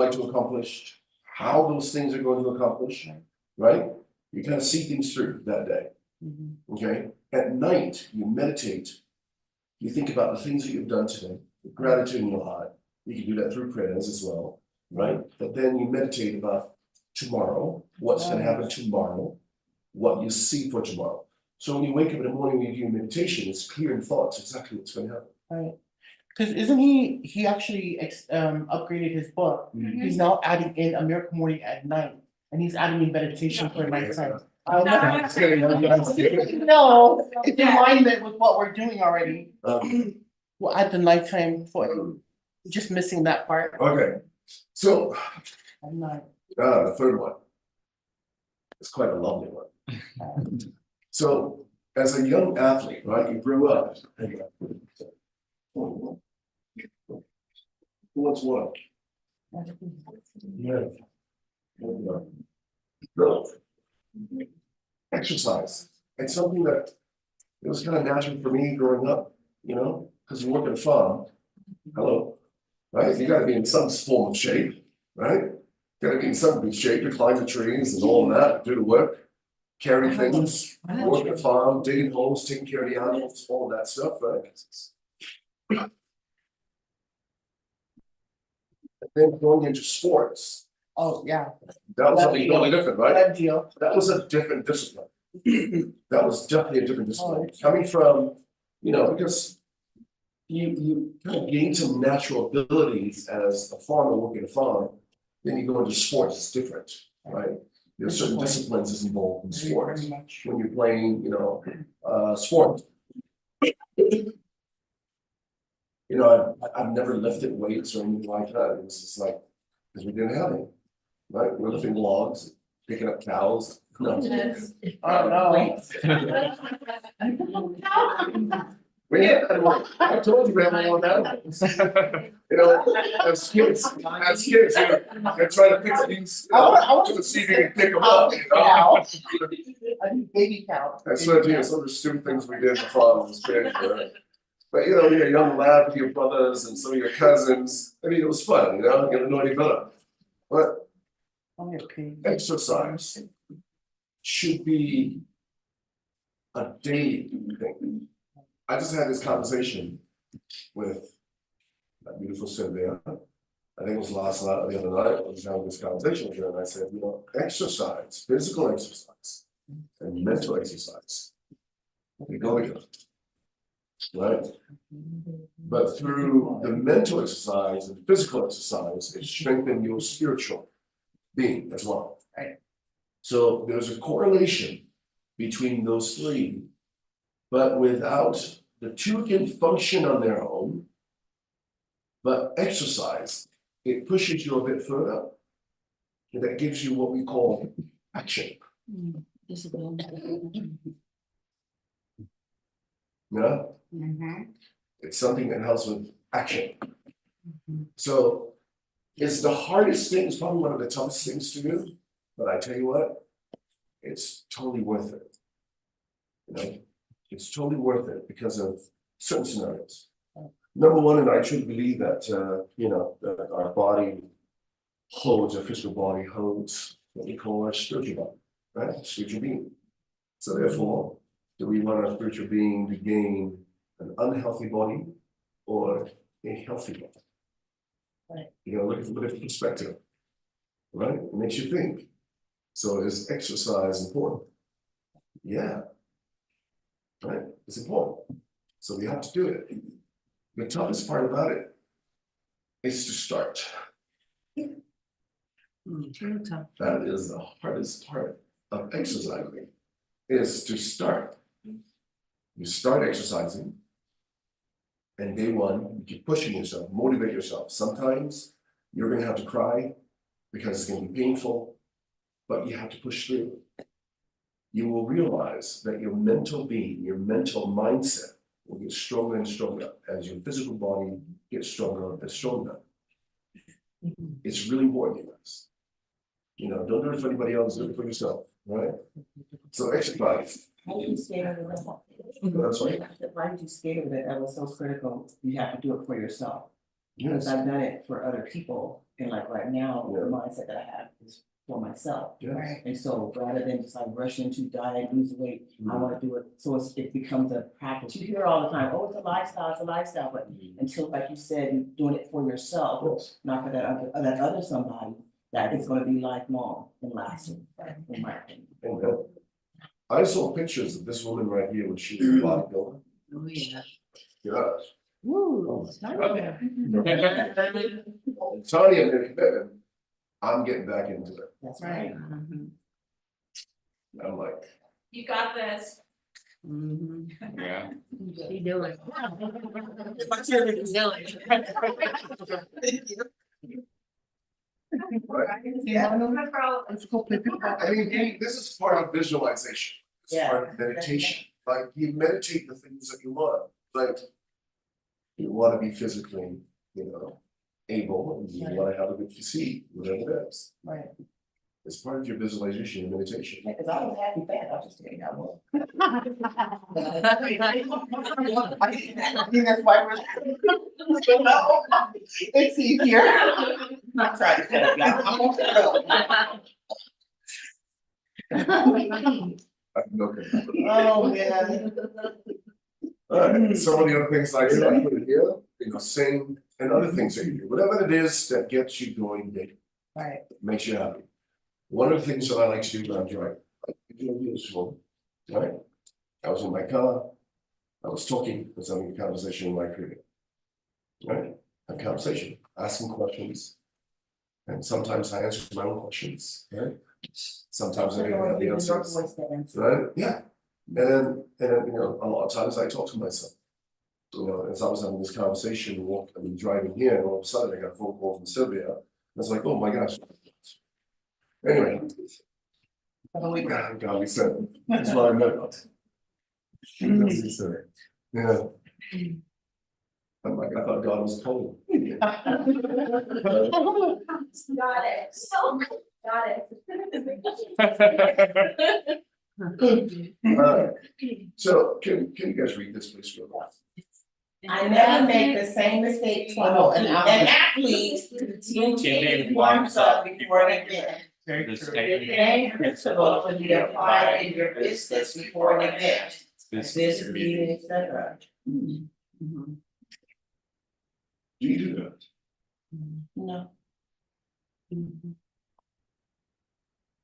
like to accomplish, how those things are going to accomplish, right? You kind of see things through that day. Okay, at night, you meditate, you think about the things that you've done today, the gratitude in your heart. You can do that through prayers as well, right? But then you meditate about tomorrow, what's going to happen tomorrow, what you see for tomorrow. So when you wake up in the morning and you do meditation, it's clear in thoughts exactly what's going to happen. Right. Because isn't he actually upgraded his book? He's now adding in a miracle morning at night, and he's adding in meditation for nighttime. No, it's in alignment with what we're doing already. We'll add the nighttime for just missing that part. Okay, so I'm not. the third one. It's quite a lovely one. So, as a young athlete, right, you grew up. Who wants one? Yeah. No. Exercise. It's something that it was kind of natural for me growing up, because you work at a farm. Hello, right? You got to be in some form of shape, right? Got to be in some good shape to climb the trees and all that, do the work, carry things, work at a farm, digging holes, taking care of the animals, all that stuff, right? And then going into sports. Oh, yeah. That was something totally different, right? That deal. That was a different discipline. That was definitely a different discipline. Coming from, because you kind of gain some natural abilities as a farmer working a farm, then you go into sports, it's different, right? There's certain disciplines is involved in sports when you're playing, sport. I've never lifted weights or anything like that. It was just like, because we didn't have any, right? We're lifting logs, picking up cows. No. Oh, no. I told you we have a lot of animals. As kids, you're trying to pick things, to see if you can pick them up. I need baby cow. I swear to you, some of the stupid things we did for fun was big, right? But you're a young lad with your brothers and some of your cousins. I mean, it was fun, get to know each other. But exercise should be a daily thing. I just had this conversation with that beautiful Sylvia. I think it was last night or the other night. I was having this conversation with her, and I said, exercise, physical exercise, and mental exercise, they go together, right? But through the mental exercise and physical exercise, it strengthens your spiritual being as well. Right. So there's a correlation between those three. But without the two can function on their own, but exercise, it pushes you a bit further. And that gives you what we call action. Yeah? It's something that helps with action. So it's the hardest thing, it's probably one of the toughest things to do, but I tell you what, it's totally worth it. It's totally worth it because of certain scenarios. Number one, and I truly believe that that our body holds, our physical body holds what we call our spiritual body, right? Spiritual being. So therefore, do we want our spiritual being to gain an unhealthy body or a healthy body? Right. You gotta look at it from a different perspective, right? It makes you think. So is exercise important? Yeah. Right? It's important. So we have to do it. The toughest part about it is to start. That is the hardest part of exercising, is to start. You start exercising, and day one, you keep pushing yourself, motivate yourself. Sometimes you're going to have to cry because it's going to be painful, but you have to push through. You will realize that your mental being, your mental mindset will get stronger and stronger as your physical body gets stronger and stronger. It's really important, guys. Don't do it for anybody else, do it for yourself, right? So exercise. Why did you scared of it? That's right. Why did you scared of it? That was so critical. You have to do it for yourself. Because I've done it for other people, and like right now, the Yeah. mindset that I have is for myself. Yes. And so rather than just like rush into diet, lose weight, I wanna do it, so it becomes a practice. You hear all the time, oh, it's a lifestyle, but until, like you said, you're doing it for yourself, Yes. not for that other somebody, that it's gonna be lifelong and lasting, in my opinion. And, I saw pictures of this woman right here when she was a bodybuilder. Oh, yeah. Yeah. Woo. Tanya made a commitment. I'm getting back into it. That's right. Mhm. I'm like, You got this. Mhm. Yeah. She doing. No problem. Let's go play pickleball. I mean, this is part of visualization. It's Yeah. part of meditation. Like you meditate the things that you want, like. You wanna be physically, able, and you wanna have a good physique, whatever it is. Right. It's part of your visualization and meditation. Yeah, cause I was happy fat, I was just kidding, I was. I think that's why we're. It's easier. Not trying to cut it down. I'm gonna I can look at it. Oh, man. Alright, some of the other things I do, I put it here, sing, and other things that you do, whatever it is that gets you going, that Right. makes you happy. One of the things that I like to do when I'm driving, like, useful, right? I was in my car, I was talking, I was having a conversation with my creator. Right, a conversation, asking questions. And sometimes I answer my own questions, right? Sometimes I don't have the answers, right? Yeah. And then, a lot of times I talk to myself. As I was having this conversation, driving here, and all of a sudden I got a phone call from Sylvia. I was like, oh my gosh. Anyway. God, we said, that's what I meant. That's what he said. Yeah. I'm like, I thought God was cold. Got it. So, got it. Alright, so can you guys read this please real fast? I never make the same mistake twice. An athlete routinely warms up before an event. The The same same principle can be applied in your business before an event, business meeting, et cetera. Mhm. Do you do that? No.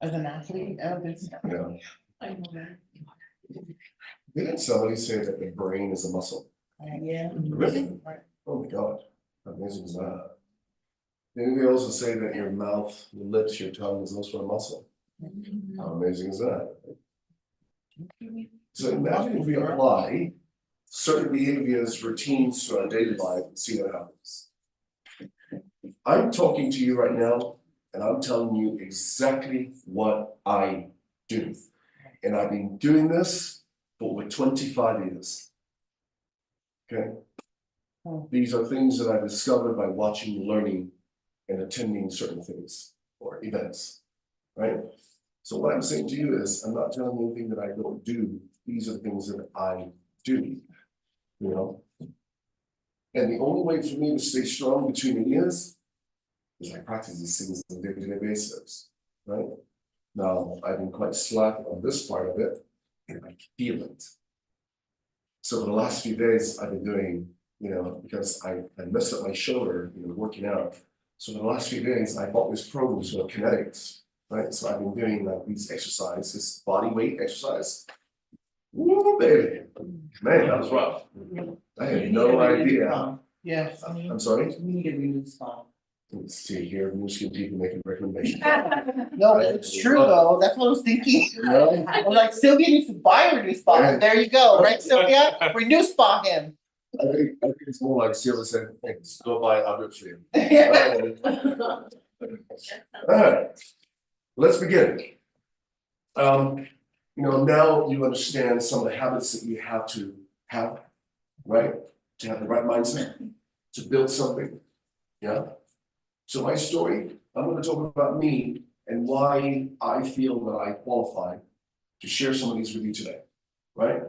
As an athlete, I don't think so. Yeah. I know that. Didn't somebody say that the brain is a muscle? Yeah. Really? Oh my God, how amazing is that? Didn't they also say that your mouth, your lips, your tongue is also a muscle? How amazing is that? So imagine if we apply certain behaviors, routines to our daily life and see what happens. I'm talking to you right now and I'm telling you exactly what I do. And I've been doing this for over 25 years. Okay? These are things that I discovered by watching, learning, and attending certain things or events, right? So what I'm saying to you is, I'm not telling you anything that I don't do. These are the things that I do, And the only way for me to stay strong between the ears is I practice these things on a day-to-day basis, right? Now, I've been quite slack on this part of it, and I feel it. So for the last few days, I've been doing, because I messed up my shoulder, working out. So for the last few days, I bought this program called Kinetics, right? So I've been doing like these exercises, body weight exercise. Woo, baby, man, that was rough. I had no idea. Yes. I'm sorry. We need a renewed spot. Let's see here, Michigan people making recommendations. No, it's true though, that's what I was thinking. Right? I'm like, Sylvia needs to buy a renew spot, there you go, right, Sylvia? Renew spot him. I think it's more like Sheila said, hey, just go buy a good for you. Alright, let's begin. Now you understand some of the habits that you have to have, right? To have the right mindset, to build something, yeah? So my story, I'm gonna talk about me and why I feel that I qualify to share some of these with you today, right?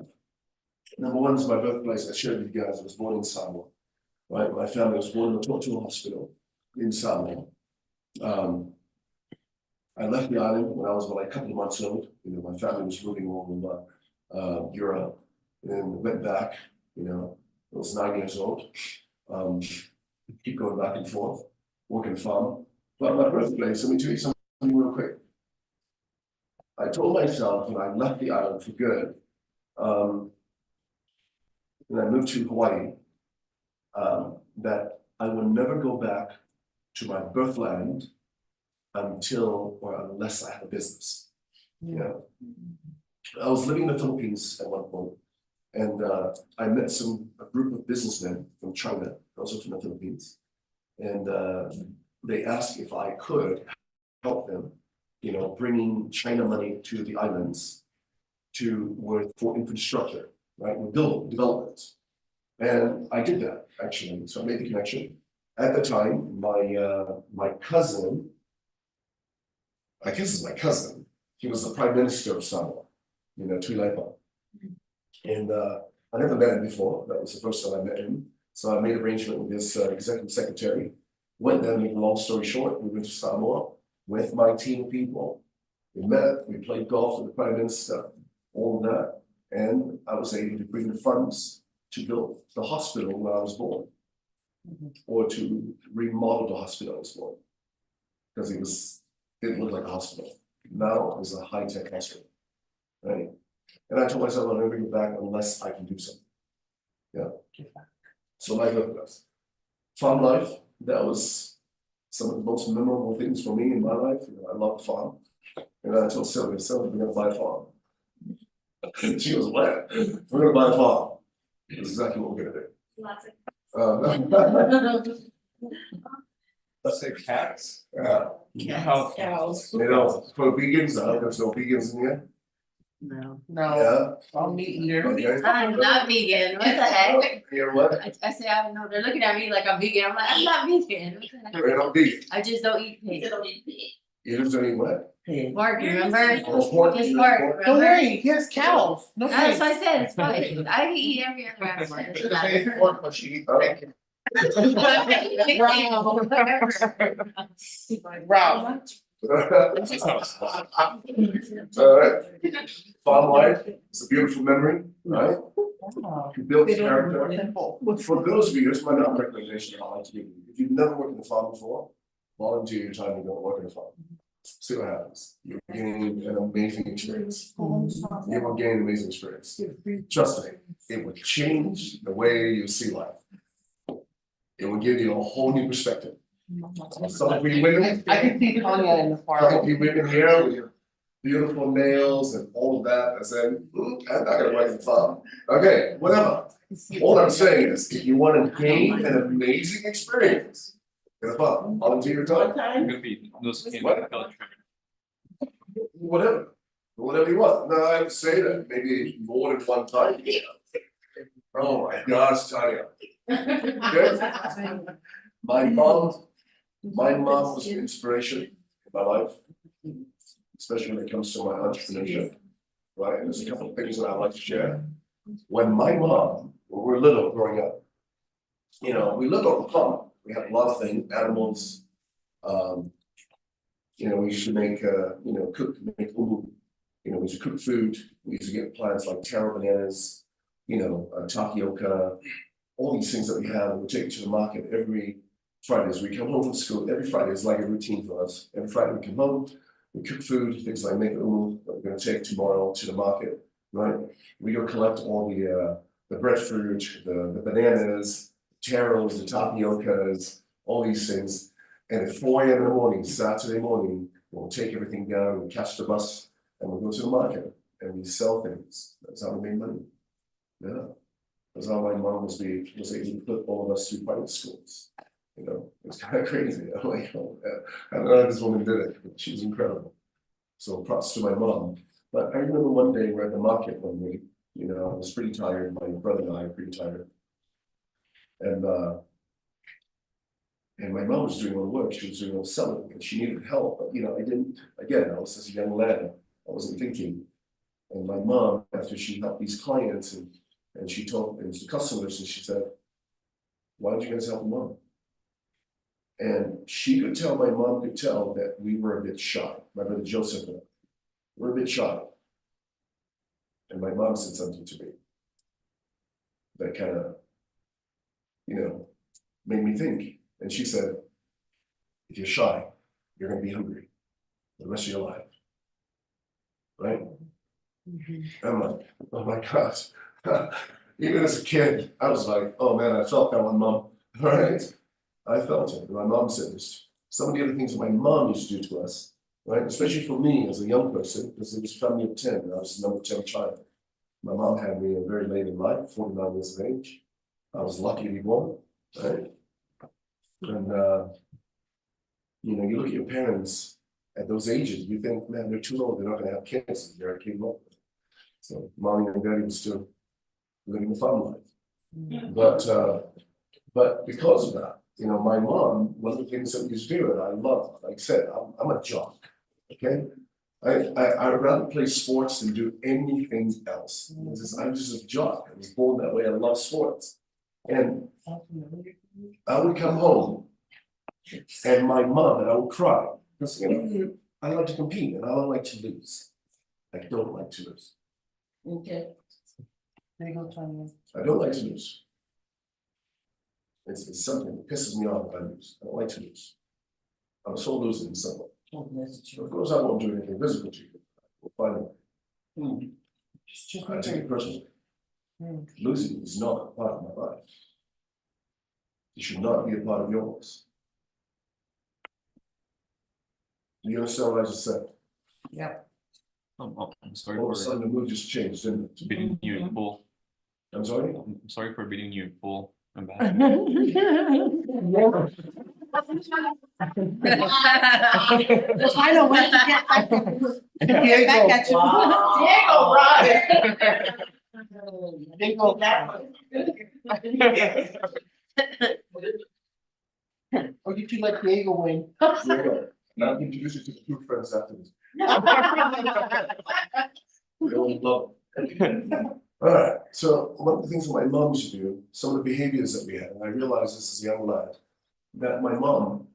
Number one is my birthplace. I shared with you guys, I was born in Samoa. right? My family was born in the Torture Hospital in Samoa. I left the island when I was like a couple of months old. My family was moving over Europe, and went back. I was 9 years old. Keep going back and forth, working farm. But my birthplace, let me tell you something real quick. I told myself when I left the island for good, when I moved to Hawaii, that I would never go back to my birthland until or unless I have a business. I was living in the Philippines at one point, and I met a group of businessmen from China, also from the Philippines, and they asked if I could help them, bringing China money to the islands for infrastructure, right, with development. And I did that actually, so I made the connection. At the time, my cousin, I guess it's my cousin, he was the Prime Minister of Samoa, Tui Laipa. And I never met him before, that was the first time I met him. So I made arrangement with his executive secretary. Went there, make a long story short, we went to Samoa with my team of people. We met, we played golf with the Prime Minister, all of that. And I was able to bring the funds to build the hospital where I was born, or to remodel the hospital I was born, because it didn't look like a hospital. Now it's a high-tech hospital, right? And I told myself I'll never go back unless I can do something. Yeah. So my purpose, farm life, that was some of the most memorable things for me in my life. I love the farm. And I told Sylvia, we're gonna buy a farm. She was, what? We're gonna buy a farm. That's exactly what we're gonna do. Lots of. Let's say cats. Yeah. How- Cows. For vegans, I hope there's no vegans in here. No. No, I'm meat eater. Okay. I'm not vegan, what the heck? You know what? I say, I don't know, they're looking at me like I'm vegan, I'm like, I'm not vegan. What the heck? You're not vegan. I just don't eat pig. You just don't eat what? Mark, remember? Oh, pork. Just Mark, Pork. Don't remember? worry, he has cows. No That's pigs. what I said, it's fine. I can eat every other animal. It doesn't matter. Pork, but she eat bacon. Rob. Alright, farm life, it's a beautiful memory, right? You build character. Simple. For those of you, here's my number recommendation I like to give you. If you've never worked in a farm before, volunteer your time to go work in a farm. See what happens. You'll gain an amazing experience. You will gain an amazing experience. Trust me, it will change the way you see life. It will give you a whole new perspective. Some of you women, I can see Tanya in the some of farm. you women here with your beautiful nails and all of that, I said, I'm not gonna work in the farm. Okay, whatever. All I'm saying is, if you want to gain an amazing experience in a farm, volunteer your time, I'm gonna be no skin. What? whatever you want. No, I would say that maybe more than one time. Oh my gosh, Tanya. My mom was an inspiration in my life, especially when it comes to my entrepreneurship, right? And there's a couple of things that I'd like to share. When my mom, when we were little growing up, we lived on the farm. We had a lot of things, animals. We used to make make umu. We used to cook food. We used to get plants like taro bananas, tapioca, all these things that we have. We take it to the market every Fridays. We come home from school every Friday. It's like a routine for us. Every Friday we come home, we cook food, things like make umu that we're going to take tomorrow to the market. Right? We go collect all the breadfruit, the bananas, taros, the tapiocas, all these things. And at 4 a.m. in the morning, Saturday morning, we'll take everything down, we catch the bus, and we'll go to the market and we sell things. That's how we make money. Yeah. That's how my mom was able to put all of us through private schools. It's kind of crazy. I'm like, oh, I don't know how this woman did it, but she was incredible. So props to my mom. But I remember one day we're at the market one week, I was pretty tired, my brother and I were pretty tired. And my mom was doing all the work, she was doing all the selling, and she needed help, but I was this young lad, I wasn't thinking. And my mom, after she helped these clients and she told the customers, and she said, why don't you guys help mom? And she could tell, my mom could tell that we were a bit shy, my brother Joseph and I, we're a bit shy. And my mom said something to me that kind of, made me think. And she said, if you're shy, you're gonna be hungry for the rest of your life. Right? I'm like, oh my gosh. Even as a kid, I was like, oh man, I felt that one, mom. Right? I felt it. My mom said this. Some of the other things that my mom used to do to us, right? Especially for me as a young person, because it was a family of 10, I was the number 10 child. My mom had me very late in life, 49 years of age. I was lucky to be born, right? And you look at your parents at those ages, you think, man, they're too old, they're not gonna have kids, they're capable. So mommy and daddy was still living the fun life. But because of that, my mom, one of the things that we used to do, and I love, like I said, I'm a jock, okay? I'd rather play sports than do anything else. I'm just a jock. I was born that way. I love sports. And I would come home and my mom and I would cry. Because I like to compete and I don't like to lose. I don't like to lose. Okay. There you go, Tanya. I don't like to lose. It's something that pisses me off if I lose. I don't like to lose. I'm so losing in some way. Oh, that's true. Of course, I won't do anything physical to you. We'll find out. Just I take it personally. Mm. Losing is not a part of my life. It should not be a part of yours. Do you understand what I just said? Yeah. I'm sorry All of a for sudden, the mood just changed, didn't it? beating you in full. I'm sorry? I'm sorry for beating you in full. I'm bad. Just find a way to get back Diego. at you. Diego, right. Diego, or you two let Diego win. Diego, I'll introduce you to the two friends after this. We all love it. All right, so one of the things that my mom used to do, some of the behaviors that we had, and I realized this as a young lad, that my mom,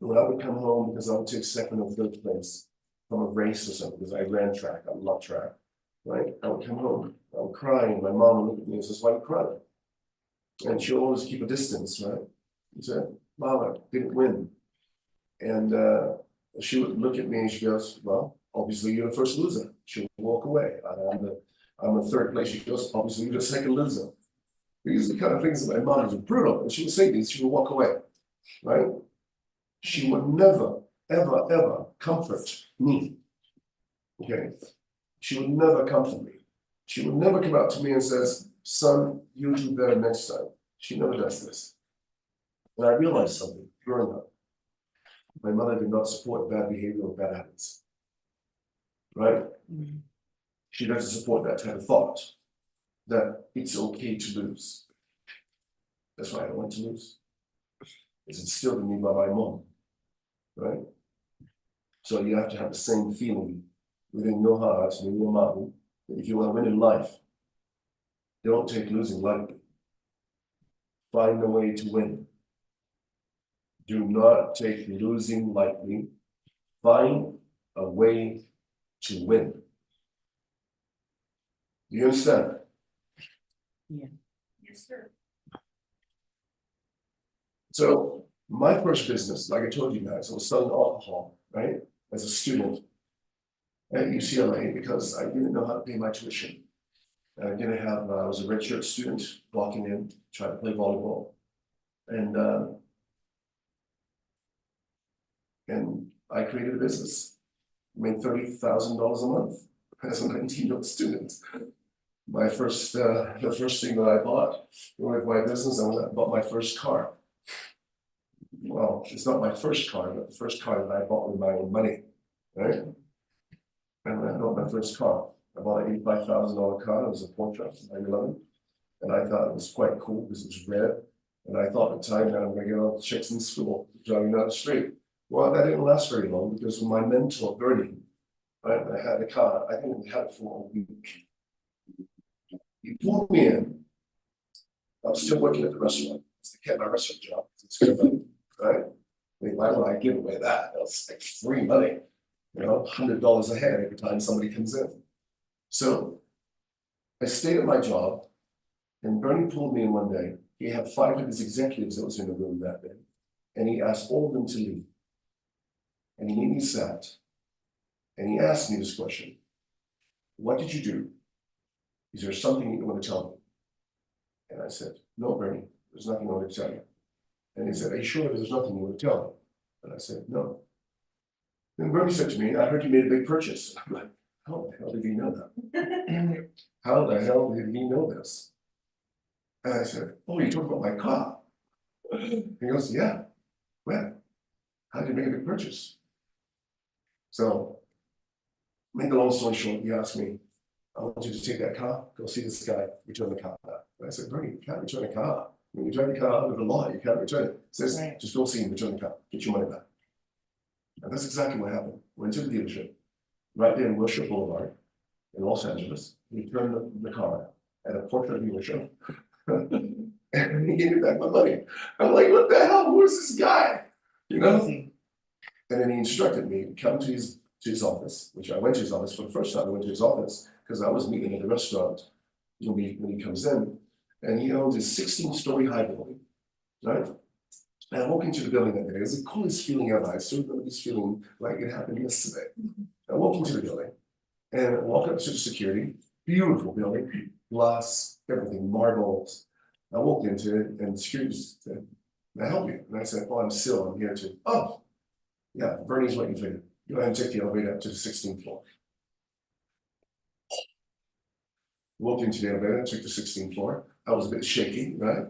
when I would come home, because I would take second or third place from a race or something, because I ran track, I love track, right? I would come home, I would cry, and my mom would look at me and says, why are you crying? And she'll always keep a distance, right? She said, Mom, I didn't win. And she would look at me and she goes, well, obviously you're the first loser. She would walk away. I'm in third place. She goes, obviously you're the second loser. These are the kind of things that my mom was brutal. And she would say these, she would walk away, right? She would never, ever, ever comfort me. Okay? She would never comfort me. She would never come up to me and says, son, you do better next time. She never does this. And I realized something growing up. My mother did not support bad behavior or bad habits. Right? She doesn't support that kind of thought that it's okay to lose. That's why I don't want to lose. It's instilled in me by my mom. Right? So you have to have the same feeling within your heart and in your mind that if you want to win in life, don't take losing lightly. Find a way to win. Do not take losing lightly. Find a way to win. Do you understand? Yes, sir. So my first business, like I told you guys, I was selling alcohol, right? As a student at UCLA because I didn't know how to pay my tuition. I didn't have, I was a redshirt student walking in, trying to play volleyball. And I created a business, made $30,000 a month as a 19-year-old student. My first, the first thing that I bought with my business, I bought my first car. Well, it's not my first car, but the first car that I bought with my own money, right? And I bought my first car. I bought an $85,000 car. It was a Porsche 911, and I thought it was quite cool because it was red. And I thought at the time that I'm going to get all the chicks in school driving down the street. Well, that didn't last very long because when my mentor, Bernie, right, I had the car, I think we had it for a week. He pulled me in. I was still working at the restaurant. It's the cat my restaurant job, it's good money, right? I mean, why would I give away that? That's like free money, $100 a head every time somebody comes in. So I stayed at my job, and Bernie pulled me in one day. He had 5 of his executives that was in the room that day, and he asked all of them to leave. And he made me sat, and he asked me this question: "What did you do? Is there something you want to tell me?" And I said, "No, Bernie, there's nothing I want to tell you." And he said, "Are you sure there's nothing you want to tell me?" And I said, "No." Then Bernie said to me, "I heard you made a big purchase." I'm like, how the hell did he know that? How the hell did he know this? And I said, "Oh, you talking about my car?" He goes, "Yeah. When? How did you make a big purchase?" So, make a long story short, he asked me, "I want you to take that car, go see this guy, return the car back." And I said, "Bernie, you can't return a car. When you return the car under the law, you can't return it. It says, Right. just go see him, return the car, get your money back." And that's exactly what happened. Went to the dealership, right there in Wilshire Boulevard, in Los Angeles, returned the car at a Porsche dealership. And he gave me back my money. I'm like, what the hell? Who is this guy? You know? Crazy. And then he instructed me to come to his office, which I went to his office for the first time. I went to his office because I was meeting at the restaurant when he comes in, and he owns a 16-story high building, right? And I walk into the building that day. It was the coolest feeling ever. I still remember this feeling like it happened yesterday. I walk into the building and I walk up to the security, beautiful building, glass, everything, marbles. I walked into it and the security said, "Can I help you?" And I said, "Oh, I'm Sil, I'm here too." "Oh, yeah, Bernie's waiting for you. Go ahead and take the elevator up to the 16th floor." Walked into the elevator, took the 16th floor. I was a bit shaky, right?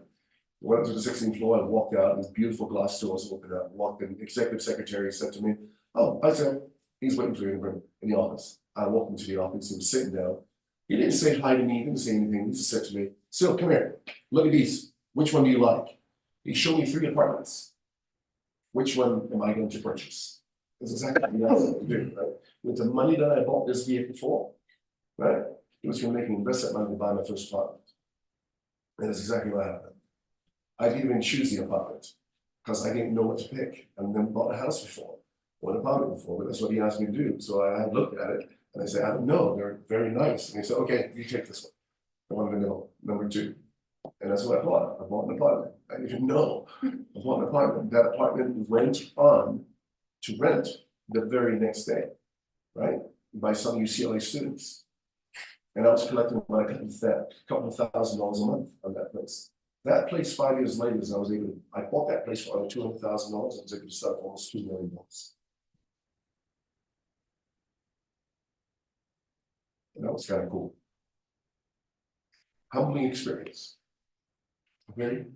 Went up to the 16th floor and walked out. These beautiful glass doors opened up. Walked in. Executive secretary said to me, "Oh, I said, he's waiting for you in the office." I walked into the office. He was sitting down. He didn't say hi to me. He didn't say anything. He just said to me, "Sil, come here. Look at these. Which one do you like?" He showed me 3 apartments. Which one am I going to purchase? That's exactly what I was going to do, right? With the money that I bought this vehicle for, right? It was going to make me invest that money to buy my first apartment. And that's exactly what happened. I didn't even choose the apartment because I didn't know what to pick. I've never bought a house before or an apartment before, but that's what he asked me to do. So I looked at it and I said, "I don't know, they're very nice." And he said, "Okay, you take this one. I want to know number 2. And that's what I bought. I bought an apartment. I didn't even know. I bought an apartment. That apartment went on to rent the very next day, right? By some UCLA students. And I was collecting like a couple of $1,000s a month on that place. That place 5 years later, I bought that place for under $200,000. I was able to sell it for almost $2 million. And that was kind of cool. Humbling experience. Very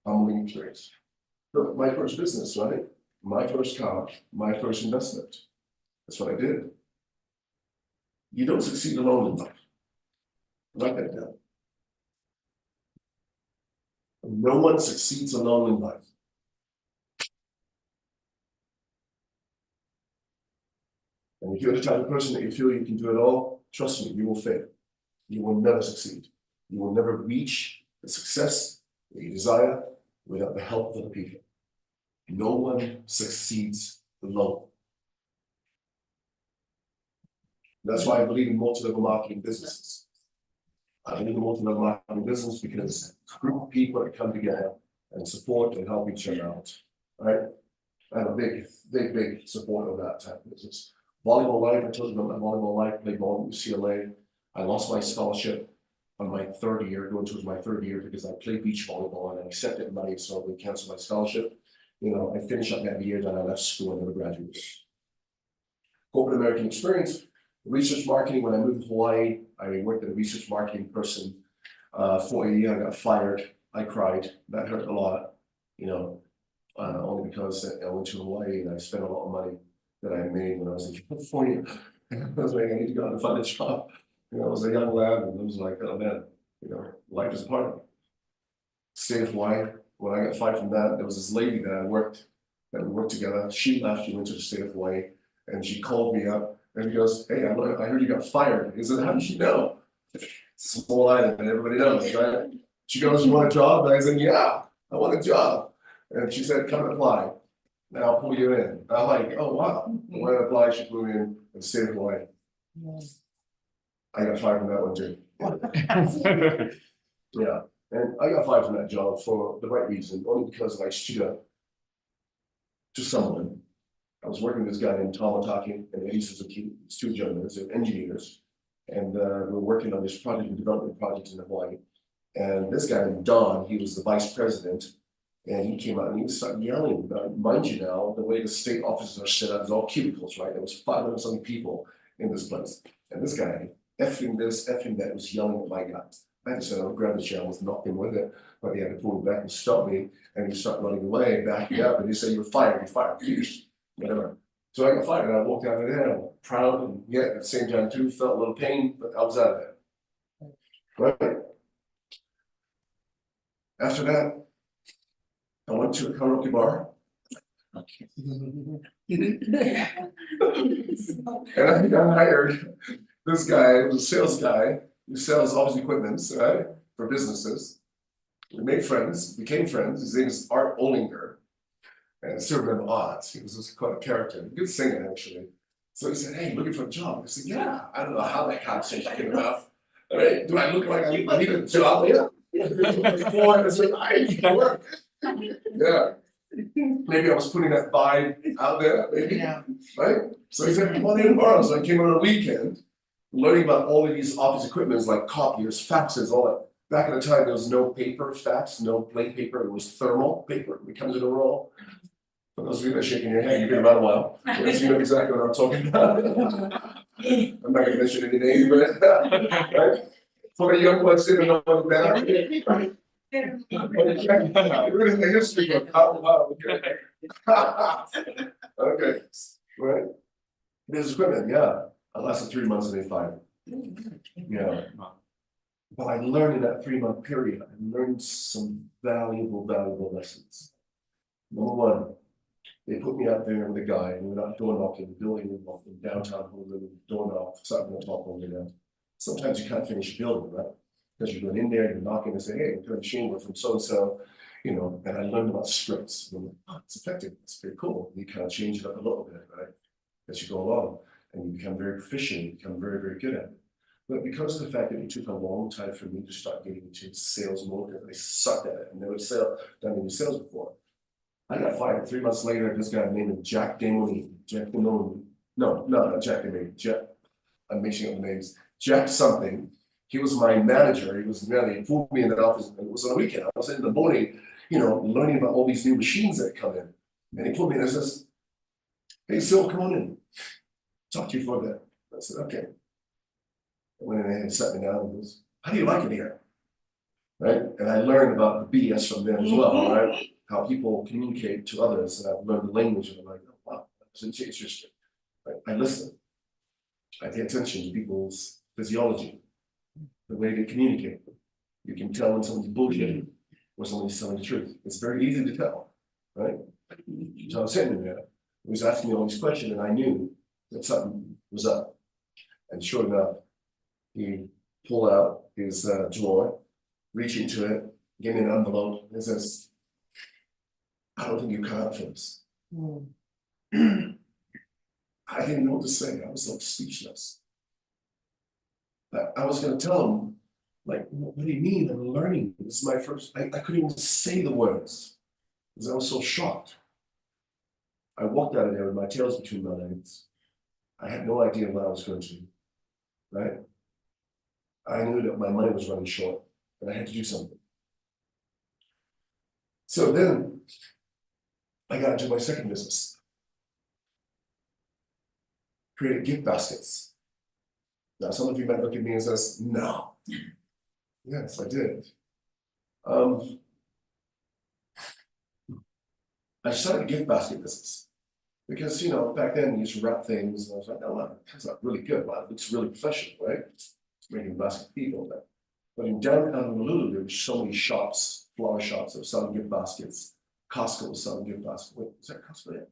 humbling experience. So my first business, right? My first car, my first investment. That's what I did. You don't succeed alone in life. Write that down. No one succeeds alone in life. And if you're the type of person that you feel you can do it all, trust me, you will fail. You will never succeed. You will never reach the success that you desire without the help of other people. No one succeeds alone. That's why I believe in multi-level marketing businesses. I believe in multi-level marketing business because a group of people that come together and support and help each other out, right? I'm a big supporter of that type of business. Volleyball life, I told you about my volleyball life, played ball at UCLA. I lost my scholarship on my 3rd year, going towards my 3rd year because I played beach volleyball and I accepted money, so they canceled my scholarship. I finished up that year, then I left school and never graduated. Corporate American experience. Research marketing, when I moved to Hawaii, I worked as a research marketing person for a year. I got fired. I cried. That hurt a lot, only because I went to Hawaii and I spent a lot of money that I made when I was in California. And I was like, I need to go out and find a job. I was a young lad and I was like, oh man, life is a part of it. State of Hawaii, when I got fired from that, there was this lady that we worked together. She left, she went to the state of Hawaii, and she called me up. And he goes, "Hey, I heard you got fired." He said, "How did you know?" It's a small island and everybody knows, right? She goes, "You want a job?" And I said, "Yeah." I want a job. And she said, come and apply. Now I'll pull you in. I'm like, oh, wow. I went and applied, she flew me in and stayed in Hawaii. I got fired from that one too. Yeah, and I got fired from that job for the right reason, only because I stood up to someone. I was working with this guy named Tamataki and Eddie Suzuki, these two gentlemen, they're engineers. And we're working on this project and development project in Hawaii. And this guy named Don, he was the vice president. And he came out and he started yelling, mind you now, the way the state offices are set up is all cubicles, right? There was 500 something people in this place. And this guy, effing this, effing that, was yelling at my guy. I had to say, I would grab the chair, I was knocked him with it, but he had to pull me back and stop me. And he started running away, backing up, and he said, you're fired, whatever. So I got fired and I walked out of there, I'm proud, and yet at the same time too, felt a little pain, but I was out of there. Right? After that, I went to a karaoke bar. And I got hired. This guy was a sales guy who sells office equipment, right, for businesses. We made friends, became friends. His name is Art Olinger. And I still remember Oz. He was quite a character, a good singer actually. So he said, hey, looking for a job? I said, yeah. I don't know how that conversation came about. All right, do I look like I need a job? Yeah. I said, I need to work. Yeah. Maybe I was putting that vibe out there, maybe, Yeah. right? So he said, come on in tomorrow. So I came on a weekend, learning about all of these office equipments like copiers, faxes, all that. Back at the time, there was no paper fax, no blank paper, it was thermal paper, it comes in a roll. For those of you that are shaking your head, you've been around a while, yes, you know exactly what I'm talking about. I'm not gonna mention any names, but, right? For the young ones, they don't know what that is. We're in the history of wow, okay. Okay, right. This equipment, yeah, I lasted 3 months and they fired. Yeah. But I learned in that 3-month period, I learned some valuable lessons. Number one, they put me out there with a guy, and we were out door knocking, building in downtown Honolulu, door knock, something on top of it. Sometimes you can't finish a building, right? Because you're going in there, you're knocking and say, hey, I'm doing machine work from so-and-so, you know, and I learned about scripts. And I'm like, oh, it's effective, it's pretty cool. You kind of change it up a little bit, right? As you go along, and you become very proficient, you become very good at it. But because of the fact that it took a long time for me to start getting into sales mode, because I sucked at it and never done any sales before. I got fired 3 months later. This guy named Jack Damoni. No, not Jack Damoni. I'm mixing up the names. Jack something. He was my manager. He was really pulled me in the office. And it was on the weekend. I was in the morning, you know, learning about all these new machines that come in. And he pulled me in and says, hey, Phil, come on in. Talk to you for a bit. I said, okay. I went in there and sat me down and goes, how do you like it here? Right? And I learned about the BS from them as well, right? How people communicate to others, and I've learned the language, and I'm like, oh, wow, that's interesting. Right? I listen. I pay attention to people's physiology, the way they communicate. You can tell when someone's bullshitting or someone's telling the truth. It's very easy to tell, right? So I was sitting there, he was asking me all these questions, and I knew that something was up. And sure enough, he pulled out his drawer, reached into it, gave me an envelope, and says, I don't think you cut out for this. I didn't know what to say. I was like speechless. I was going to tell him, like, what do you mean? I'm learning. This is my first. I couldn't even say the words because I was so shocked. I walked out of there with my tails between my legs. I had no idea what I was going to do. Right? I knew that my money was running short and I had to do something. So then I got into my second business. Created gift baskets. Now, some of you might look at me and says, no. Yes, I did. I started a gift basket business because, you know, back then you used to wrap things and I was like, oh, wow, that's not really good. Wow, it's really professional, right? Making basket people. But in downtown Honolulu, there were so many shops, flower shops that were selling gift baskets. Costco was selling gift baskets. Wait, is that Costco yet?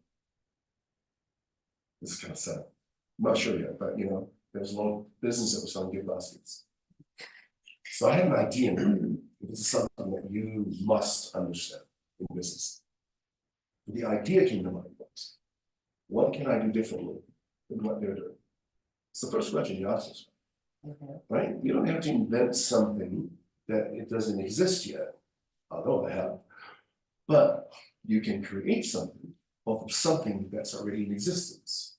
This is kind of sad. I'm not sure yet, but you know, there's a lot of business that was selling gift baskets. So I had an idea. This is something that you must understand. in business. The idea came to mind was, what can I do differently than what they're doing? It's the first question you ask yourself, Mhm. right? You don't have to invent something that it doesn't exist yet, although I have. But you can create something off of something that's already in existence.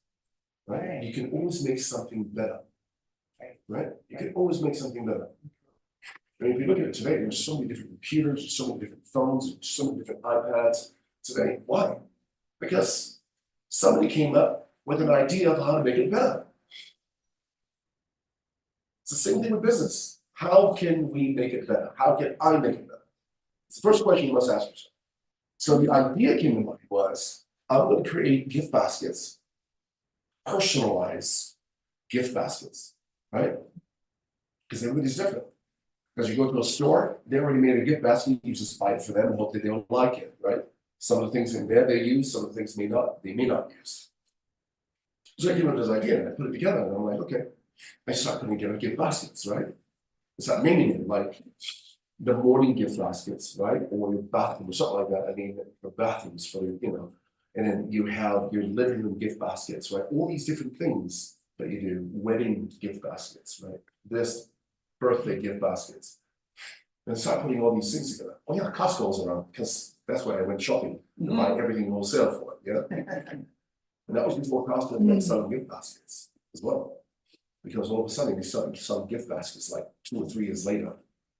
Right? Right. You can always make something better. Right. Right? You can always make something better. I mean, if you look at it today, there's so many different computers, there's so many different phones, there's so many different iPads today. Why? Because somebody came up with an idea of how to make it better. It's the same thing with business. How can we make it better? How can I make it better? It's the first question you must ask yourself. So the idea came to mind was, I'm going to create gift baskets, personalized gift baskets, right? Because everybody's different. Because you go to a store, they already made a gift basket, you just buy it for them and hope that they'll like it, right? Some of the things in there they use, some of the things they may not use. So I came up with this idea and I put it together and I'm like, okay, I start putting together gift baskets, right? I start naming it like the morning gift baskets, right? Or your bathroom or something like that. I mean, the bathrooms for the, and then you have your living room gift baskets, right? All these different things that you do, wedding gift baskets, right? This birthday gift baskets. And start putting all these things together. Oh yeah, Costco's around because that's where I went shopping to buy everything wholesale for, yeah. And that was before Costco started selling gift baskets as well. Because all of a sudden they started selling gift baskets like 2 or 3 years later.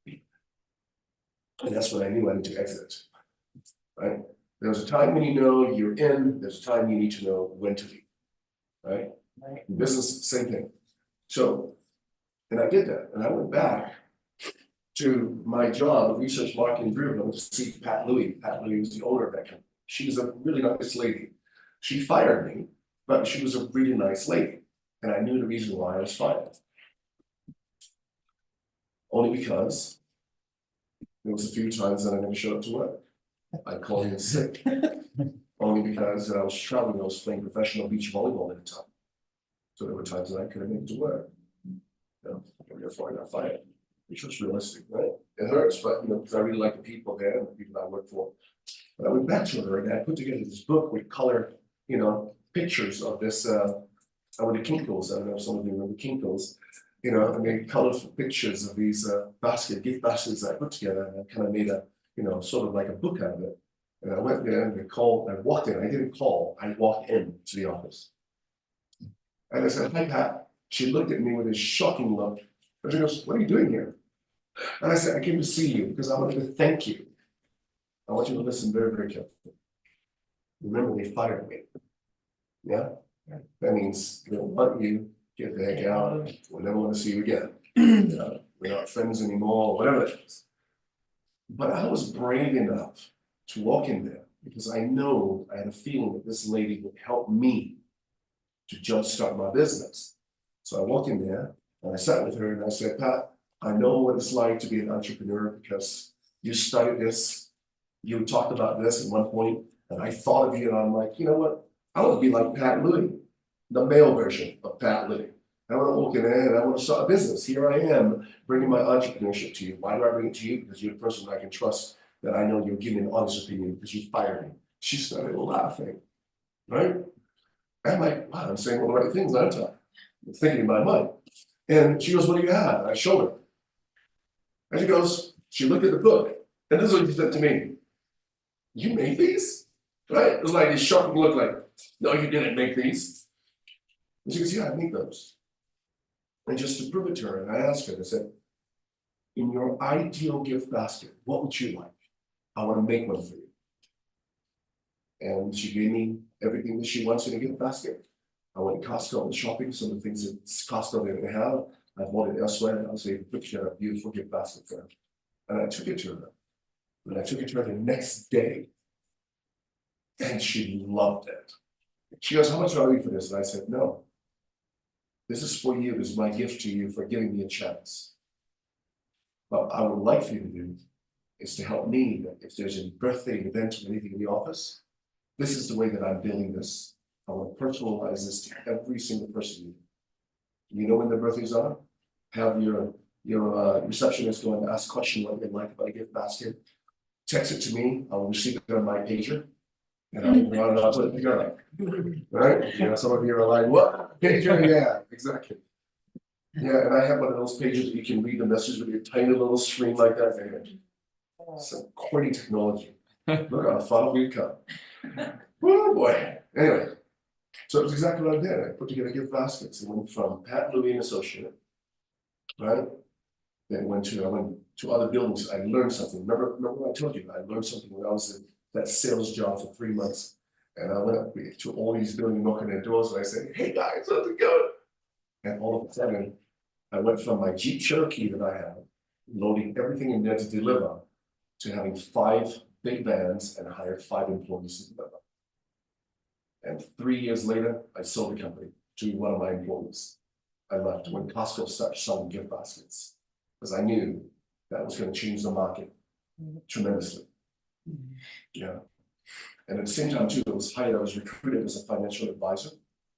And that's when I knew I need to exit. Right? There's a time when you know you're in, there's a time you need to know when to leave. Right? Right. In business, same thing. So, and I did that, and I went back to my job of research marketing group. I went to see Pat Louie. Pat Louie was the owner of that company. She was a really nice lady. She fired me, but she was a really nice lady. And I knew the reason why I was fired. Only because there was a few times that I never showed up to work. I called in sick. Only because I was traveling, I was playing professional beach volleyball at the time. So there were times that I couldn't make it to work. And therefore I got fired, which was realistic, right? It hurts, but because I really like the people there and the people I work for. But I went back to her and I put together this book with color, pictures of this with the Kinkos. I don't know if some of you remember Kinkos. I made colorful pictures of these gift baskets that I put together, and I kind of made a, sort of like a book out of it. And I went there and I walked in, I didn't call, I walked in to the office. And I said, hi Pat. She looked at me with a shocking look. And she goes, what are you doing here? And I said, I came to see you because I wanted to thank you. I want you to listen very, very carefully. Remember, they fired me. Yeah? That means they don't want you, get the heck out, we'll never want to see you again. We're not friends anymore, whatever it is. But I was brave enough to walk in there because I know I had a feeling that this lady would help me to jumpstart my business. So I walked in there and I sat with her and I said, Pat, I know what it's like to be an entrepreneur because you started this, you talked about this at one point, and I thought of you and I'm like, you know what? I want to be like Pat Louie, the male version of Pat Louie. I want to walk in there and I want to start a business. Here I am bringing my entrepreneurship to you. Why do I bring it to you? Because you're the person I can trust, that I know you'll give me an honest opinion because you fired me. She started laughing, right? I'm like, wow, I'm saying all the right things, aren't I? I'm thinking in my mind. And she goes, what do you have? And I showed her. And she goes, she looked at the book. And this is what she said to me. You made these? Right? It was like this shocking look like, no, you didn't make these. And she goes, yeah, I made those. And just to prove it to her, and I asked her, I said, in your ideal gift basket, what would you like? I want to make one for you. And she gave me everything that she wants in a gift basket. I went to Costco and shopping, some of the things that Costco didn't have. I bought it elsewhere, and I was able to put together a beautiful gift basket for her. And I took it to her. And I took it to her the next day. And she loved it. She goes, how much are we for this? And I said, no. This is for you. This is my gift to you for giving me a chance. What I would like for you to do is to help me that if there's a birthday event or anything in the office, this is the way that I'm building this. I want to personalize this to every single person. You know when their birthdays are? Have your receptionist go and ask a question what they'd like about a gift basket. text it to me, I'll receive it on my pager. And I'll run it up with it together. Right? You know, some of you are like, what? Pager? Yeah, exactly. Yeah, and I have one of those pages that you can read the message with your tiny little screen like that. And some corny technology. Look how far we've come. Oh boy. Anyway, so it was exactly what I did. I put together gift baskets. It went from Pat Louie and Associate, right? Then I went to other buildings. I learned something. Remember what I told you? I learned something when I was in that sales job for 3 months. And I went up to all these buildings, knocking their doors, and I said, hey guys, how's it going? And all of a sudden, I went from my Jeep Cherokee that I had, loading everything in there to deliver, to having 5 big vans and hired 5 employees to deliver. And 3 years later, I sold the company to one of my employees. I left when Costco started selling gift baskets, because I knew that was going to change the market tremendously. Yeah. And at the same time too, I was recruited as a financial advisor,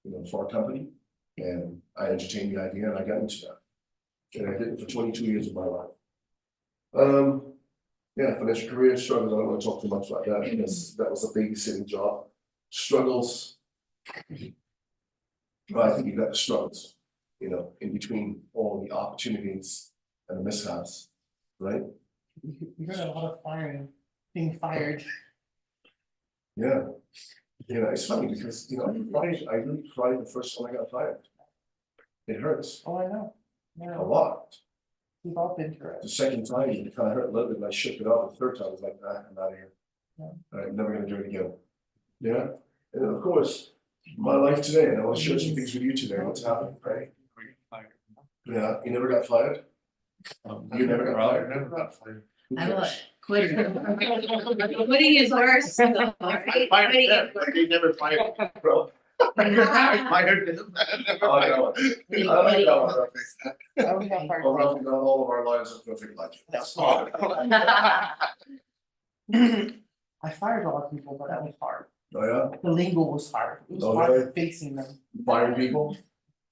you know, for a company. And I entertained the idea and I got into that. And I did it for 22 years of my life. Yeah, financial career struggles, I don't want to talk too much about that because that was a babysitting job. Struggles. Well, I think you got the struggles, you know, in between all the opportunities and the mishaps, right? You heard a lot of firing, being fired. Yeah. You know, it's funny because, you know, I really cried the first time I got fired. It hurts Oh, I know. a Yeah, lot. we've all been through The it. second time, it kind of hurt a little bit, and I shook it off. The third time, I was like, nah, I'm out of here. Yeah. I'm never gonna do it again. Yeah, and then, of course, my life today, and I want to share some things with you today, what's happening, right? Yeah, you never got fired? You never got fired? Never got fired. Who I'm a cares? quitter. Quitting is worse. though, right? Quitting is worse. They never fired, Bro. I fired them. Oh, I know. I like that one. I always got fired. Oh, well, not all of our lives are perfect like it. I fired a lot of people, but that was hard. Oh, yeah, The lingo was hard. It was Oh, hard really? facing them. firing people.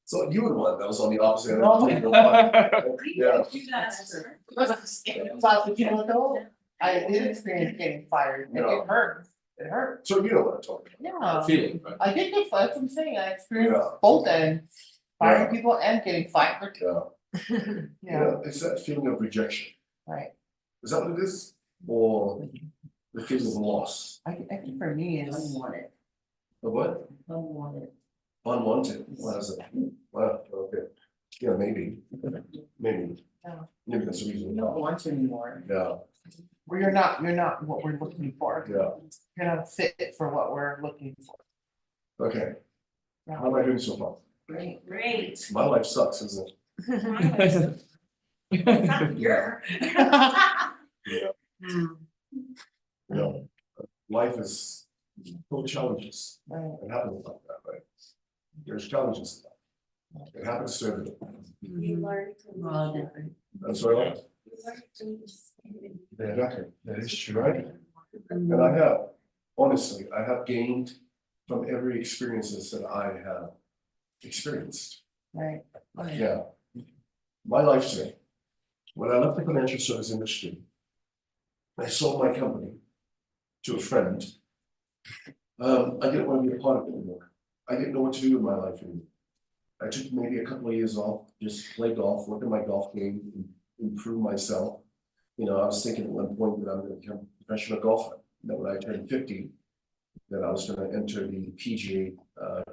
So you were the one that was on the opposite end. No. Yeah. But you know what though? I did experience getting fired and Yeah. it hurt. It hurt. So you know what I'm talking Yeah. Feeling, right? I did get fired. That's what I'm saying. I experienced Yeah. both ends. Firing Yeah. people and getting fired. about. Yeah, It's that feeling of rejection. right. Is that what it is? Or the feeling of loss? I think for me it's Unwanted. The what? Unwanted. Unwanted, what is it? Wow, okay. Yeah, maybe. Maybe. Yeah. Maybe that's the you reason. don't want to anymore. Yeah, Where you're not what we're looking for. yeah, You're not fit for what we're looking for. okay. How am I doing so far? Great. Great. My life sucks, isn't Yeah. it? You know, life is full of challenges. Right. It happens like that, right? There's challenges. in life. It happens to everyone. We learned from all different. That's what I like. Exactly, that is true, right? And I have, honestly, I have gained from every experiences that I have experienced. Right. Yeah. My life today, when I left the financial service industry, I sold my company to a friend. I didn't want to be a part of it anymore. I didn't know what to do with my life anymore. I took maybe a couple of years off, just play golf, work on my golf game, improve myself. You know, I was thinking at one point that I'm going to become a professional golfer. That when I turned 50, that I was going to enter the PGA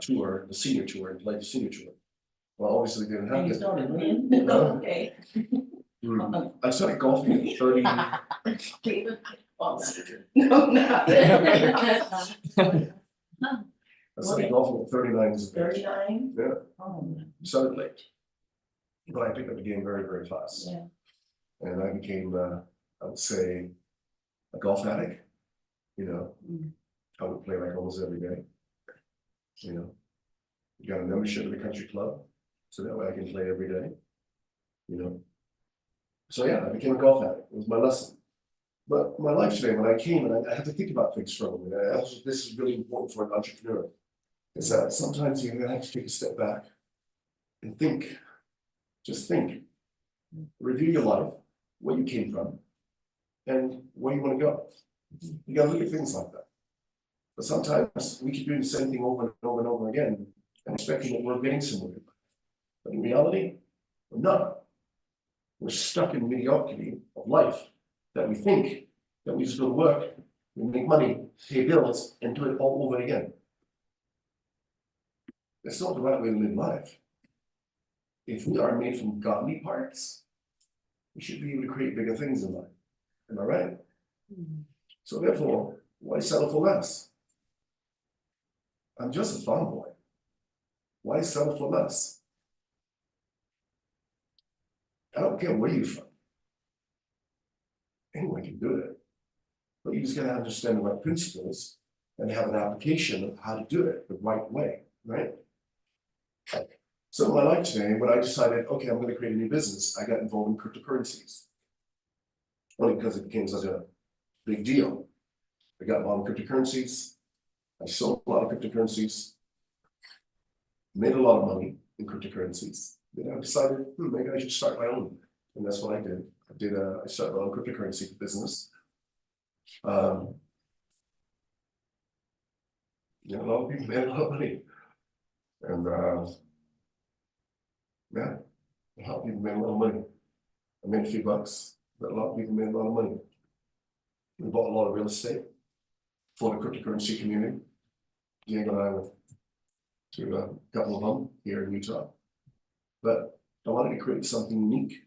tour, the senior tour, and play the senior tour. Well, obviously didn't happen. You started when? Okay. I started golfing at 30. No, no. I started golfing at 39 years of age. 39? Yeah, Oh, started late. But I picked up the game very, very fast. yeah. And I became, I would say, a golf addict. You know, I would play like almost every day. You know, you got a membership at the country club, so that way I can play every day. You know, so yeah, I became a golf addict. It was my lesson. But my life today, when I came and I had to think about things for a moment, this is really important for an entrepreneur, is that sometimes you're gonna have to take a step back and think, just think, review your life, where you came from, and where you wanna go. You gotta look at things like that. But sometimes we keep doing the same thing over and over and over again, and expecting that we're getting somewhere. But in reality, we're not. We're stuck in mediocrity of life, that we think that we just go to work, we make money, pay bills, and do it all over again. That's not the right way to live life. If we are made from godly parts, we should be able to create bigger things in life. Am I right? So therefore, why settle for less? I'm just a farm boy. Why settle for less? I don't care where you're from. Anyone can do it. But you just gotta understand the right principles and have an application of how to do it the right way, right? So in my life today, when I decided, okay, I'm gonna create a new business, I got involved in cryptocurrencies. Only because it became such a big deal. I got involved in cryptocurrencies. I sold a lot of cryptocurrencies. Made a lot of money in cryptocurrencies. Then I decided, maybe I should start my own. And that's what I did. I started my own cryptocurrency business. A lot of people made a lot of money. And yeah, a lot of people made a lot of money. I made a few bucks, but a lot of people made a lot of money. We bought a lot of real estate for the cryptocurrency community. Diego and I went to a couple of them here in Utah. But I wanted to create something unique,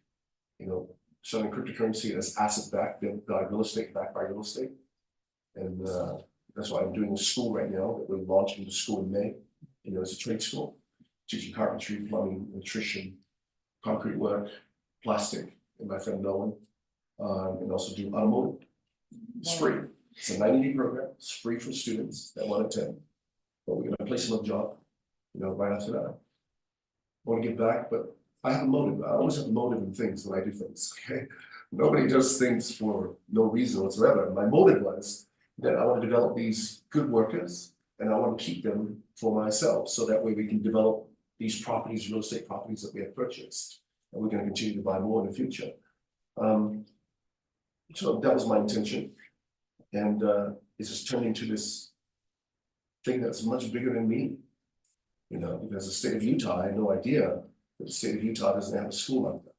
selling cryptocurrency as asset backed, by real estate, backed by real estate. And that's why I'm doing a school right now that we're launching the school in May. It's a trade school, teaching carpentry, plumbing, nutrition, concrete work, plastic, and my friend Nolan, and also do automotive. It's free. It's a 90-day program. It's free for students that want to attend. But we're gonna place them on job, right after that. I want to give back, but I have a motive. I always have a motive in things when I do things. Okay, nobody does things for no reason whatsoever. My motive was that I want to develop these good workers, and I want to keep them for myself, so that way we can develop these properties, real estate properties that we have purchased, and we're going to continue to buy more in the future. So that was my intention, and it's just turned into this thing that's much bigger than me. Because the state of Utah, I had no idea that the state of Utah doesn't have a school like that.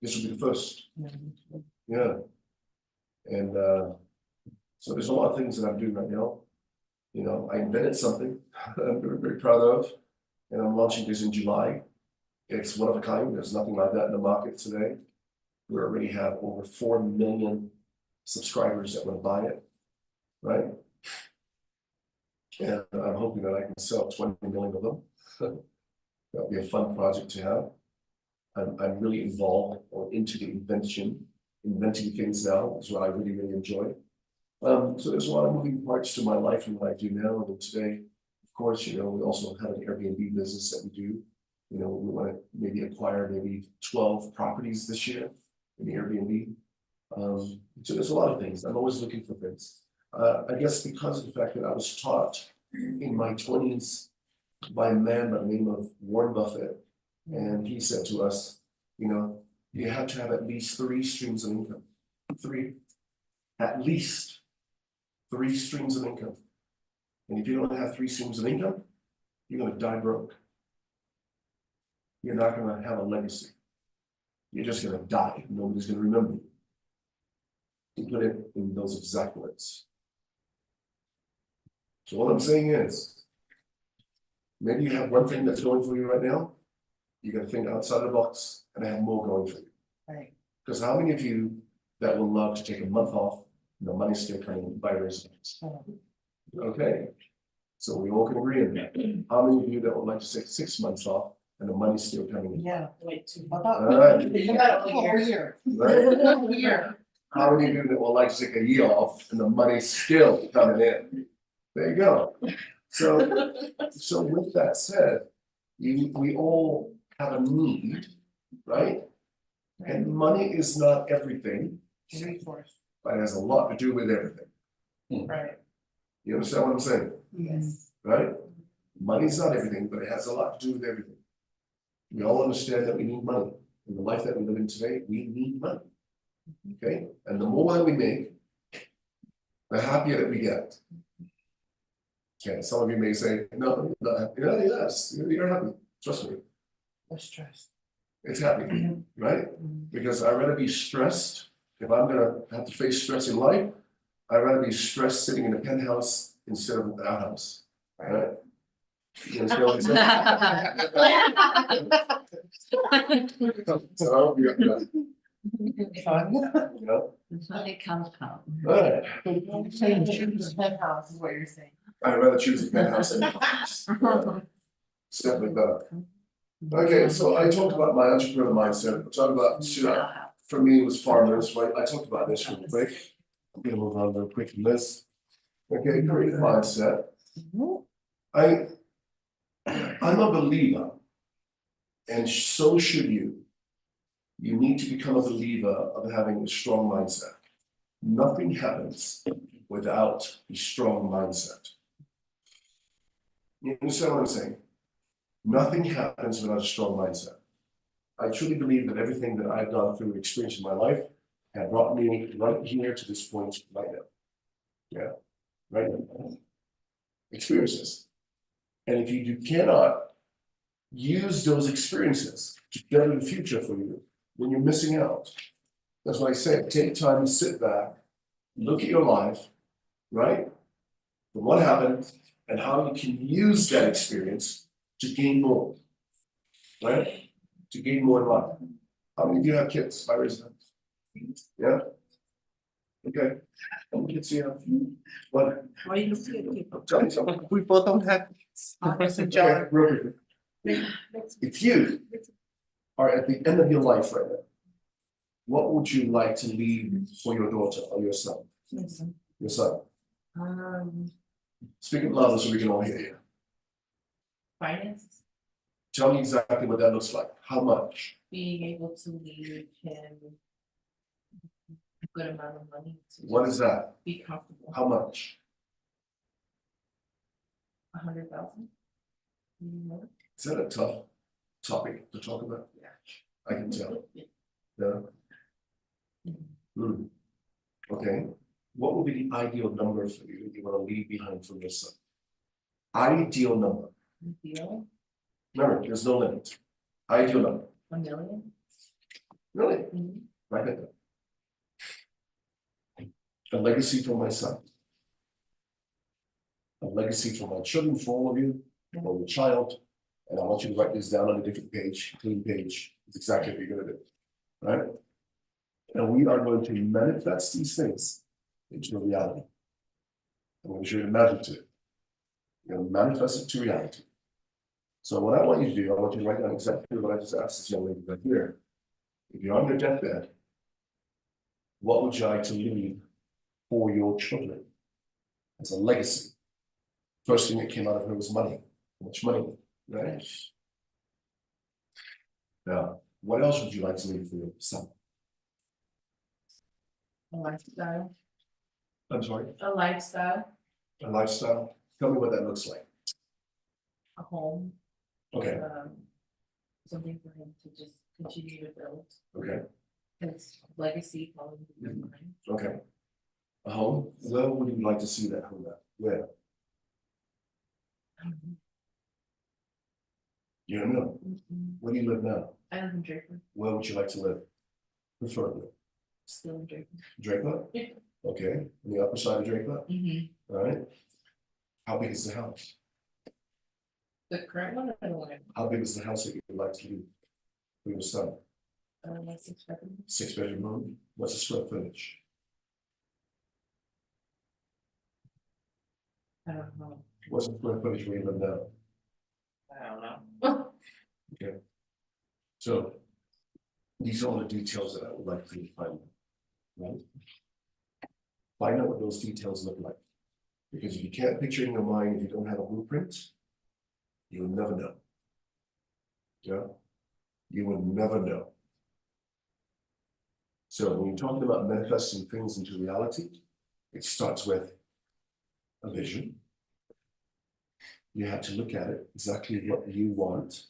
This will be the first. Yeah. And so there's a lot of things that I'm doing right now. I invented something I'm very, very proud of, and I'm launching this in July. It's one of a kind. There's nothing like that in the market today. We already have over 4 million subscribers that want to buy it, right? And I'm hoping that I can sell 20 million of them. That'll be a fun project to have. I'm really involved or into the inventing things now. That's what I really, really enjoy. So there's a lot of moving parts to my life and what I do now. And today, of course, we also have an Airbnb business that we do. We want to maybe acquire maybe 12 properties this year in the Airbnb. So there's a lot of things. I'm always looking for things. I guess because of the fact that I was taught in my 20s by a man by the name of Warren Buffett, and he said to us, you have to have at least 3 streams of income. 3, at least 3 streams of income. And if you don't have 3 streams of income, you're going to die broke. You're not going to have a legacy. You're just going to die. Nobody's going to remember you. To put it in those exact words. So what I'm saying is, maybe you have one thing that's going for you right now. You got to think outside the box and have more going for you. Right. Because how many of you that will love to take a month off, the money's still coming in by residence? Okay, so we all can agree on that. How many of you that would like to take 6 months off and the money's still coming in? Yeah. All right. You got a whole year. Right? How many of you that would like to take a year off and the money's still coming in? There you go. So with that said, we all have a need, right? And money is not everything, Resource. but it has a lot to do with everything. Right. You understand what I'm saying, Yes. right? Money's not everything, but it has a lot to do with everything. We all understand that we need money. In the life that we live in today, we need money. Okay, and the more that we make, the happier that we get. Okay, some of you may say, no, not happy. Yeah, yes, you're happy, trust me, Less stress. it's happy, right? Because I'd rather be stressed, if I'm gonna have to face stress in life, I'd rather be stressed sitting in a penthouse instead of an outhouse, right? You understand what I'm saying? So, Fun. you know, It comes out. alright, Choose penthouse is what you're saying. I'd rather choose a penthouse than a house. It's definitely better. Okay, so I talked about my entrepreneurial mindset, I talked about, for me, it was farmers, right? I talked about this real quick. I'm gonna move on real quick from this. Okay, creative mindset. I'm a believer. And so should you. You need to become a believer of having a strong mindset. Nothing happens without a strong mindset. You understand what I'm saying? Nothing happens without a strong mindset. I truly believe that everything that I've gone through and experienced in my life have brought me right here to this point right now. Yeah, right now. Experiences. And if you cannot use those experiences to better the future for you, then you're missing out. That's why I say, take time to sit back, look at your life, right? From what happened and how you can use that experience to gain more, right? To gain more in life. How many of you have kids? I raise them. Yeah? Okay. How many kids do you have? What? Why you looking at people? Tell me something. We both don't have. Mr. John. Okay, real quick. If you are at the end of your life right now, what would you like to leave for your daughter or your son? Your son. Speak it louder so we can all hear you. Finances, Tell me exactly what that looks like. How much? being able to leave him a good amount of money to What is that? be comfortable. How much? 100,000. Is that a tough topic to talk about? Yeah. I can tell. Yeah. Hmm. Okay. What would be the ideal number for you that you want to leave behind for your son? Ideal number. Deal, Remember, there's no limit. Ideal number. 1 million. Really? Mhm. Right at that. A legacy for my son. A legacy for my children, for all of you, for your child. And I want you to write this down on a different page, clean page. It's exactly what you're gonna do. Right? And we are going to manifest these things into a reality. I'm going to show you the magic to it. You're gonna manifest it to reality. So what I want you to do, I want you to write down exactly what I just asked this young lady right here. If you're on your deathbed, what would you like to leave for your children as a legacy? First thing that came out of her was money. How much money, right? Now, what else would you like to leave for your son? A lifestyle. I'm sorry, A lifestyle, a lifestyle? Tell me what that looks like. a home, Okay, something for him to just continue to build. okay, His legacy following his mind. okay. A home, where would you like to see that home at? Where? You don't know. Where do you live now? I live in Draper, Where would you like to live? Preferably. still in Draper. Draper? Yeah. Okay, on the upper side of Draper, Mm-hmm. all right? How big is the house? The current one, I don't want How big is the house that you would like to leave for your son? like 6 bedrooms. 6-bedroom home? What's the square footage? I don't know. What's the square footage where you live now? I don't know. So these are all the details that I would like for you to find out, right? Find out what those details look like. Because if you can't picture in your mind, if you don't have a blueprint, you will never know. Yeah, you will never know. So when you're talking about manifesting things into reality, it starts with a vision. You have to look at it, exactly what you want,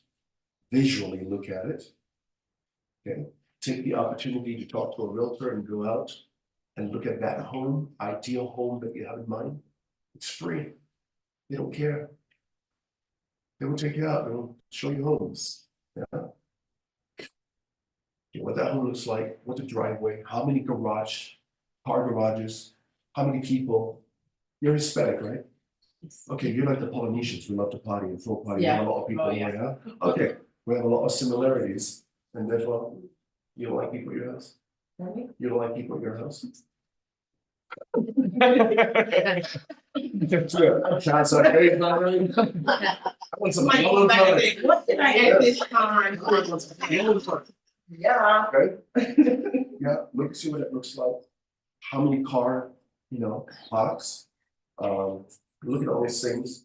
visually look at it. Okay, take the opportunity to talk to a realtor and go out and look at that home, ideal home that you have in mind. It's free. They don't care. They will take you out, they will show you homes. Yeah. What that home looks like, what the driveway, how many car garages, how many people. You're Hispanic, right? Okay, you're like the Polynesians, we love to party and throw party, we have a lot of people Oh, in yeah. there, yeah? Okay, we have a lot of similarities, and therefore, you don't like people at your house? You don't like people at your house? Shots are crazy, not really. I want some Might yellow go back and time. think, what did I add this time? Yellow time. Yeah. Okay? Yeah, look, see what it looks like. How many car, parks? Look at all these things.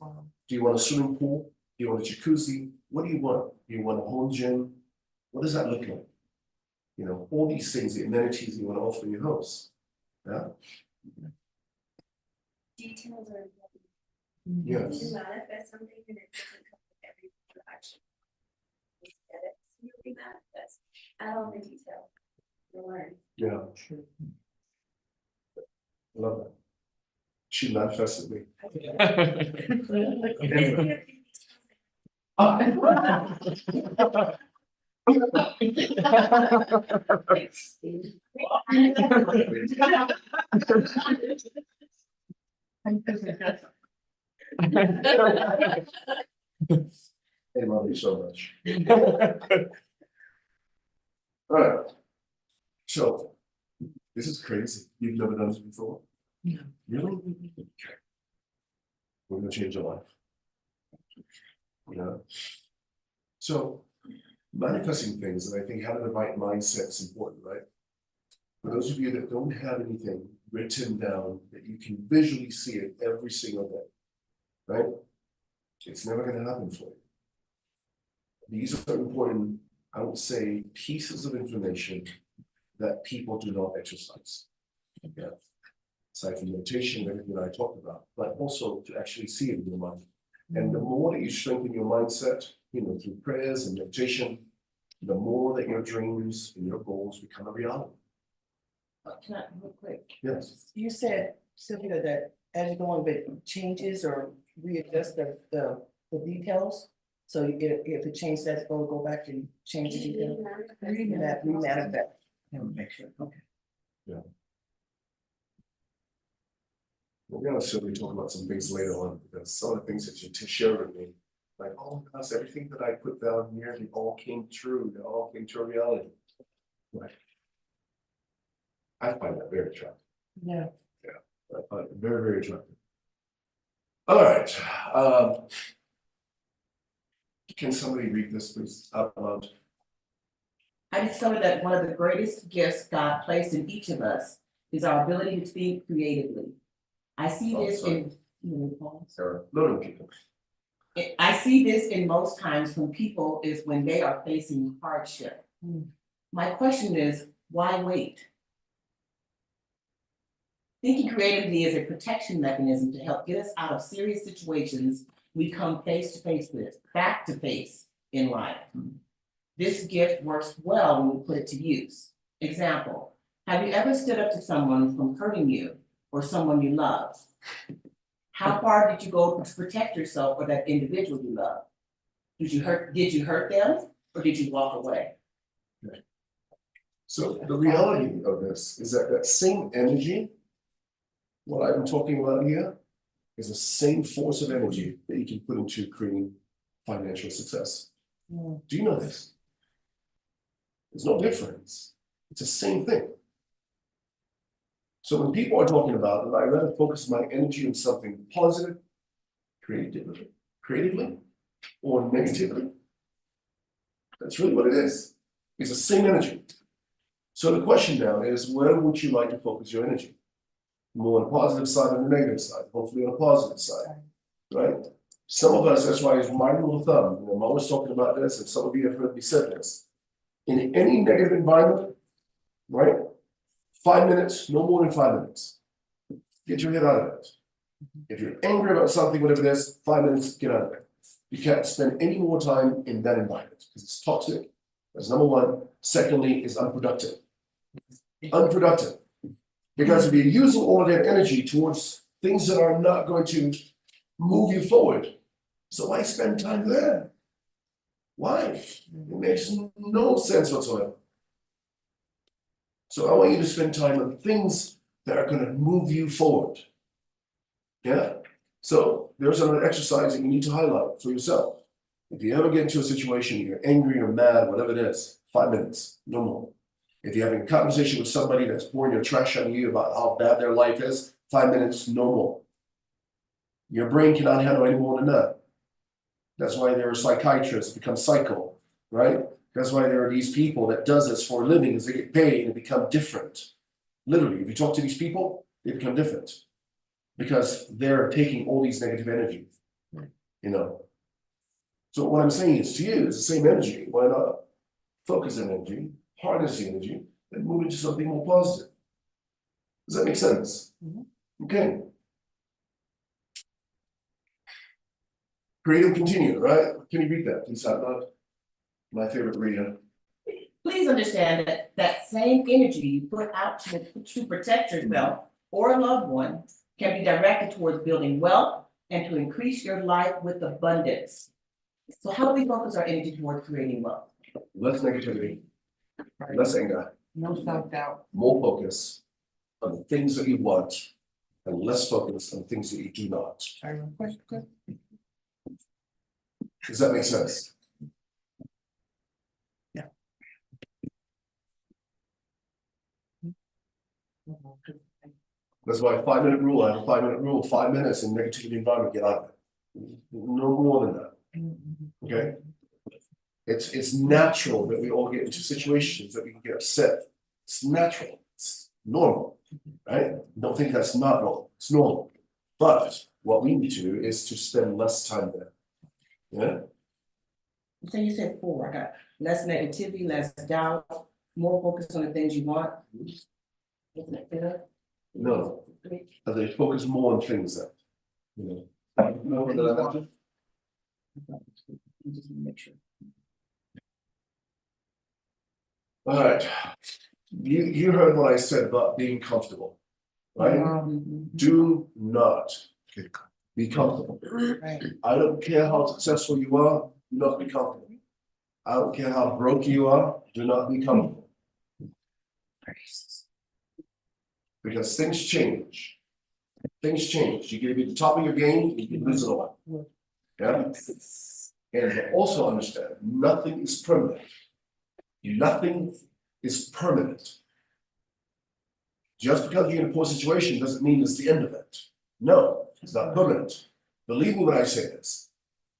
Do you want a swimming pool? Do you want a jacuzzi? What do you want? Do you want a home gym? What does that look like? All these things, the amenities you want to offer in your house. Yeah, Details are important. yes. To manifest something and it doesn't come with every action. Just get it, you manifest, add on the detail. You learn. Yeah. Love that. She manifested me. I love you so much. Alright. So, this is crazy. You've never done this before? No. Really? Okay. We're gonna change your life. So, manifesting things, and I think having the right mindset is important, right? For those of you that don't have anything written down, that you can visually see it every single day, right? It's never gonna happen for you. These are important, I would say, pieces of information that people do not exercise. Yeah. Aside from meditation and everything that I talked about, but also to actually see it in your mind. And the more that you strengthen your mindset, through prayers and meditation, the more that your dreams and your goals become a reality. Can I, real quick, Yes. you said, Sylvia, that as you go on, it changes or readjust the details? So if it changes, that's going to go back and change the detail? Remanifest. Make sure, okay. We're gonna certainly talk about some things later on, because some of the things that you shared with me, like, oh gosh, everything that I put down here, they all came true, they all came to reality. Right. I find that very attractive. Yeah. I find it very, very attractive. All right, can somebody read this, please, out loud? I discovered that one of the greatest gifts God placed in each of us is our ability to think creatively. I see Oh, this sorry. in. No, people. I see this in most times when people is when they are facing hardship. My question is, why wait? Thinking creatively is a protection mechanism to help get us out of serious situations we come face to face with, back to face in life. This gift works well when we put it to use. Example, have you ever stood up to someone from hurting you or someone you love? How far did you go to protect yourself or that individual you love? Did you hurt them or did you walk away? So the reality of this is that that same energy, what I'm talking about here, is the same force of energy that you can put into creating financial success. Do you know this? There's no difference. It's the same thing. So when people are talking about that, I rather focus my energy on something positive, creatively, or negatively. That's really what it is. It's the same energy. So the question now is, where would you like to focus your energy? More on the positive side or the negative side? Hopefully on the positive side, right? Some of us, that's why it's my rule of thumb, I'm always talking about this, and some of you have heard me say this. In any negative environment, right? 5 minutes, no more than 5 minutes. Get your head out of it. If you're angry about something, whatever it is, 5 minutes, get out of it. You can't spend any more time in that environment because it's toxic, That's number one. Secondly, is unproductive. Unproductive. Because if you're using all of that energy towards things that are not going to move you forward, so why spend time there? Why? It makes no sense whatsoever. So I want you to spend time on things that are gonna move you forward. Yeah? So there's another exercise that you need to highlight for yourself. If you ever get into a situation, you're angry or mad, whatever it is, 5 minutes, no more. If you're having a conversation with somebody that's pouring your trash on you about how bad their life is, 5 minutes, no more. Your brain cannot handle any more than that. That's why there are psychiatrists become psycho, right? That's why there are these people that does this for a living, is they get paid and become different. Literally, if you talk to these people, they become different. Because they're taking all these negative energy, you know. So what I'm saying is to you, it's the same energy. Why not focus on energy, harness the energy, and move into something more positive? Does that make sense? Okay. Create and continue, right? Can you read that, please, out loud? My favorite reader. Please understand that that same energy you put out to protect yourself or a loved one can be directed towards building wealth and to increase your life with abundance. So how do we focus our energy towards creating wealth? Less negativity, less anger, No self-doubt. more focus on the things that you want, and less focus on things that you do not. Does that make sense? Yeah. That's why 5 minute rule, I have a 5 minute rule, 5 minutes in negativity environment, get out of it. No more than that, okay? It's natural that we all get into situations that we can get upset. It's natural, it's normal, right? Don't think that's not normal, it's normal. But what we need to do is to spend less time there. Yeah, So you said 4, I got less negativity, less doubt, more focus on the things you want. Isn't it fair? no, and they focus more on things that, you know. More than I mentioned. Just make sure. All right, you heard what I said about being comfortable, right? Do not be comfortable. Right. I don't care how successful you are, do not be comfortable. I don't care how broke you are, do not be comfortable. Because things change. Things change. You can be at the top of your game, you can lose it all. Yeah? And also understand, nothing is permanent. Nothing is permanent. Just because you're in a poor situation doesn't mean it's the end of it. No, it's not permanent. Believe me when I say this,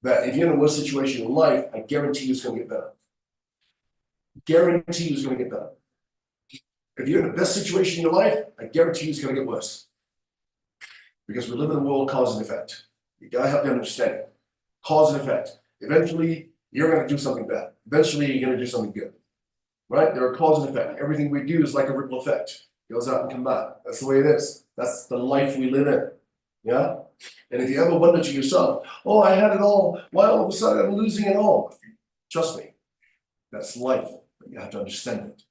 that if you're in a worse situation in life, I guarantee you it's gonna get better. Guarantee you it's gonna get better. If you're in the best situation in your life, I guarantee you it's gonna get worse. Because we live in a world of cause and effect. You gotta have that understanding. Cause and effect. Eventually, you're gonna do something bad. Eventually, you're gonna do something good. Right? There are cause and effect. Everything we do is like a ripple effect. Goes out and comes back. That's the way it is. That's the life we live in. Yeah? And if you ever wonder to yourself, oh, I had it all, why all of a sudden I'm losing it all? Trust me, that's life. But you have to understand it.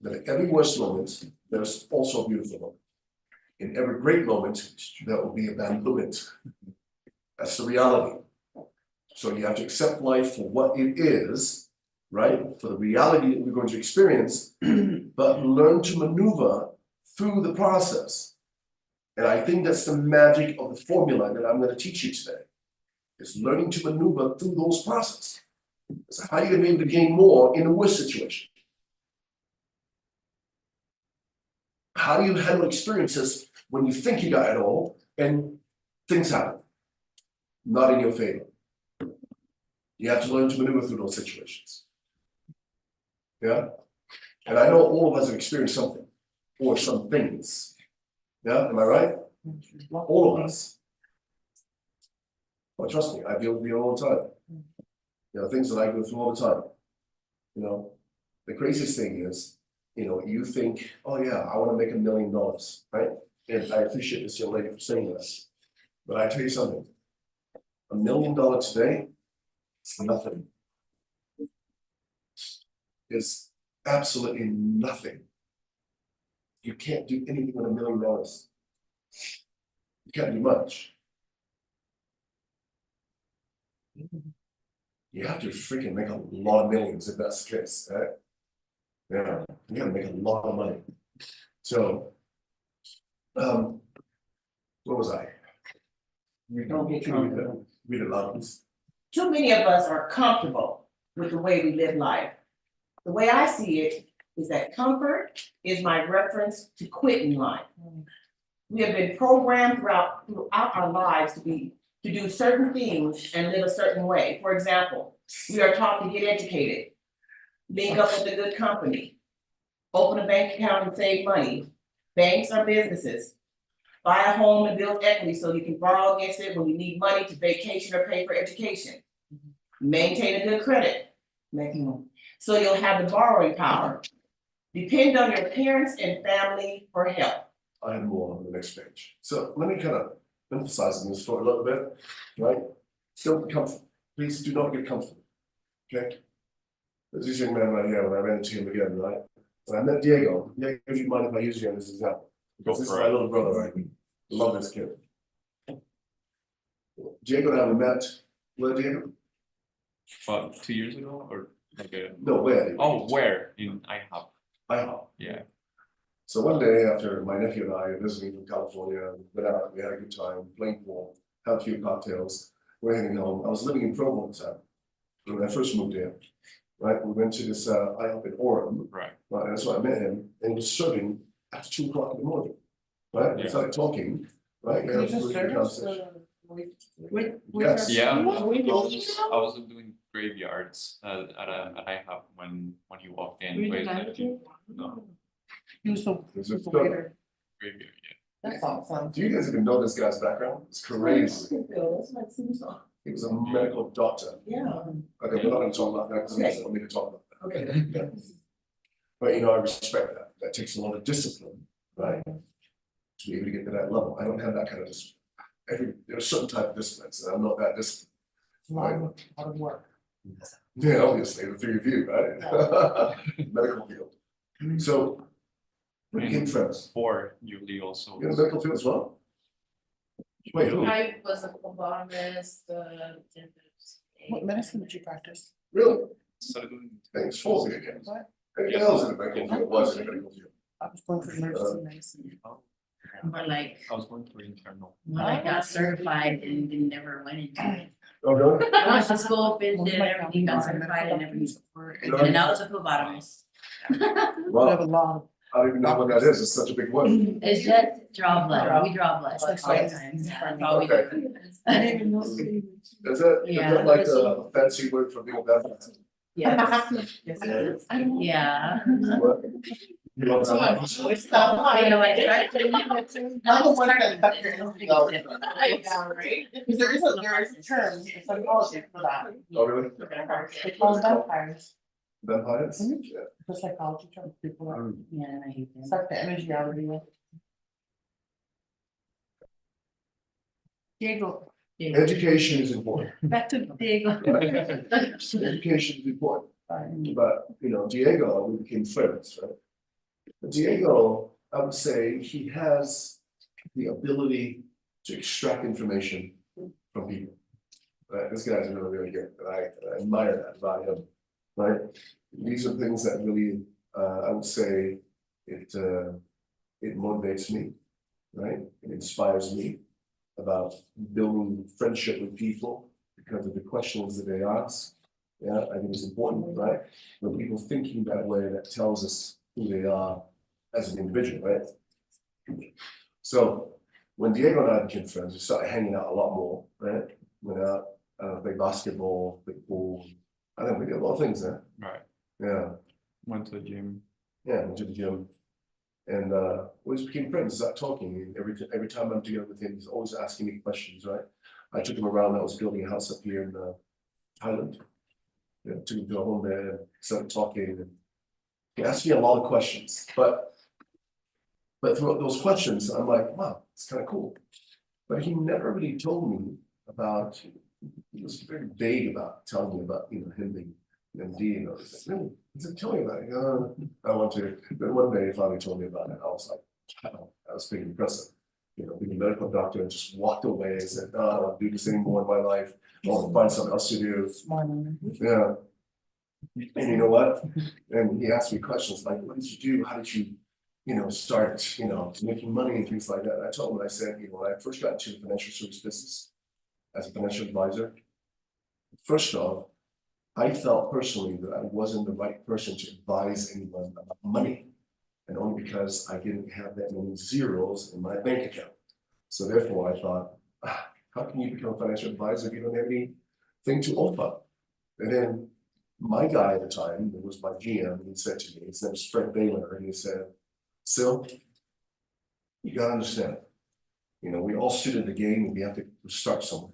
That in every worst moment, there's also a beautiful moment. In every great moment, there will be a bad moment. That's the reality. So you have to accept life for what it is, right? For the reality that we're going to experience, but learn to maneuver through the process. And I think that's the magic of the formula that I'm going to teach you today. Is learning to maneuver through those processes. So how are you going to be able to gain more in a worse situation? How do you handle experiences when you think you got it all and things happen? Not in your favor. You have to learn to maneuver through those situations. Yeah? And I know all of us have experienced something or some things. Yeah, am I right? All of us. Well, trust me, I deal with you all the time. You know, things that I go through all the time. You know, the craziest thing is, you know, you think, oh yeah, I want to make $1 million, right? And I appreciate this young lady for saying this. But I tell you something, $1 million today, it's nothing. is absolutely nothing. You can't do anything with $1 million. You can't do much. You have to freaking make a lot of millions if that's the case, right? Yeah, you gotta make a lot of money. So, what was I? Don't get comfortable. Read it loud, please. Too many of us are comfortable with the way we live life. The way I see it is that comfort is my reference to quitting life. We have been programmed throughout our lives to do certain things and live a certain way. For example, we are taught to get educated, link up with a good company, open a bank account and save money. Banks are businesses. Buy a home and build equity so you can borrow against it when you need money to vacation or pay for education. Maintain a good credit, so you'll have the borrowing power. Depend on your parents and family for help. I have more on the next page. So let me kind of emphasize this for a little bit, right? Don't be comfortable. Please do not get comfortable. Okay? There's this young man right here, when I ran into him again, right? When I met Diego, do you mind if I use you as an example? Because this is my little brother, right? I love this kid. Diego and I we met, where Diego? About 2 years ago, or like a, No, where? oh, where? In IHOP, IHOP. yeah. So one day after my nephew and I were visiting from California, went out, we had a good time, playing pool, had a few cocktails, we're heading home. I was living in Provo at the time, when I first moved here. Right, we went to this IHOP in Orem, Right. right, and that's where I met him, and he was serving after 2 o'clock in the morning. Right, we Yeah. started talking, right? Can you just we had a serve us conversation. With Yes. Yeah, Yes. I was doing graveyards at IHOP when you walked in. Wait, no, He was the He was he a was the server. waiter. graveyard, yeah. That's awesome. Do you guys even know this guy's background? It's crazy. He was a medical doctor. Yeah. Okay, we're not gonna talk about that, because he doesn't want me to talk about that. Okay. Yeah. But you know, I respect that. That takes a lot of discipline, right? To be able to get to that level. I don't have that kind of discipline. There's certain type of disciplines, and I'm not that disciplined. It's a lot of work. Yeah, obviously, the three of you, right? Medical field. So, we became friends. For Yuli also. You're in the medical field as well? Wait, who? I was a phlebotomist, What medicine did you practice? Really? Started doing, Thanks, for me again. What? Anything else in the medical field, was in the medical field? I was going for emergency medicine. But like, I was going for internal. when I got certified and then never went into it. Oh, really? I went to school, finished it, everything, got certified and never used it. And then I was a phlebotomist. We have Well, a lot I don't even know what that is, it's such a big word. It's just draw blood, we draw blood all the time, that's all we do. Is that Yeah. like a fancy word for being a baptized? Yes, Yes, it is. yeah. What? You want So to- much. It's not You know, like. I tried Not the one that got your instinct out. Because there is a term in psychology for that. Oh, really? They call them vampires. Vampires? Mhm. Yeah. The psychology term, people are, Yeah, I hate it's them. like the energy out of you. Diego, Education is important. Back to Diego. Education is important, but, you know, Diego, we became friends, right? But Diego, I would say, he has the ability to extract information from people. Right, this guy's really, really good, and I admire that about him, right? These are things that really, I would say, it motivates me, right? It inspires me about building friendship with people because of the questions that they ask. Yeah, I think it's important, right? When people thinking that way, that tells us who they are as an individual, right? So when Diego and I became friends, we started hanging out a lot more, right? Went out, play basketball, play pool. I think we did a lot of things there. Right. Yeah, Went to the gym. yeah, went to the gym. And we just became friends, started talking. And every time I'm together with him, he's always asking me questions, right? I took him around, I was building a house up here in Thailand. Yeah, took him to a home there and started talking. And he asked me a lot of questions, but throughout those questions, I'm like, wow, it's kind of cool. But he never really told me about, he was very vague about telling me about, you know, him being And Dean, I was like, no, he said, tell me about it. I want to, but one day he finally told me about it. I was like, wow, that was pretty impressive. You know, being a medical doctor and just walked away and said, no, I don't want to do this anymore in my life. I want to find something else to do. Yeah. And you know what? And he asked me questions like, what did you do? How did you, start, making money and things like that? And I told him, I said, when I first got into the financial service business as a financial advisor, first off, I felt personally that I wasn't the right person to advise anyone about money. And only because I didn't have that many zeros in my bank account. So therefore I thought, how can you become a financial advisor if you don't have anything to offer? And then my guy at the time, it was my GM, he said to me, his name is Fred Baylor, and he said, Sil, you gotta understand, we all sit in the game and we have to start somewhere.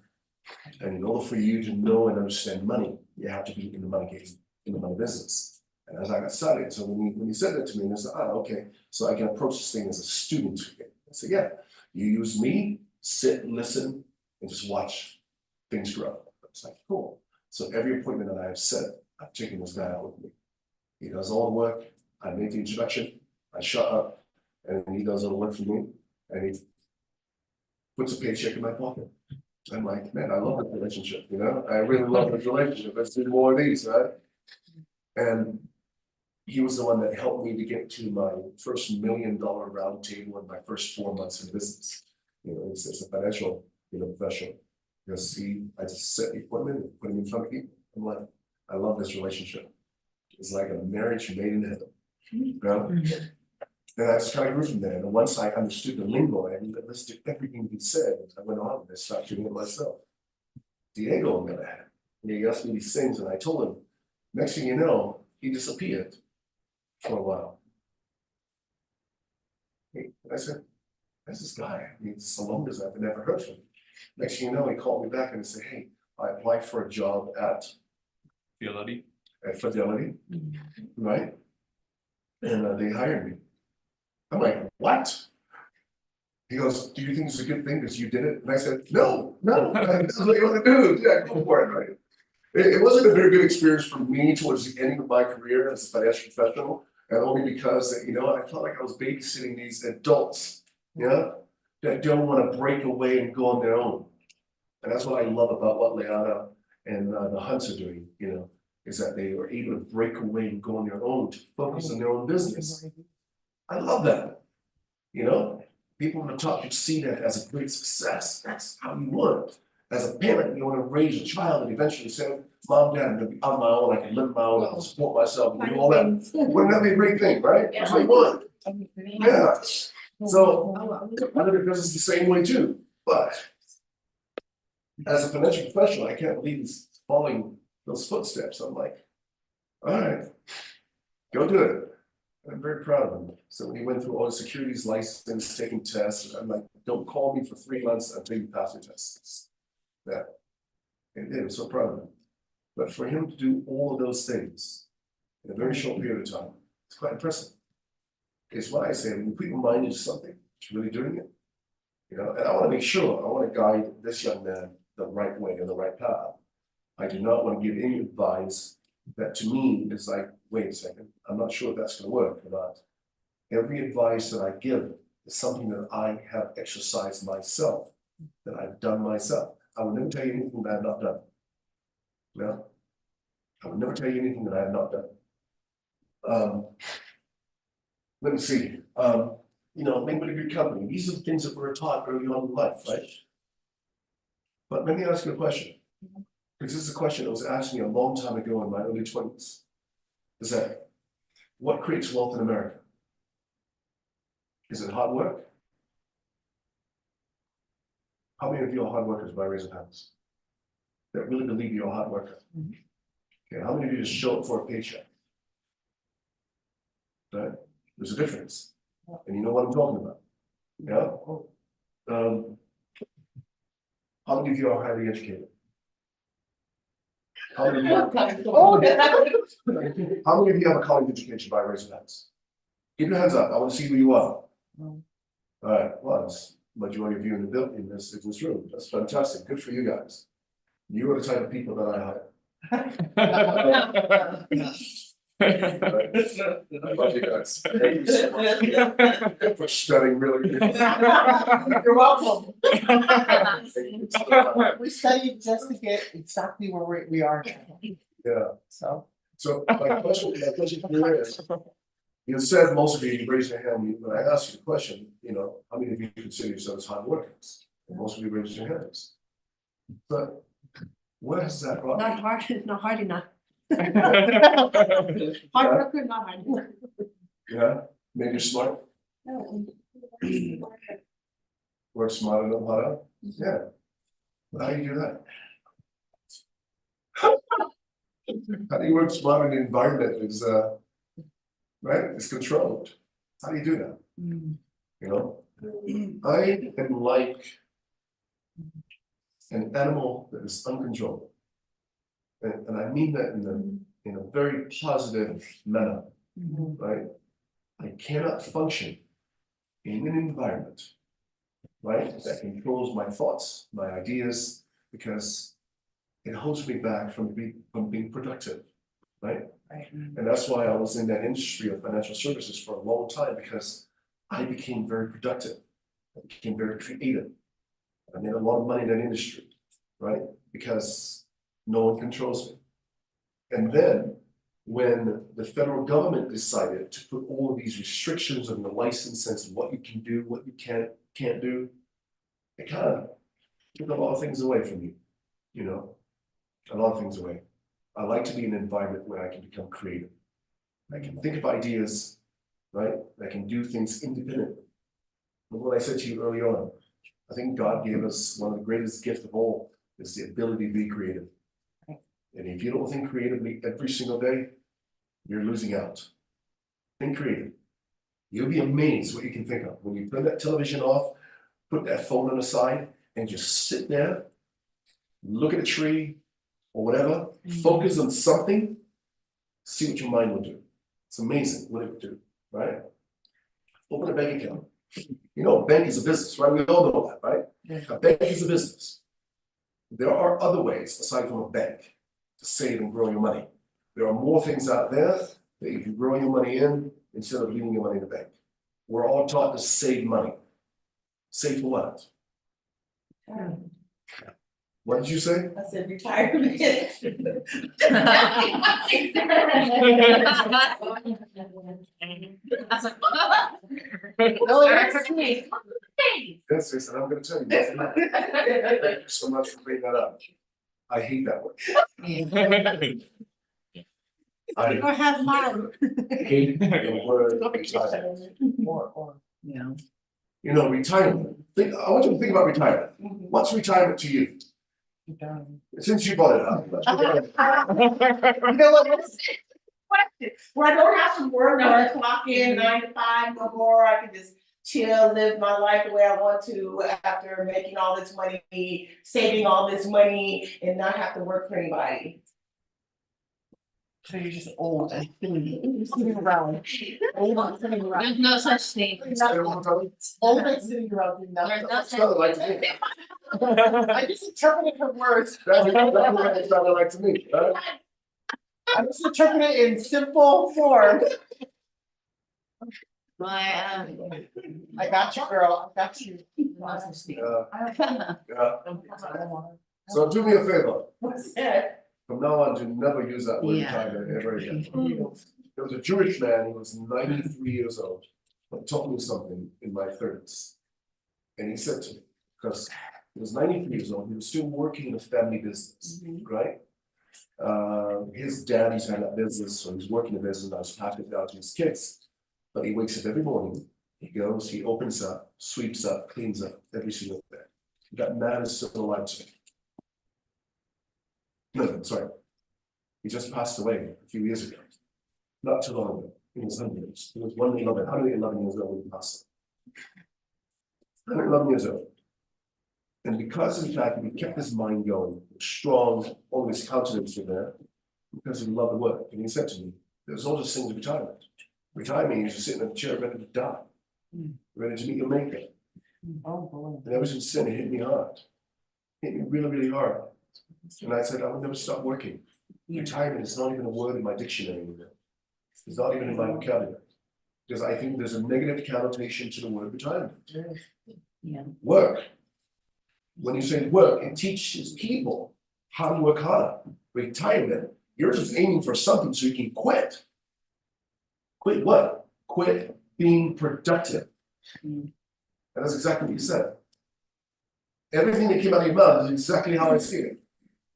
And in order for you to know and understand money, you have to be in the money game, in the money business. And as I got started, so when he said that to me, I said, okay, so I can approach this thing as a student. I said, yeah, you use me, sit, listen, and just watch things grow. It's like, cool. So every appointment that I have set, I've taken this guy out with me. He does all the work, I make the introduction, I shut up, and he does all the work for me, and he puts a paycheck in my pocket. I'm like, man, I love this relationship, I really love this relationship. Let's do more of these, right? And he was the one that helped me to get to my first $1 million round table in my first 4 months in business. As a financial, professional. Because I just set the appointment and put him in front of people. I'm like, I love this relationship. It's like a marriage made in heaven. And I just kind of grew from there. And once I understood the lingo, I listened to everything he said. I went on and I started doing it myself. Diego, on the other hand, he asked me these things, and I told him, next thing you know, he disappeared for a while. And I said, that's this guy. It's the longest I've never heard from him. Next thing you know, he called me back and he said, hey, I applied for a job at Fidelity. Fidelity, right? And they hired me. I'm like, what? He goes, do you think it's a good thing because you did it? And I said, no, that's what you want to do. Yeah, go for it, right? It wasn't a very good experience for me towards the end of my career as a financial professional, and only because, I felt like I was babysitting these adults, that don't want to break away and go on their own. And that's what I love about what Leanna and the Hunts are doing, is that they are able to break away and go on their own to focus on their own business. I love that. People on the top should see that as a great success. That's how you want. As a parent, you want to raise a child and eventually say, Mom, Dad, I'm gonna be on my own, I can live my own, I can support myself, and do all that. Wouldn't that be a great thing, right? That's what you want. Yeah. So I look at business the same way too, but as a financial professional, I can't believe he's following those footsteps. I'm like, all right, go do it. I'm very proud of him. So when he went through all the securities license, taking tests, I'm like, don't call me for 3 months until you pass your tests. Yeah. And I'm so proud of him. But for him to do all of those things in a very short period of time, it's quite impressive. It's what I say, when you put your mind into something, it's really doing it. And I want to make sure, I want to guide this young man the right way and the right path. I do not want to give any advice that to me is like, wait a second, I'm not sure if that's going to work or not. Every advice that I give is something that I have exercised myself, that I've done myself. I will never tell you anything that I have not done. No, I will never tell you anything that I have not done. Let me see. Make a good company. These are the things that we're taught early on in life, right? But let me ask you a question. Because this is a question that was asked me a long time ago in my early 20s. Is that what creates wealth in America? Is it hard work? How many of you are hard workers by raising hands? That really believe you're a hard worker? Okay, how many of you just show up for a paycheck? Right? There's a difference. And you know what I'm talking about. Yeah? How many of you are highly educated? How many of you have a college education by raising hands? Keep your hands up. I want to see who you are. All right, well, it's majority of you in the building in this room. That's fantastic. Good for you guys. You are the type of people that I hire. I love you guys. Thank you so much for studying really. You're welcome. Thank you so much. We studied just to get exactly where we are now, Yeah, so. so my question here is, you said most of you raised your hand when I asked you the question, how many of you consider yourselves hard workers? And most of you raised your hands. But where has that brought you? Not hard enough. Yeah. worker, not hard enough. Yeah, maybe you're smart, work smart enough, harder, yeah. But how do you do that? How do you work smart in an environment that is, right, it's controlled? How do you do that? I am like an animal that is uncontrolled. And I mean that in a very positive manner, right? I cannot function in an environment, right, that controls my thoughts, my ideas, because it holds me back from being productive, right? And that's why I was in that industry of financial services for a long time, because I became very productive. I became very creative. I made a lot of money in that industry, right? Because no one controls me. And then when the federal government decided to put all of these restrictions on the license and what you can do, what you can't do, it kind of took a lot of things away from you, a lot of things away. I like to be in an environment where I can become creative. I can think of ideas, right? I can do things independently. But what I said to you early on, I think God gave us one of the greatest gifts of all is the ability to be creative. And if you don't think creatively every single day, you're losing out. Think creative. You'll be amazed what you can think of. When you turn that television off, put that phone on the side, and just sit there, look at a tree or whatever, focus on something, see what your mind will do. It's amazing what it will do, right? Open a bank account. A bank is a business, right? We all know that, right? A bank is a business. There are other ways aside from a bank to save and grow your money. There are more things out there that you can grow your money in instead of leaving your money in the bank. We're all taught to save money. Save for what? What did you say? I said retirement. No, that's me. Yes, yes, and I'm gonna tell you. Thank you so much for bringing that up. I hate that word. I have mine. hate the word retirement. Yeah. Retirement. I want you to think about retirement. What's retirement to you? Since you brought it up. You know what? Where I don't have to work, I don't clock in 9 to 5 no more, I can just chill, live my life the way I want to after making all this money, saving all this money, and not have to work for anybody. So you're just old and sitting around. Old and sitting around. There's no such thing. Old and sitting around doing nothing. There's no That's what I like to me. I just interpreted her words. That's what I like to me, right? I just interpreted it in simple form. My, I got you, girl. I got you. Yeah, yeah. So do me a favor. What's that? From now on, to never use that word Yeah. retirement ever again. There was a Jewish man who was 93 years old, but taught me something in my 30s. And he said to me, because he was 93 years old, he was still working in a family business, right? His daddy's had that business, so he's working the business, and I was passing it out to his kids. But he wakes up every morning, he goes, he opens up, sweeps up, cleans up every single day. That man is still alive today. No, sorry. He just passed away a few years ago. Not too long ago, in his 100s. He was 111 years old when he passed away. 111 years old. And because of the fact that he kept his mind going, strong, all his countenance was there, because he loved the work. And he said to me, there's no such thing as retirement. Retirement is just sitting in a chair ready to die, ready to meet your maker. Oh, boy. And ever since then, it hit me hard. Hit me really, really hard. And I said, I will never stop working. Retirement is not even a word in my dictionary anymore. It's not even in my vocabulary. Because I think there's a negative connotation to the word retirement. Yeah. Work. When you say work, it teaches people how to work harder. Retirement, you're just aiming for something so you can quit. Quit what? Quit being productive. And that's exactly what you said. Everything that came out of your mouth is exactly how I see it.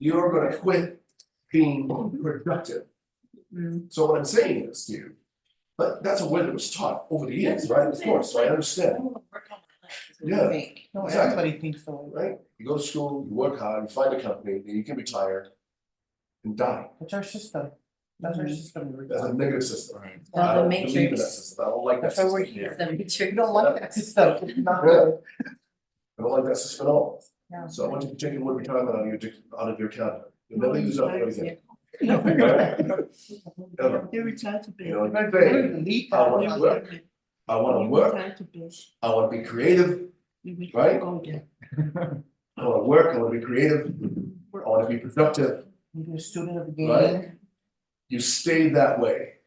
You're gonna quit being productive. So what I'm saying is to you, but that's a word that was taught over the years, right? Of course, so I understand, Yeah. No, Exactly. everybody thinks so, right? You go to school, you work hard, you find a company, then you can retire and die. that's our system, that's our system. That's a negative system. Well, I the don't believe in that matrix. system. I don't like that That's why we're system. here. The matrix. We don't like that system, it's not Yeah. good. I don't like that system at all. Yeah. So I want you to take the word retirement out of your calendar. You'll never use that word again. Ever. You're retired to You know, bed. you say, I wanna work, I wanna work, Retired to bed. I wanna be creative, You will Right? go there. I wanna work, I wanna be creative, I wanna be productive. You're a student of the game. Right. You stay that way.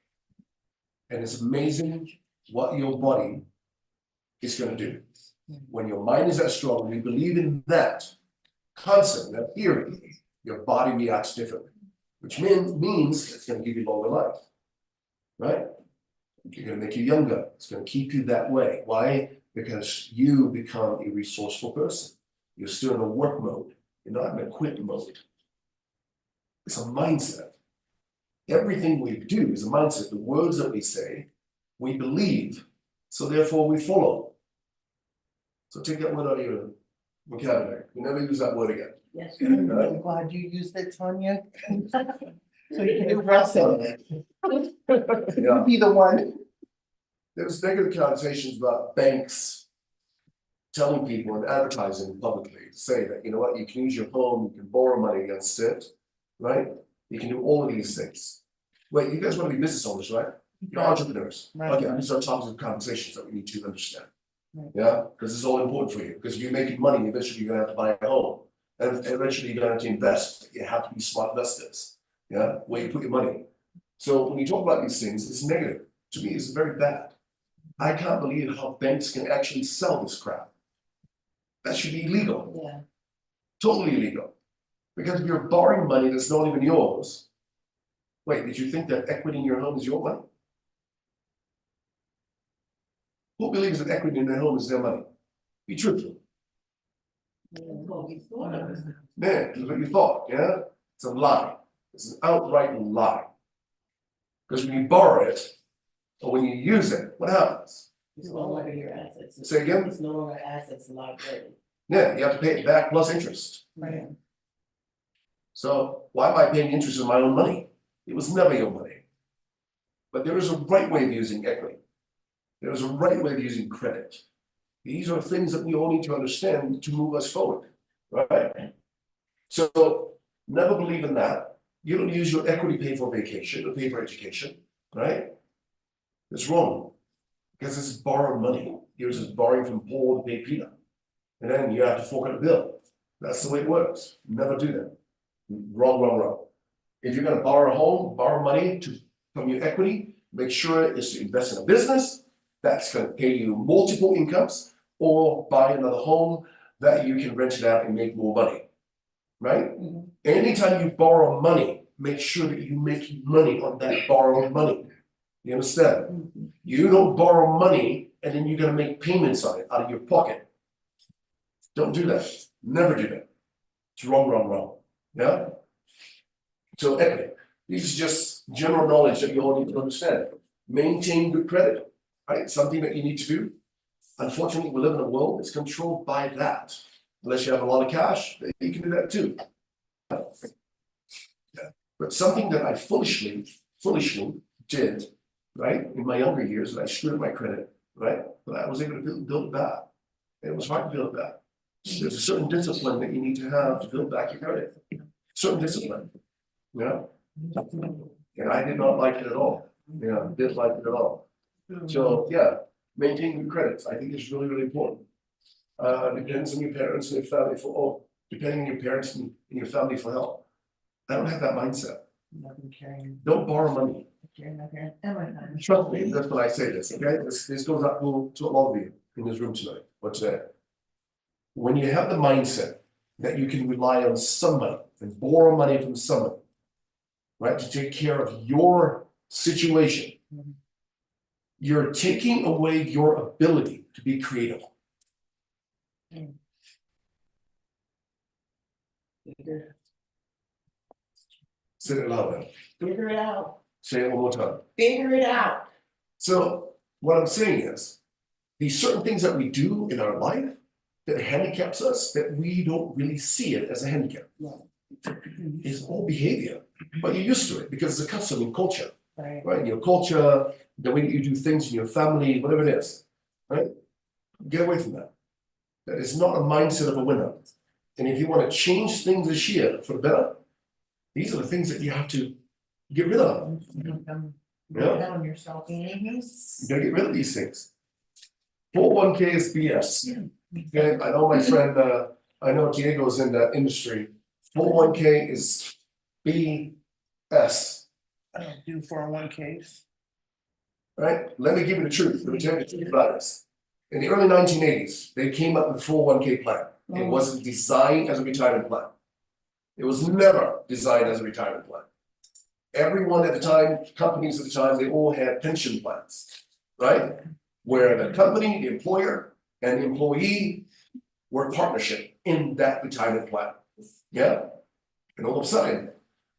And it's amazing what your body is gonna do. When your mind is that strong, when you believe in that concept, that theory, your body reacts differently. Which means it's gonna give you longer life. Right? It's gonna make you younger, it's gonna keep you that way. Why? Because you become a resourceful person. You're still in a work mode, you're not in a quit mode. It's a mindset. Everything we do is a mindset. The words that we say, we believe, so therefore we follow. So take that word out of your vocabulary. You never use that word again. Yes. I'm glad you used it, Tanya. So you can address it. Yeah. You be the one. There's negative connotations about banks telling people and advertising publicly, say that, you know what, you can use your home, you can borrow money against it, right? You can do all of these things. Wait, you guys want to be business owners, right? You're entrepreneurs. Right. Okay, these are topics of conversations that we need to understand. Right. Yeah, because it's all important for you, because if you're making money, eventually you're gonna have to buy a home. And eventually you're gonna have to invest, you have to be smart investors, yeah, where you put your money. So when you talk about these things, it's negative, to me, it's very bad. I can't believe how banks can actually sell this crap. That should be illegal. Yeah. Totally illegal. Because if you're borrowing money that's not even yours. Wait, did you think that equity in your home is your money? Who believes that equity in their home is their money? Be truthful. What we thought of it. Man, this is what you thought, yeah? It's a lie. It's an outright lie. Because when you borrow it, or when you use it, what happens? It's no longer your assets. Say again? It's no longer assets, liability. Yeah, you have to pay it back plus interest. Right. So why am I paying interest on my own money? It was never your money. But there is a right way of using equity. There is a right way of using credit. These are things that we all need to understand to move us forward, right? So never believe in that. You don't use your equity to pay for vacation or pay for education, right? It's wrong. Because it's borrowed money. You're just borrowing from Paul to pay Peter. And then you have to fork out a bill. That's the way it works. Never do that. Wrong, wrong, wrong. If you're gonna borrow a home, borrow money from your equity, make sure it's to invest in a business that's gonna pay you multiple incomes, or buy another home that you can rent it out and make more money. Right? Anytime you borrow money, make sure that you make money on that borrowed money. You understand? You don't borrow money and then you're gonna make payments on it out of your pocket. Don't do that. Never do that. It's wrong, wrong, wrong. Yeah? So equity, this is just general knowledge that you all need to understand. Maintain good credit, right? Something that you need to do. Unfortunately, we live in a world that's controlled by that. Unless you have a lot of cash, then you can do that too. Yeah. But something that I foolishly did, right, in my younger years, and I screwed up my credit, right? But I was able to build it back. And it was hard to build it back. There's a certain discipline that you need to have to build back your credit. Certain discipline, yeah? And I did not like it at all. Yeah, didn't like it at all. So, yeah, maintain good credits, I think it's really, really important. Depends on your parents and your family depending on your parents and your family for help. I don't have that mindset. Nothing carrying, Don't borrow money. carrying, not carrying, am I not? Trust me, that's when I say this, okay? This goes up to all of you in this room tonight, or today. When you have the mindset that you can rely on somebody and borrow money from somebody, right, to take care of your situation, Mhm. you're taking away your ability to be creative. Say it louder. Figure it out, Say it one more time. figure it out. So what I'm saying is, these certain things that we do in our life that handicaps us, that we don't really see it as a handicap. It's all behavior, but you're used to it because it's a custom in culture, Right, right? Your culture, the way that you do things in your family, whatever it is, right? Get away from that. That is not a mindset of a winner. And if you want to change things this year for the better, these are the things that you have to get rid of. Yeah. down yourself. You gotta get rid of these things. 401k is BS. Okay, I know my friend, I know Diego's in that industry. 401k is BS, I don't do 401ks. right? Let me give you the truth. Let me tell you the truth about this. In the early 1980s, they came up with a 401k plan. It wasn't designed as a retirement plan. It was never designed as a retirement plan. Everyone at the time, companies at the time, they all had pension plans, right? Where the company, the employer, and the employee were partnership in that retirement plan. Yeah? And all of a sudden,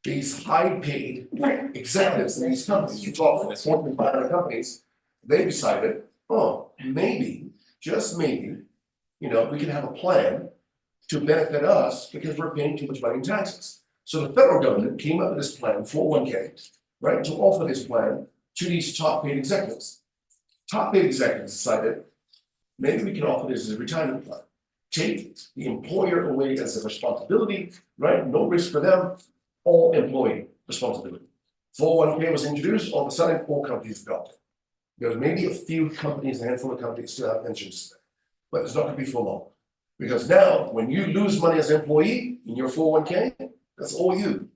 these high-paid executives in these companies, you talk to the Fortune 500 companies, they decided, oh, maybe, just maybe, we can have a plan to benefit us because we're paying too much money in taxes. So the federal government came up with this plan, 401k, right, to offer this plan to these top-paid executives. Top-paid executives decided, maybe we can offer this as a retirement plan. Take the employer away as a responsibility, right? No risk for them, all employee responsibility. 401k was introduced, all of a sudden, all companies adopted. There's maybe a few companies, a handful of companies still have pensions, but it's not gonna be for long. Because now, when you lose money as an employee in your 401k, that's all you.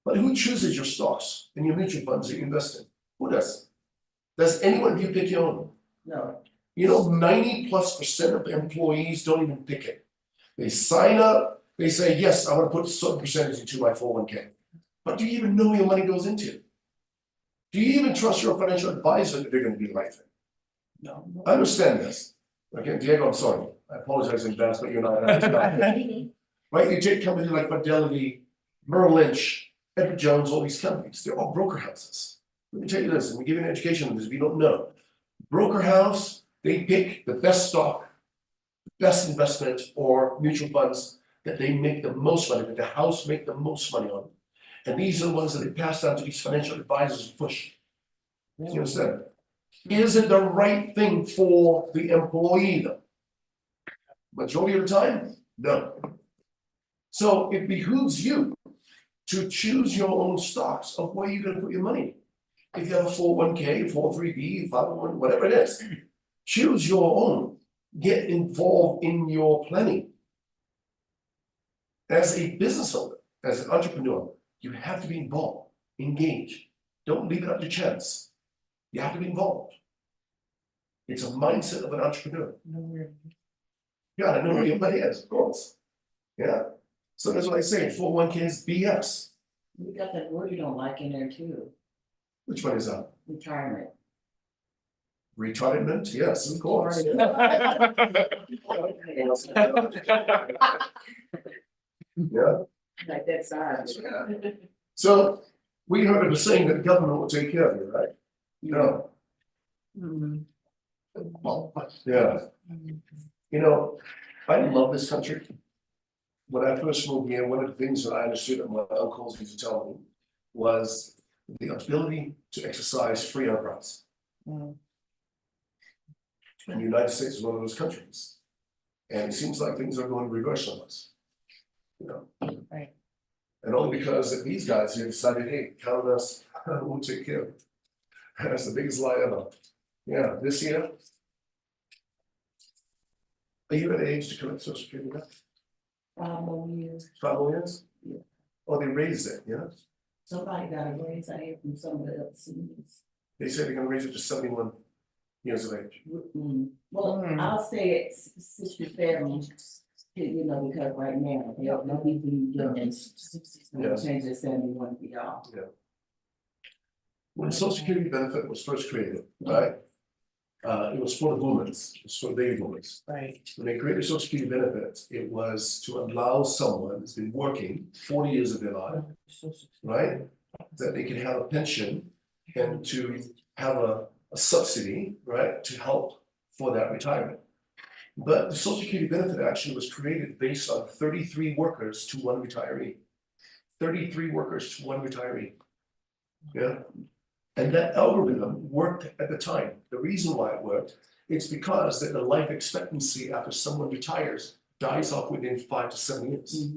But who chooses your stocks and your mutual funds that you invest in? Who does? Does anyone of you pick your own? No, 90+% of employees don't even pick it. They sign up, they say, yes, I want to put a certain percentage into my 401k. But do you even know where your money goes into? Do you even trust your financial advisor that they're going to be the right thing? No. I understand this. Okay, Diego, I'm sorry. I apologize in advance, but you're not. Right, you take companies like Fidelity, Merrill Lynch, Edward Jones, all these companies, they're all broker houses. Let me tell you this, and we give you an education on this if you don't know. Broker house, they pick the best stock, best investment or mutual funds that they make the most money, that the house make the most money on. And these are the ones that they pass down to these financial advisors and push. You understand? Is it the right thing for the employee though? Majority of the time, no. So it behooves you to choose your own stocks of where you're gonna put your money. If you have a 401k, 403b, 501, whatever it is, choose your own. Get involved in your planning. As a business owner, as an entrepreneur, you have to be involved, engage. Don't leave it up to chance. You have to be involved. It's a mindset of an entrepreneur. You gotta know where your money is, of course. Yeah. So that's what I say, 401k is BS. we got that word you don't like in there too, Which one is that? retirement. Retirement? Yes, of course. Yeah. Like that side. So we heard of a saying that the government will take care of you, right? No. Yeah. I love this country. When I first moved here, one of the things that I understood that my uncles used to tell me was the ability to exercise free enterprise. And the United States is one of those countries. And it seems like things are going reverse on us. Right. And only because that these guys here decided, hey, count on us, we'll take care of it. That's the biggest lie ever. Yeah, this year. Are you at age to collect social security now? 5 more years. 5 more years? Yeah. Oh, they raised it, yeah? Somebody got a raise, I hear from some of the other seniors. They said they're gonna raise it to 71 years of age. Well, Mm. I'll say it's 67, you know, because right now, they don't know anything, Yeah. change to 71 for y'all. When the Social Security benefit was first created, right? It was for the boomers, it was for the baby boomers. Right. When they created Social Security benefits, it was to allow someone who's been working 40 years of their life, right? That they can have a pension and to have a subsidy, right, to help for that retirement. But the Social Security benefit actually was created based on 33 workers to one retiree. 33 workers to one retiree. Yeah. And that algorithm worked at the time. The reason why it worked, it's because that the life expectancy after someone retires dies off within 5 to 7 years.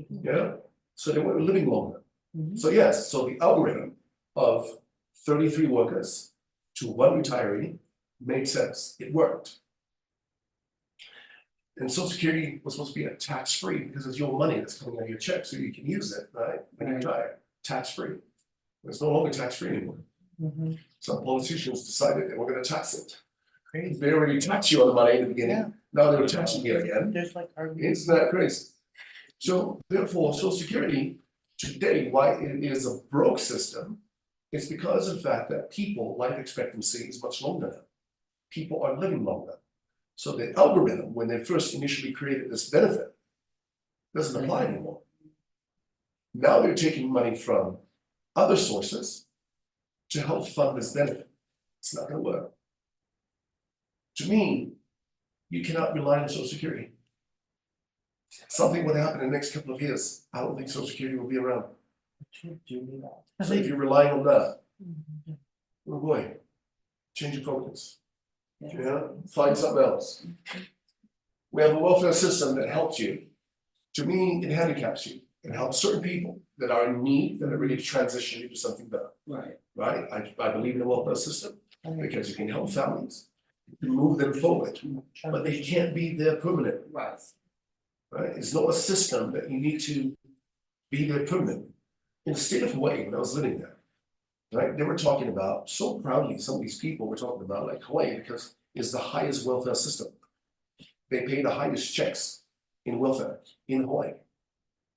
Yeah, so they were living longer. So yes, so the algorithm of 33 workers to one retiree made sense. It worked. And Social Security was supposed to be a tax-free because it's your money that's coming out of your check, so you can use it, right? When you retire, tax-free. It's no longer tax-free anymore. Some politicians decided they were gonna tax it. Crazy. They already taxed you on the money in the beginning, Yeah. now they're taxing you again. There's like. Isn't that crazy? So therefore, Social Security today, why it is a broke system, is because of the fact that people, life expectancy is much longer now. People are living longer. So the algorithm, when they first initially created this benefit, doesn't apply anymore. Now they're taking money from other sources to help fund this benefit. It's not gonna work. To me, you cannot rely on Social Security. Something would happen in the next couple of years. I don't think Social Security will be around. So if you're relying on that, oh boy, change your focus. Yeah, find something else. We have a welfare system that helps you. To me, it handicaps you. It helps certain people that are in need, that are ready to transition into something better, Right. right? I believe in a welfare system because it can help families, move them forward, but they can't be there permanently. Right. Right? It's not a system that you need to be there permanently. In the state of Hawaii, when I was living there, right, they were talking about, so proudly, some of these people were talking about like Hawaii, because it's the highest welfare system. They pay the highest checks in welfare in Hawaii.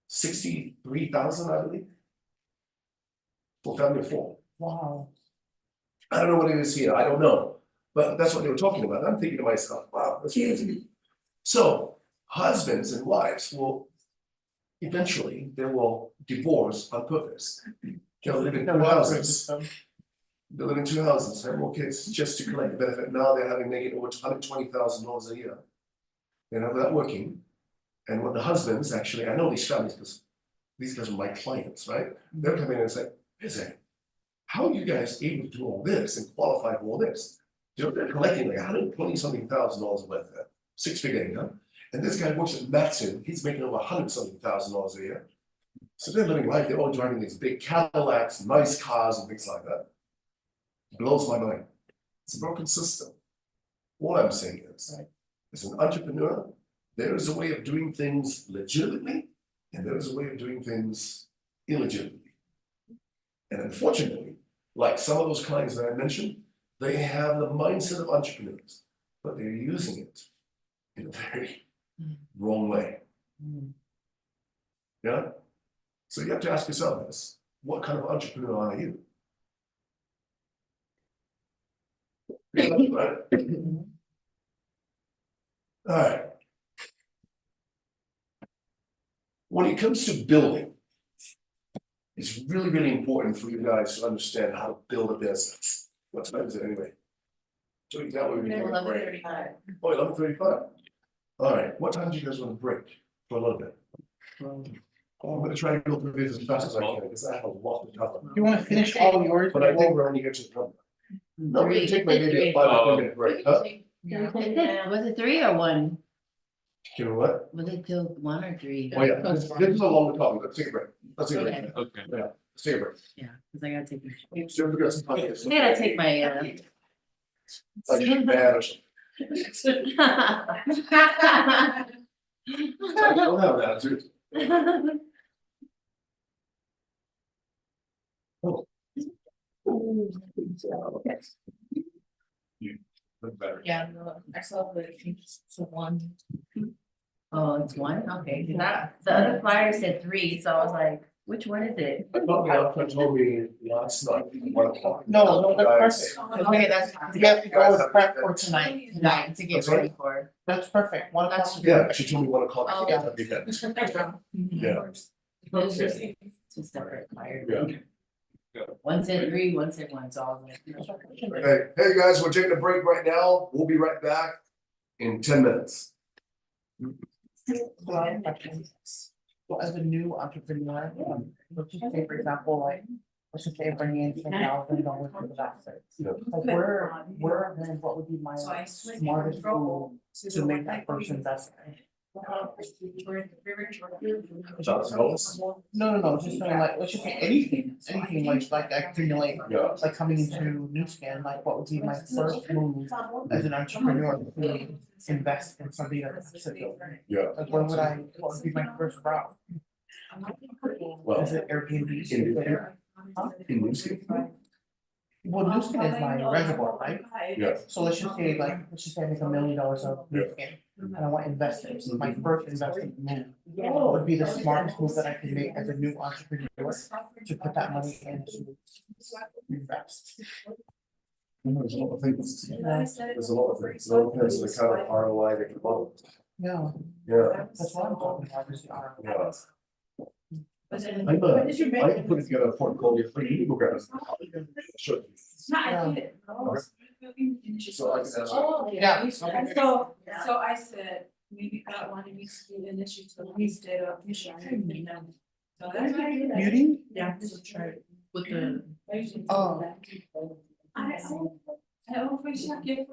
63,000, I believe. For family of 4. Wow. I don't know what it is here, I don't know, but that's what they were talking about. I'm thinking to myself, wow, that's crazy. So husbands and wives will eventually, they will divorce on purpose. They'll live in 2 houses. They live in 2 houses, have more kids just to collect the benefit. Now they're having making over $120,000 a year. They're not working. And what the husbands actually, I know these families because these guys are my clients, right? They'll come in and say, hey, Zach, how are you guys able to do all this and qualify for all this? They're collecting like $120-something thousand of welfare, 6-figure income. And this guy works at Matson, he's making over $100-something thousand a year. So they're living life, they're all driving these big Cadillacs, nice cars and things like that. It blows my mind. It's a broken system. All I'm saying is, as an entrepreneur, there is a way of doing things legitimately, and there is a way of doing things illegitimately. And unfortunately, like some of those clients that I mentioned, they have the mindset of entrepreneurs, but they're using it in a very wrong way. Yeah? So you have to ask yourself this, what kind of entrepreneur are you? Right? All right. When it comes to building, it's really, really important for you guys to understand how to build a business. What time is it anyway? So you tell me we can break. 11:35. Oh, 11:35. All right, what time do you guys want to break for a little bit? I'm gonna try to go through this as fast as I can, because I have a lot to cover. You wanna finish all yours? But I think we're only here to come. No, we're gonna take maybe a 5 or 10 minute break, huh? Was it 3 or 1? You know what? Was it till 1 or 3? Oh, yeah, this is a longer topic, let's take a break. Let's take a break. Okay. Okay. Yeah, let's take a break. Yeah, cause I gotta take my. So we got some topics. I gotta take my Like you're bad or something. I don't have that, dude. Look better. Yeah, no, I saw the changes to one. Oh, it's one, okay, 'cause the other flyer said 3, so I was like, which one is it? I thought Malcolm told me last night, 1 o'clock. No, that's Guys, perfect. Okay, that's. We have to go with prep for tonight. Night to get ready for. That's perfect. 1 o'clock. That's- Yeah, she told me 1 o'clock. Oh. Yeah, that'd be good. Yeah. Those are two separate flyers. Yeah. One said 3, one said 1, so I was like. Hey, guys, we're taking a break right now. We'll be right back in 10 minutes. So I have questions. So as a new entrepreneur, let's just say, for example, like, let's just say I bring in $10,000 worth of assets. Yeah. Like where then what would be my smartest tool to make that first investment? No, just saying like, let's just say anything like accumulate, Yeah. like coming into New Skin, like what would be my first move as an entrepreneur to invest in something that's specific? Yeah. Like what would be my first route? Well, Is it Airbnb? in New Skin. Well, New Skin is my reservoir, right? Yeah. So let's just say I make $1 million of New Skin and I want investors. My first investment move would be the smartest move that I can make as a new entrepreneur to put that money into invest. There's a lot of things. There's a lot of things. It all depends on the kind of ROI they can vote. Yeah, Yeah. that's what I'm talking about, is the ROI. Yeah. I can put together a portfolio for you. We'll grab it. Sure. No, I did it. So I can ask. Oh, Yeah. And so I said, maybe that one needs to be an issue to instead of Michigan. So that's what I did. Beauty? Yeah, this is true. With the. Oh. I don't get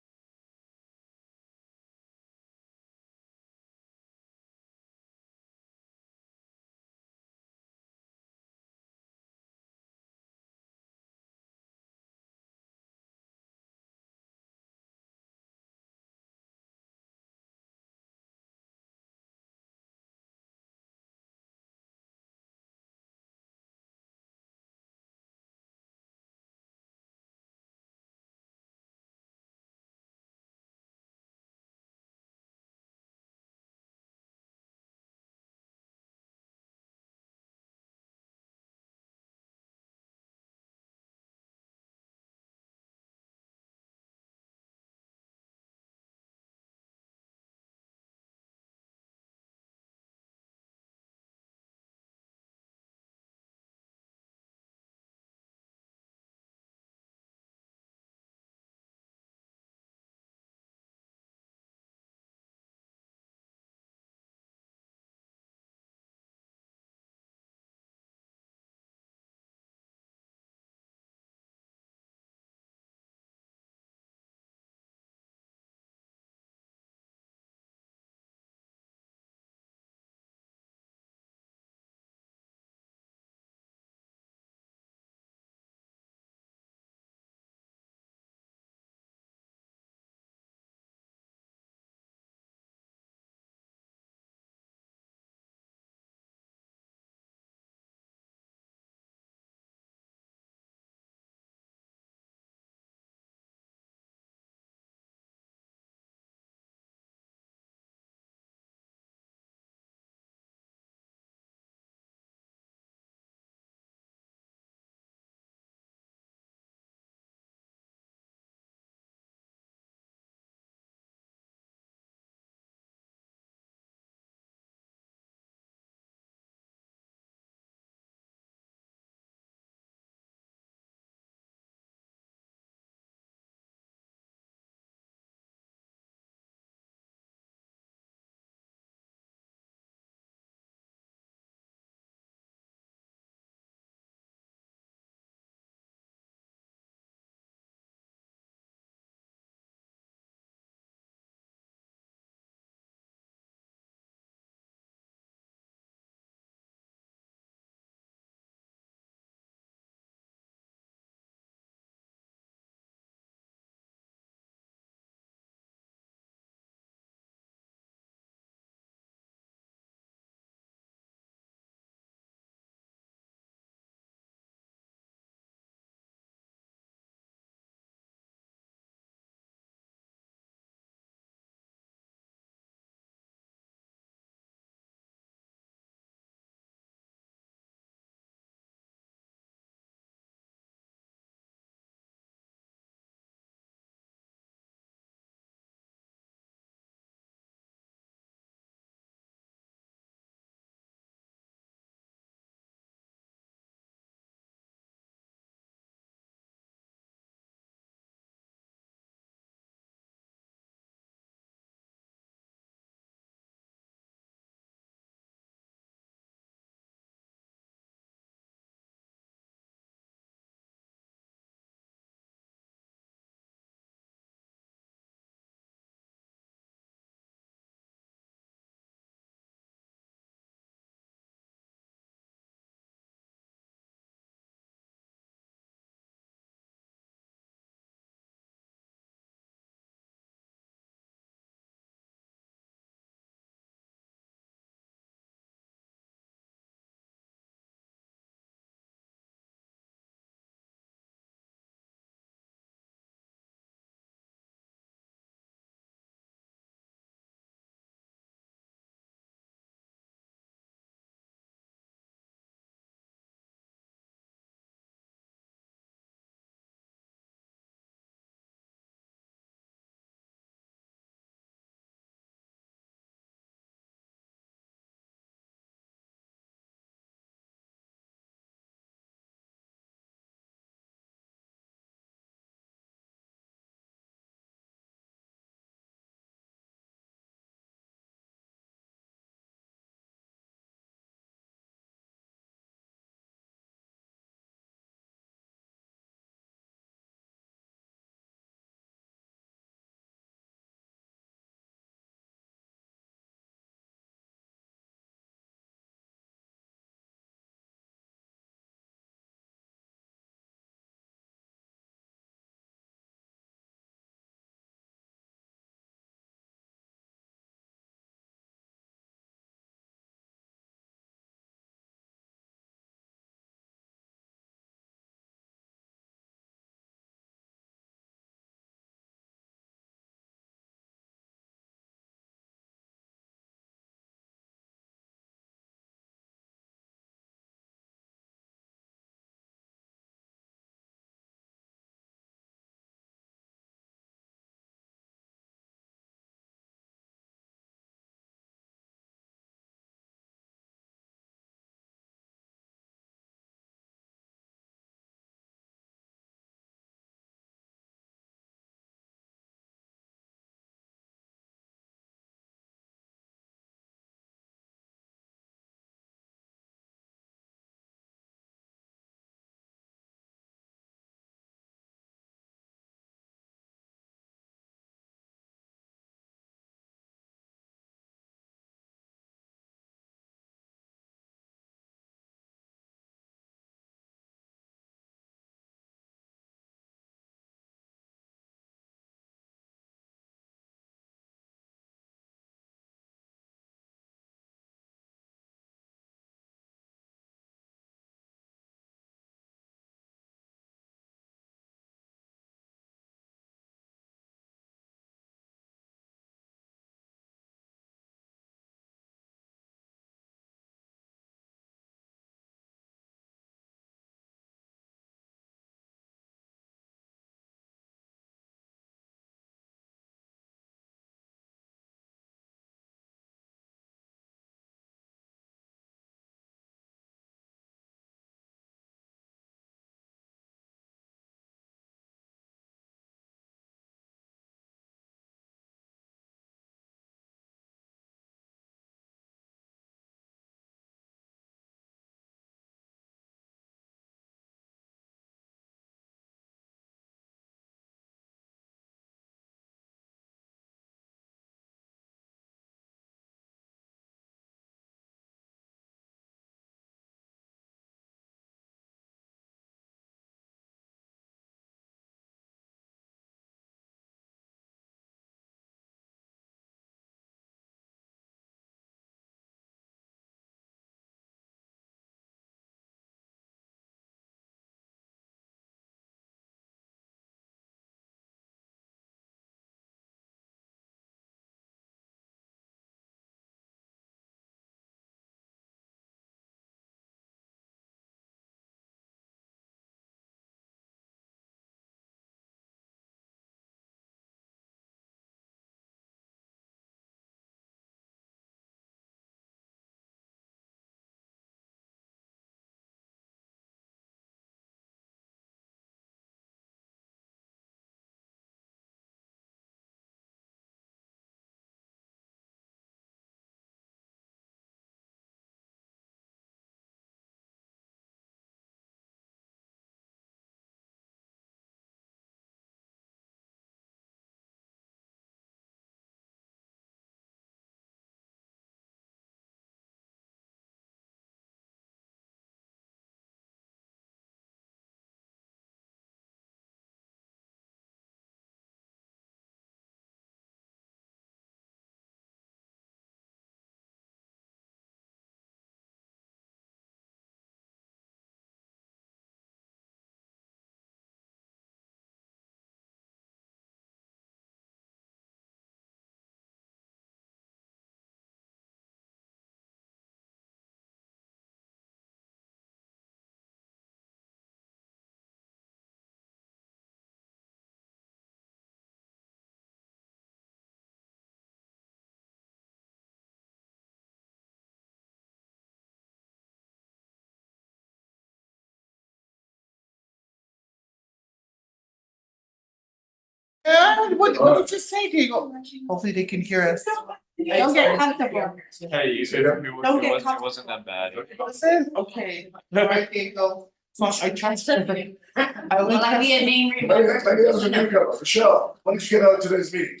What did you say, Diego? Hopefully they can hear us. Don't get comfortable. Hey, Don't get it wasn't that bad. Listen, okay, alright, Diego. So I trust you. I Will I be a name Maybe remember? that was a newcomer, Michelle, why don't you get out of today's meeting?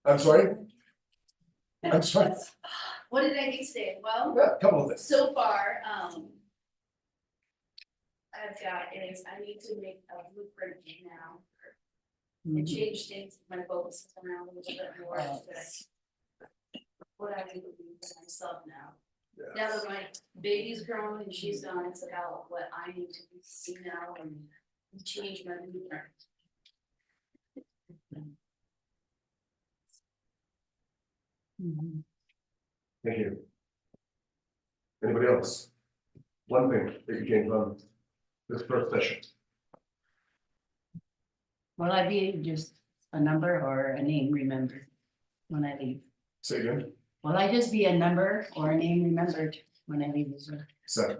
I'm sorry? I'm sorry, What did I do today? Well, yeah, a couple of things. so far, I've got is I need to make a blueprint now. And change things, my focus around a little bit more to what I need to do for myself now. Now that my baby's grown and she's gone, it's about what I need to see now and change my blueprint. Thank you. Anybody else? One thing that you came from this first session. Will I be just a number or a name remembered when I leave? Say again, Will I just be a number or a name remembered when I leave this room? second,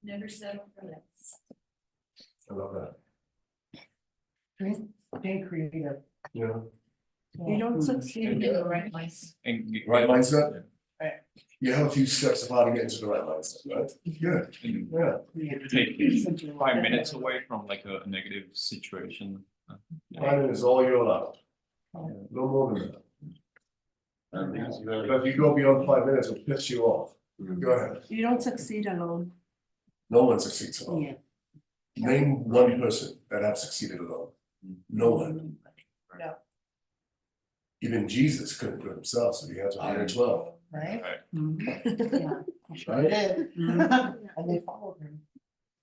Never settle for less. I love that, Being creative. you know, You don't succeed in the right place. right mindset. Right. You have a few steps of how to get into the right mindset, right? Good, yeah. Take 5 minutes away from like a negative situation. Planning is all you're allowed. No more than that. But if you go beyond 5 minutes, it'll piss you off. Go ahead. You don't succeed alone. No one succeeds alone. Yeah. Name one person that have succeeded alone. No one. Yeah. Even Jesus couldn't do it himself, so he had 112. Right? Yeah. Right? did. And they followed him.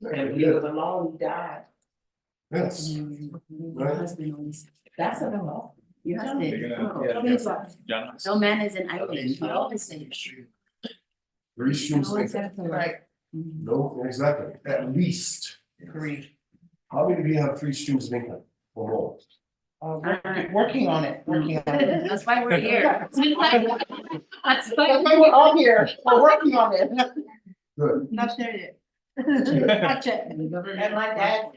And he was alone, he died. Yes. Your husband always. That's a no. Your husband. Yeah. No man is an island. He always said. Three streams of Oh, income. exactly. Right. No, exactly, at least. Agreed. How many of you have 3 streams of income or more? Working on it, working on it. That's why we're here. That's That's why. why we're all here, we're working on it. Good. Not there yet. Not yet. And my dad.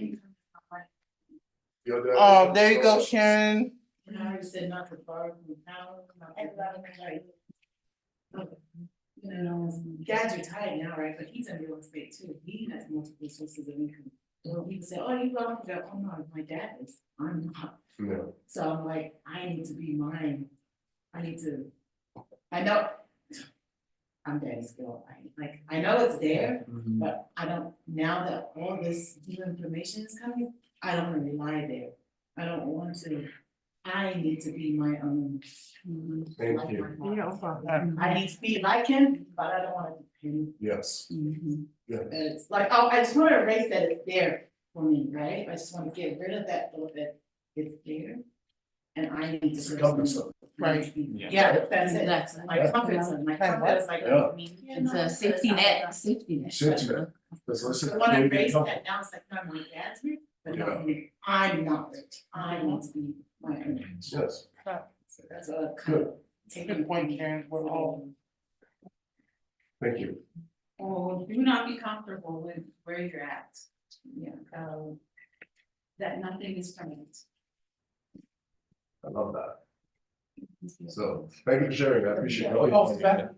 Your dad- There you go, Sharon. I said not to borrow from town. You know, dad's retired now, right, but he's in real estate too, he has multiple sources of income. So people say, oh, you go, oh no, my dad is, I'm not. No. So I'm like, I need to be mine. I know. I'm daddy's girl, I know it's there, but I don't, now that all this new information is coming, I don't wanna rely there. I don't want to, I need to be my own. Thank like you. my father. I need to be like him, but I don't wanna depend. Yes, yeah. It's like, oh, I just wanna erase that it's there for me, right? I just wanna get rid of that thought that it's there. And I need It's to. a comfort zone. Right. Yeah, that's it. Exactly. My comfort zone, my comfort is like. Yeah. It's a safety net, safety net. Safety net. Let's listen. I wanna Maybe erase comfort. that now, it's like, no, my dad's here, but Yeah. not me. I'm not it, I need to be my own. Yes, So that's a kind good, of taking Good point, Karen, we're all. thank you. Oh, do not be comfortable with where you're at. Yeah. That nothing is permanent. I love that. So, thank you for sharing, I appreciate it. Oh, Beth?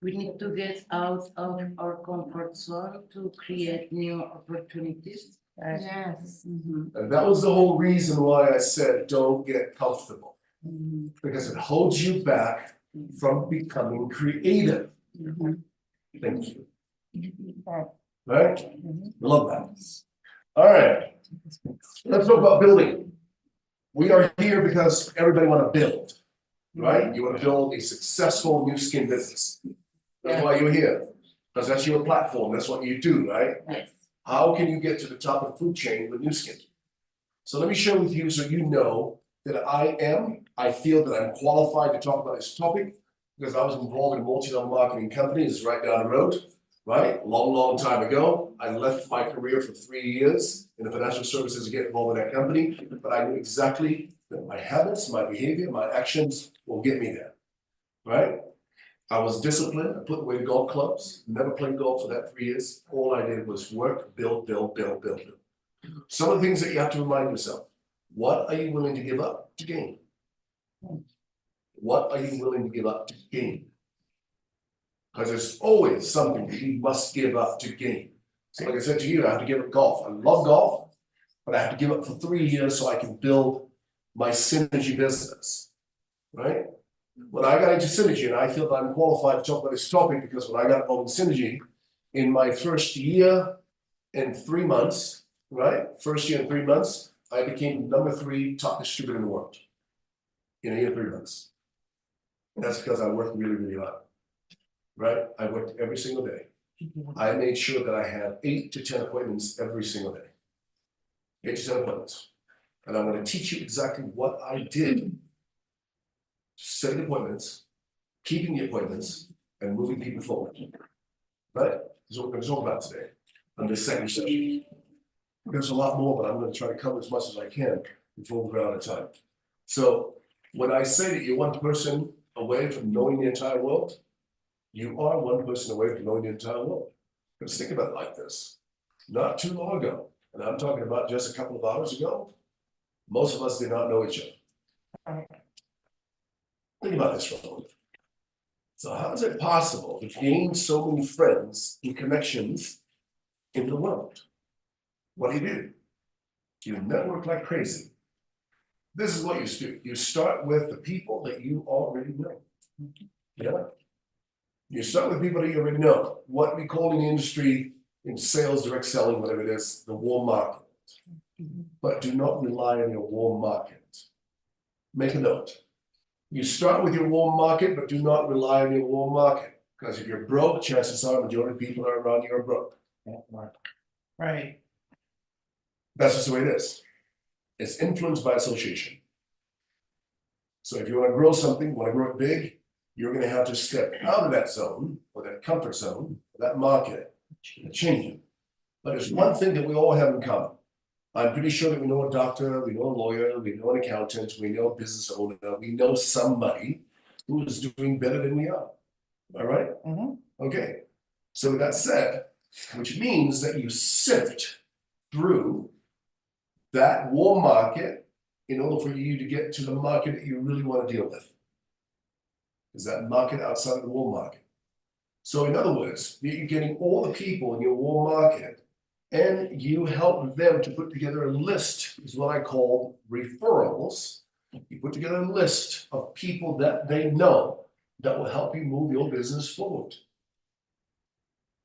We need to get out of our comfort zone to create new opportunities. Right. Yes. And that was the whole reason why I said, don't get comfortable. Because it holds you back from becoming creative. Thank you. Right? Love that. All right. Let's talk about building. We are here because everybody wanna build, right? You wanna build a successful new skin business. That's why you're here, because that's your platform, that's what you do, right? Yes. How can you get to the top of the food chain with new skin? So let me share with you so you know that I feel that I'm qualified to talk about this topic because I was involved in a multi-level marketing company, it's right down the road, right? Long time ago. I left my career for 3 years in the financial services to get involved in that company, but I knew exactly that my habits, my behavior, my actions will get me there, right? I was disciplined, I put away golf clubs, never played golf for that 3 years. All I did was work, build. Some of the things that you have to remind yourself, what are you willing to give up to gain? What are you willing to give up to gain? Because there's always something that you must give up to gain. So like I said to you, I have to give up golf. I love golf, but I have to give up for 3 years so I can build my synergy business, right? When I got into synergy, and I feel that I'm qualified to talk about this topic because when I got involved in synergy, in my first year and 3 months, right? First year and 3 months, I became number 3 top distributor in the world. In a year and 3 months. And that's because I worked really, really hard. Right? I worked every single day. I made sure that I had 8 to 10 appointments every single day. 8 to 10 appointments. And I'm going to teach you exactly what I did. Setting appointments, keeping the appointments, and moving people forward. Right? That's what we're going to talk about today. On this second session. There's a lot more, but I'm going to try to cover as much as I can before we run out of time. So when I say that you're one person away from knowing the entire world, you are one person away from knowing the entire world. Because think about it like this. Not too long ago, and I'm talking about just a couple of hours ago, most of us did not know each other. Think about this for a moment. So how is it possible to gain so many friends and connections in the world? What do? You network like crazy. This is what you do. You start with the people that you already know. Yeah. You start with people that you already know. What we call in the industry, in sales, direct selling, whatever it is, the warm market. But do not rely on your warm market. Make a note. You start with your warm market, but do not rely on your warm market. Because if you're broke, chances are the majority of people that are around you are broke. Right. That's just the way it is. It's influenced by association. So if you want to grow something, want to grow it big, you're going to have to step out of that zone or that comfort zone, that market, and change it. But there's one thing that we all have in common. I'm pretty sure that we know a doctor, we know a lawyer, we know an accountant, we know a business owner, we know somebody who is doing better than we are. All right? Okay. So with that said, which means that you sift through that warm market in order for you to get to the market that you really want to deal with. Is that market outside of the warm market? So in other words, you're getting all the people in your warm market and you help them to put together a list, is what I call referrals. You put together a list of people that they know that will help you move your business forward.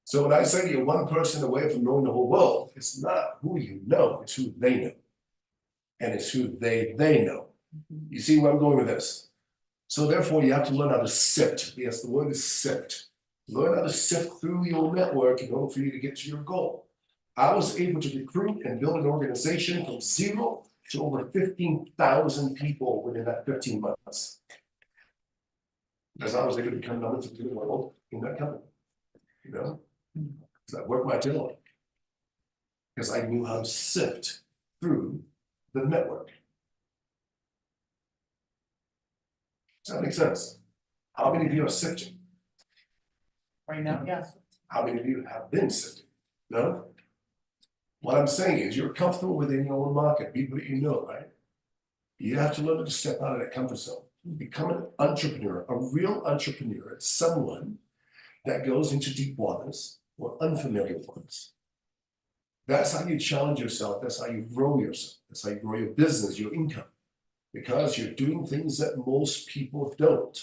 So when I say you're one person away from knowing the whole world, it's not who you know, it's who they know. And it's who they know. You see where I'm going with this? So therefore you have to learn how to sift. Yes, the word is sift. Learn how to sift through your network in order for you to get to your goal. I was able to recruit and build an organization from 0 to over 15,000 people within that 15 months. Because I was able to become number 2 in the world in that company. You know? Because I worked my tail off. Because I knew how to sift through the network. Does that make sense? How many of you are sifting? Right now, yes. How many of you have been sifting? No? What I'm saying is you're comfortable within your own market, people that you know, right? You have to learn to step out of that comfort zone. Become an entrepreneur. A real entrepreneur is someone that goes into deep waters or unfamiliar waters. That's how you challenge yourself. That's how you grow yourself. That's how you grow your business, your income. Because you're doing things that most people don't.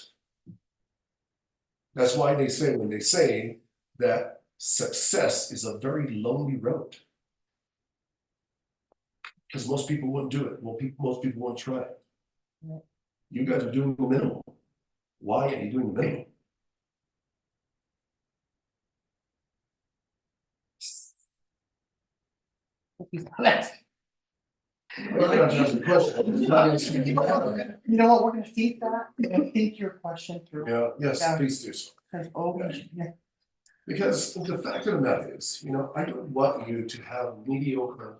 That's why they say, when they say that success is a very lonely road. Because most people won't do it. Most people won't try it. You guys are doing the minimum. Why are you doing the minimum? Well, you're not answering the question. You're not answering the question. You know what, we're gonna think that, we're gonna think your question through. Yeah, yes, Yeah. please do so. Because, oh, yeah, Because the fact of the matter is, I don't want you to have mediocre,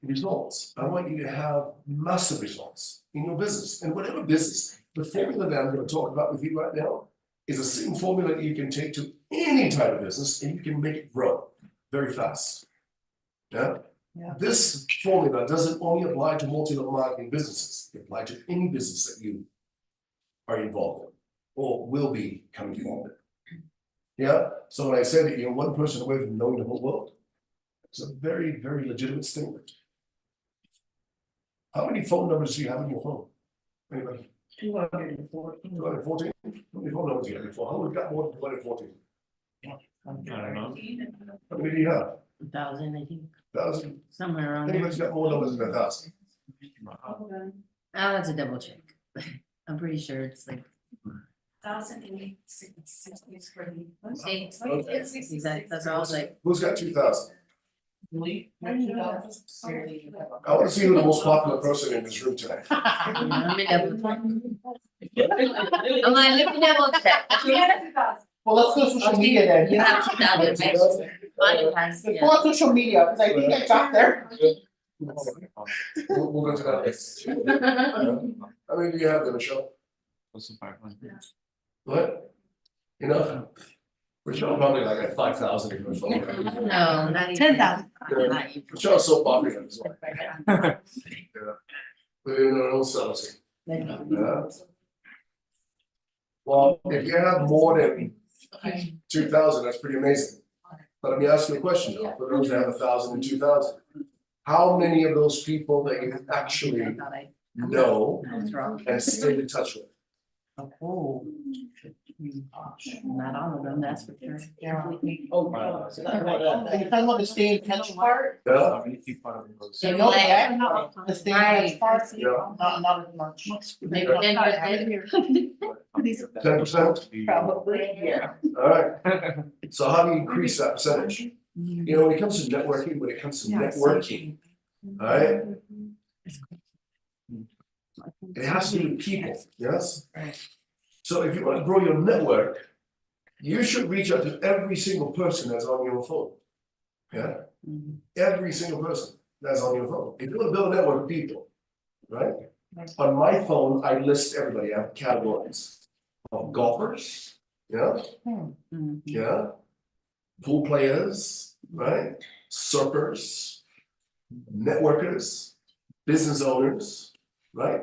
results. I want you to have massive results in your business and whatever business. The formula that I'm going to talk about with you right now is the same formula that you can take to any type of business and you can make it grow very fast. Yeah? Yeah. This formula doesn't only apply to multi-level marketing businesses, it applies to any business that you are involved in or will be coming involved in. Yeah, so when I said that you're one person away from knowing the whole world, it's a very, very legitimate statement. How many phone numbers do you have on your phone? Anybody? 214. 214? How many phone numbers do you have before? How many got more than 214? I don't know. How many do you have? 1,000, I think, 1,000? somewhere around there. Anybody's got more numbers than 1,000? I'll have to double check. I'm pretty sure it's like, 1,060 for me. see, Okay. exactly, that's what I was like. Who's got 2,000? Lee, I want to see who the most popular person in this room tonight. Let me double check. I'm like, let me double check. Well, let's go social media then. You have 2,000, right? Mine has, Let's yeah. go on social media, because I think I got there. We'll go to that list. How many do you have there, Michelle? Close to 500. What? Enough? Michelle probably like at 5,000 in her phone. No, not even. 10,000. Not even. Michelle's so popular as well. Yeah. Within her own sanity. Yeah. Well, if you have more than 2,000, that's pretty amazing. But let me ask you a question now, for those that have 1,000 and 2,000. How many of those people that you actually I thought I know was wrong. and stay in touch with? Oh. Not all of them, that's for sure. Yeah. Oh, so that's right. You talking about the stay in touch part? Yeah, How many people are those? You know that, the stay in touch part, yeah, not as much. Maybe 10%. 10%? Probably, yeah. Alright, so how do you increase that percentage? You know, when it comes to networking, alright? It has to do with people, yes? Right. So if you want to grow your network, you should reach out to every single person that's on your phone. Yeah? Every single person that's on your phone. If you want to build a network of people, right? On my phone, I list everybody, I have categories of golfers, yeah, Mhm. yeah. Pool players, right? Surfers, networkers, business owners, right?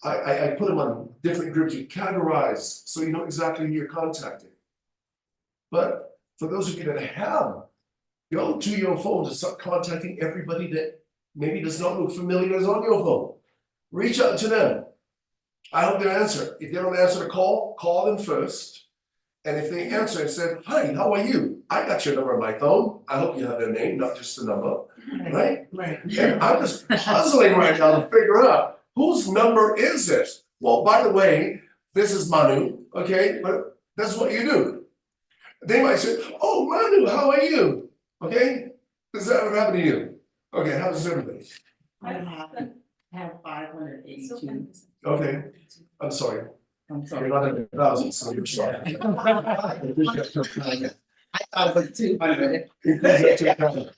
I put them on different groups, you categorize, so you know exactly who you're contacting. But for those of you that have, go to your phone to start contacting everybody that maybe does not look familiar as on your phone. Reach out to them. I hope they answer. If they don't answer the call, call them first. And if they answer and said, "Hi, how are you? I got your number on my phone. I hope you have their name, not just the number," right? Right. And I'm just puzzling right now to figure out whose number is this? Well, by the way, this is Manu, okay, but that's what you do. They might say, "Oh, Manu, how are you?" Okay, does that ever happen to you? Okay, how does everybody? I have 582. Okay, I'm sorry, I'm you're sorry. not at 1,000, so you're sorry. I thought it was 200. Increase that to 1,000.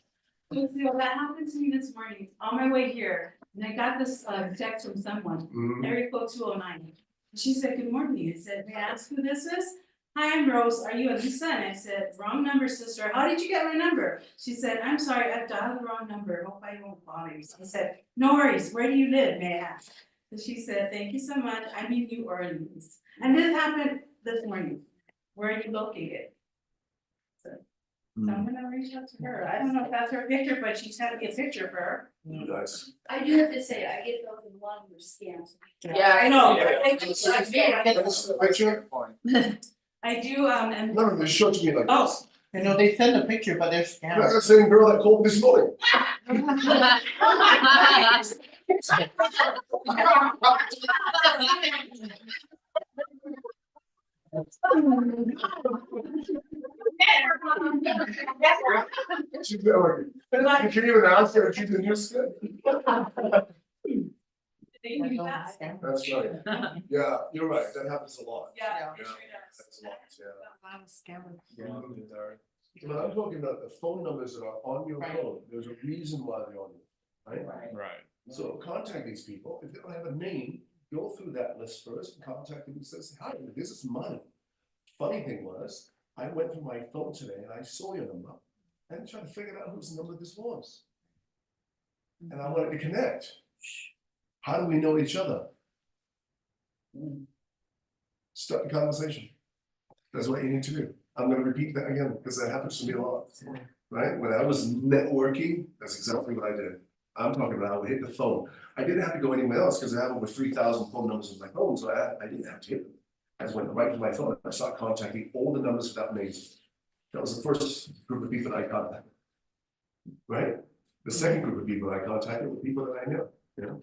Lucille, that happened to me this morning on my way here, and I got this text from someone, Mhm. area code 209. She said, "Good morning," I said, "May I ask who this is?" "Hi, I'm Rose, are you Elisa?" And I said, "Wrong number, sister, how did you get my number?" She said, "I'm sorry, I've dialed the wrong number, hope I won't bother you." So I said, "No worries, where do you live, may I ask?" So she said, "Thank you so much, I'm in New Orleans." And this happened this morning. Where are you located? So I'm gonna reach out to her. I don't know if that's her picture, but she sent me a picture of her. Nice. I do have to say, I get those in one of your scams. Yeah, I know. This is a picture? I do, and No, no, show it to me like this. You know, they send a picture, but they're That's scams. the same girl that called this morning. She's never, you can even ask her if she's in your skin. That's right. Yeah, you're right, that happens a lot. Yeah. Yeah, happens a lot, yeah. But I'm talking about the phone numbers that are on your phone, there's a reason why they're on you, right? Right. So contact these people, if they don't have a name, go through that list first and contact them and says, "Hi, this is Manu. Funny thing was, I went through my phone today and I saw your number and tried to figure out whose number this was. And I wanted to connect. How do we know each other? Start the conversation. That's what you need to do. I'm gonna repeat that again, because that happens to me a lot, right? When I was networking, that's exactly what I did. I'm talking about, I would hit the phone. I didn't have to go anywhere else, because I have over 3,000 phone numbers on my phone, so I didn't have to hit them. I just went right to my phone, I started contacting all the numbers without names. That was the first group of people I contacted. Right? The second group of people I contacted were people that I knew, you know?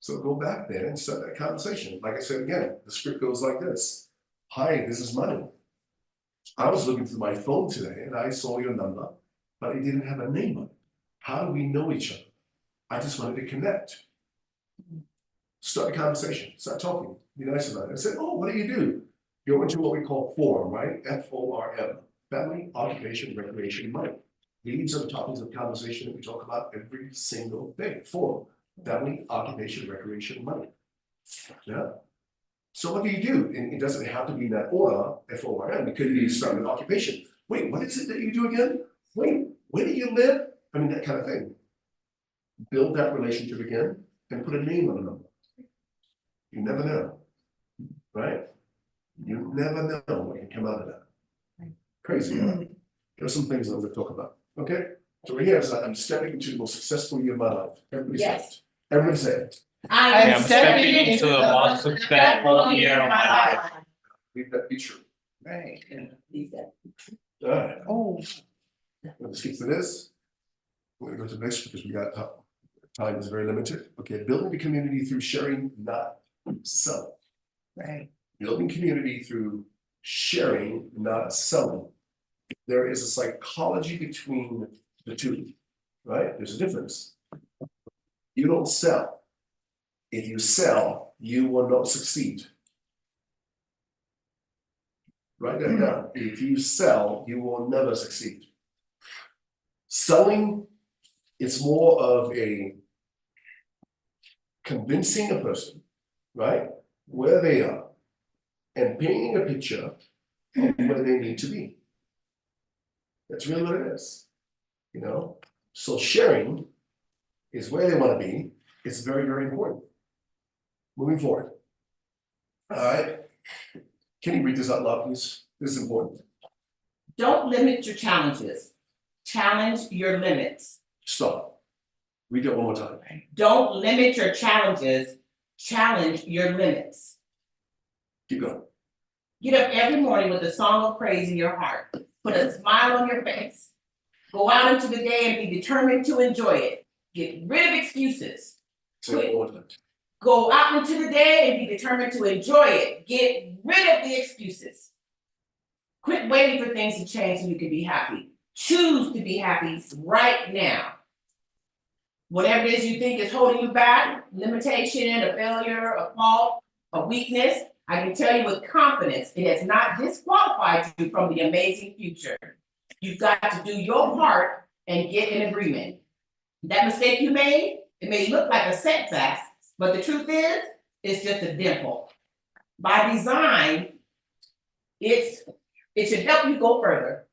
So go back there and start that conversation. Like I said again, the script goes like this. Hi, this is Money. I was looking through my phone today and I saw your number, but it didn't have a name on it. How do we know each other? I just wanted to connect. Start the conversation, start talking, be nice about it. I said, oh, what do? Go into what we call FORM, right? FORM, family, occupation, recreation, money. These are the topics of conversation that we talk about every single day. FORM, family, occupation, recreation, money. Yeah. So what do? And it doesn't have to be in that order, FORM, it could be starting with occupation. Wait, what is it that you do again? Wait, where do you live? I mean, that kind of thing. Build that relationship again and put a name on a number. You never know, right? You never know what can come out of that. Crazy, huh? There's some things I'm gonna talk about, okay? So we're here, so I'm stepping into the most successful year of my life. Everybody say it. Everybody say it. I am stepping into the most successful year of my life. Leave that be true. Right. All right, Oh, let's skip to this. We're gonna go to the next because we got time is very limited. Okay, building the community through sharing, not selling. right. Building community through sharing, not selling. There is a psychology between the two, right? There's a difference. You don't sell. If you sell, you will not succeed. Write that down. If you sell, you will never succeed. Selling is more of a convincing a person, right, where they are, and painting a picture of where they need to be. That's really what it is, you know? So sharing is where they want to be. It's very, very important. Moving forward. All right. Can you read this out loud, please? This is important. Don't limit your challenges. Challenge your limits. Stop. Read that one more time. Don't limit your challenges. Challenge your limits. Keep going. Get up every morning with a song of praise in your heart. Put a smile on your face. Go out into the day and be determined to enjoy it. Get rid of excuses. Say it one more time. Go out into the day and be determined to enjoy it. Get rid of the excuses. Quit waiting for things to change so you can be happy. Choose to be happy right now. Whatever it is you think is holding you back, limitation, a failure, a fault, a weakness, I can tell you with confidence, it has not disqualified you from the amazing future. You've got to do your part and get in agreement. That mistake you made, it may look like a setback, but the truth is, it's just a dimple. By design, it should help you go further.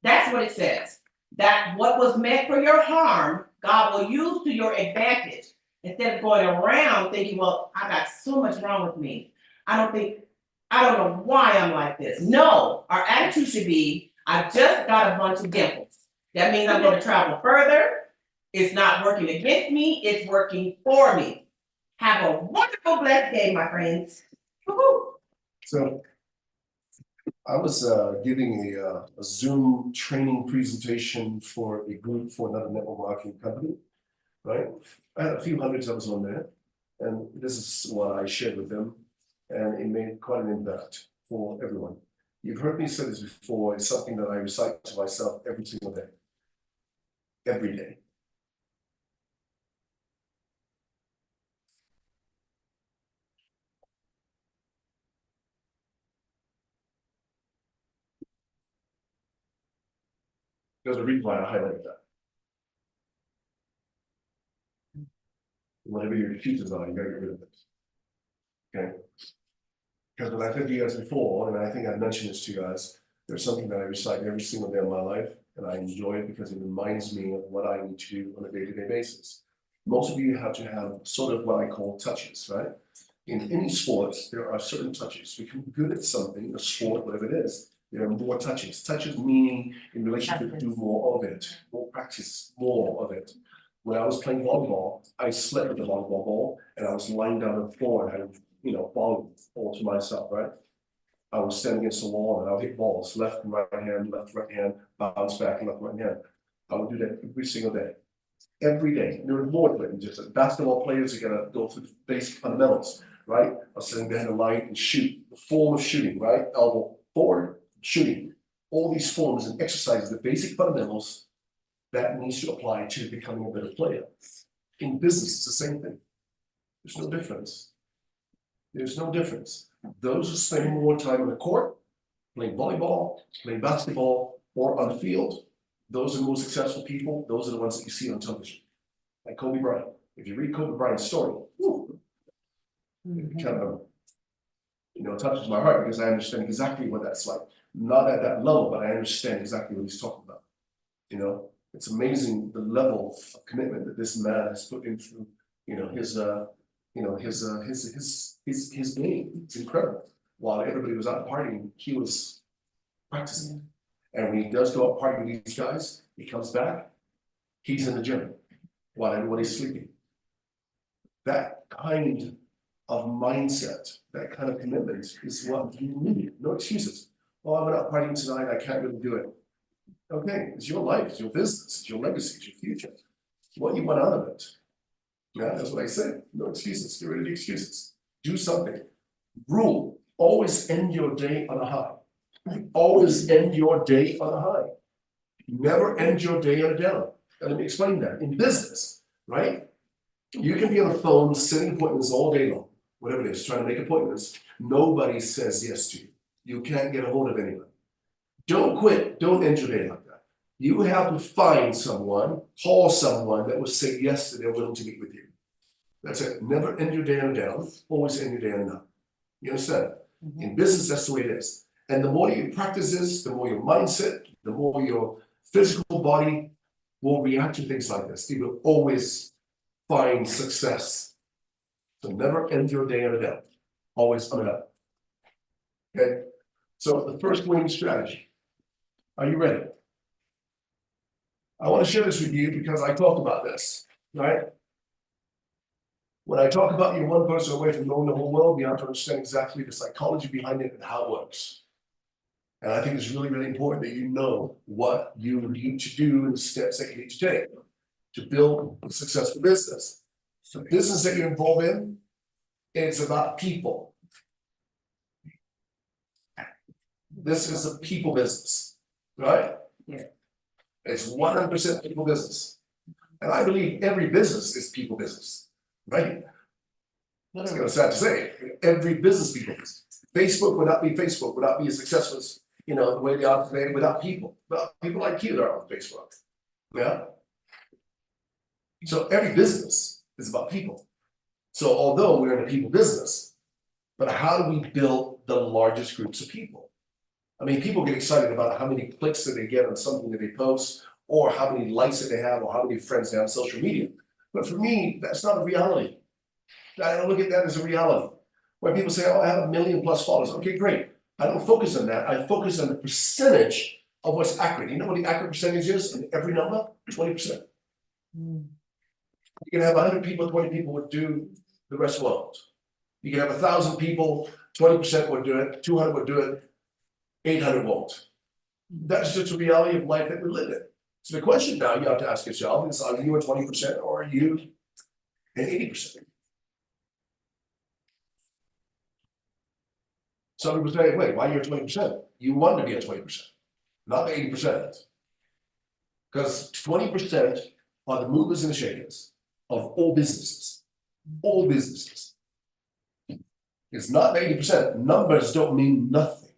That's what it says. That what was meant for your harm, God will use to your advantage. Instead of going around thinking, well, I got so much wrong with me. I don't know why I'm like this. No, our attitude should be, I just got a bunch of dimples. That means I'm going to travel further. It's not working against me, it's working for me. Have a wonderful, blessed day, my friends. Woo-hoo. So I was giving a Zoom training presentation for a group for another network marketing company, right? I had a few hundreds of us on there, and this is what I shared with them, and it made quite an impact for everyone. You've heard me say this before, it's something that I recite to myself every single day. Every day. There's a reason why I highlighted that. Whatever your excuses are, you gotta get rid of it. Okay? Because when I said to you guys before, and I think I mentioned this to you guys, there's something that I recite every single day of my life, and I enjoy it because it reminds me of what I need to do on a day-to-day basis. Most of you have to have sort of what I call touches, right? In any sports, there are certain touches. We can be good at something, a sport, whatever it is. There are more touches. Touches meaning in relation to do more of it, more practice, more of it. When I was playing volleyball, I slept with the volleyball ball and I was lying down on the floor and I, volleyball to myself, right? I was standing against the wall and I would hit balls, left and right hand, bounce back and left, right hand. I would do that every single day. Every day. There was more to it than just that. Basketball players are gonna go through the basic fundamentals, right? I was sitting behind the line and shoot, the form of shooting, right? Elbow forward, shooting. All these forms and exercises, the basic fundamentals that needs to apply to becoming a better player. In business, it's the same thing. There's no difference. There's no difference. Those who spend more time on the court, playing volleyball, playing basketball, or on the field, those are the most successful people. Those are the ones that you see on television. Like Kobe Bryant. If you read Kobe Bryant's story, it kind of, touches my heart because I understand exactly what that's like. Not at that level, but I understand exactly what he's talking about. It's amazing the level of commitment that this man has put into, his game. It's incredible. While everybody was out partying, he was practicing. And when he does go out partying with these guys, he comes back, he's in the gym while everybody's sleeping. That kind of mindset, that kind of commitment is what you need. No excuses. Oh, I'm not partying tonight, I can't really do it. Okay, it's your life, it's your business, it's your legacy, it's your future. It's what you want out of it. Yeah, that's what I said. No excuses, get rid of the excuses. Do something. Rule, always end your day on a high. Always end your day on a high. Never end your day on a down. And let me explain that. In business, right? You can be on the phone setting appointments all day long, whatever it is, trying to make appointments. Nobody says yes to you. You can't get a hold of anyone. Don't quit. Don't end your day like that. You have to find someone, call someone that will say yes that they're willing to meet with you. That's it. Never end your day on a down. Always end your day on a up. You understand? In business, that's the way it is. And the more you practice this, the more your mindset, the more your physical body will react to things like this. You will always find success. So never end your day on a down. Always on it up. Okay? So the first winning strategy. Are you ready? I want to share this with you because I talked about this, right? When I talk about you're one person away from knowing the whole world, you have to understand exactly the psychology behind it and how it works. And I think it's really, really important that you know what you need to do and the steps that you need to take to build a successful business. The business that you're involved in, it's about people. This is a people business, right? Yeah. It's 100% people business. And I believe every business is people business, right? It's kind of sad to say, every business people business. Facebook would not be Facebook, would not be as successful as, the way they are today without people. Without people like you that are on Facebook. Yeah. So every business is about people. So although we're in a people business, but how do we build the largest groups of people? I mean, people get excited about how many clicks that they get on something that they post, or how many likes that they have, or how many friends they have on social media. But for me, that's not a reality. I don't look at that as a reality. When people say, oh, I have 1 million plus followers. Okay, great. I don't focus on that. I focus on the percentage of what's accurate. You know what the accurate percentage is in every number? 20%. You can have 100 people, 20 people would do, the rest won't. You can have 1,000 people, 20% would do it, 200 would do it, 800 won't. That's just a reality of life that we live in. So the question now you have to ask yourself is, are you a 20% or are you an 80%? Some people say, wait, why are you a 20%? You want to be a 20%, not the 80%. Because 20% are the movers and the shakers of all businesses. All businesses. It's not 80%. Numbers don't mean nothing.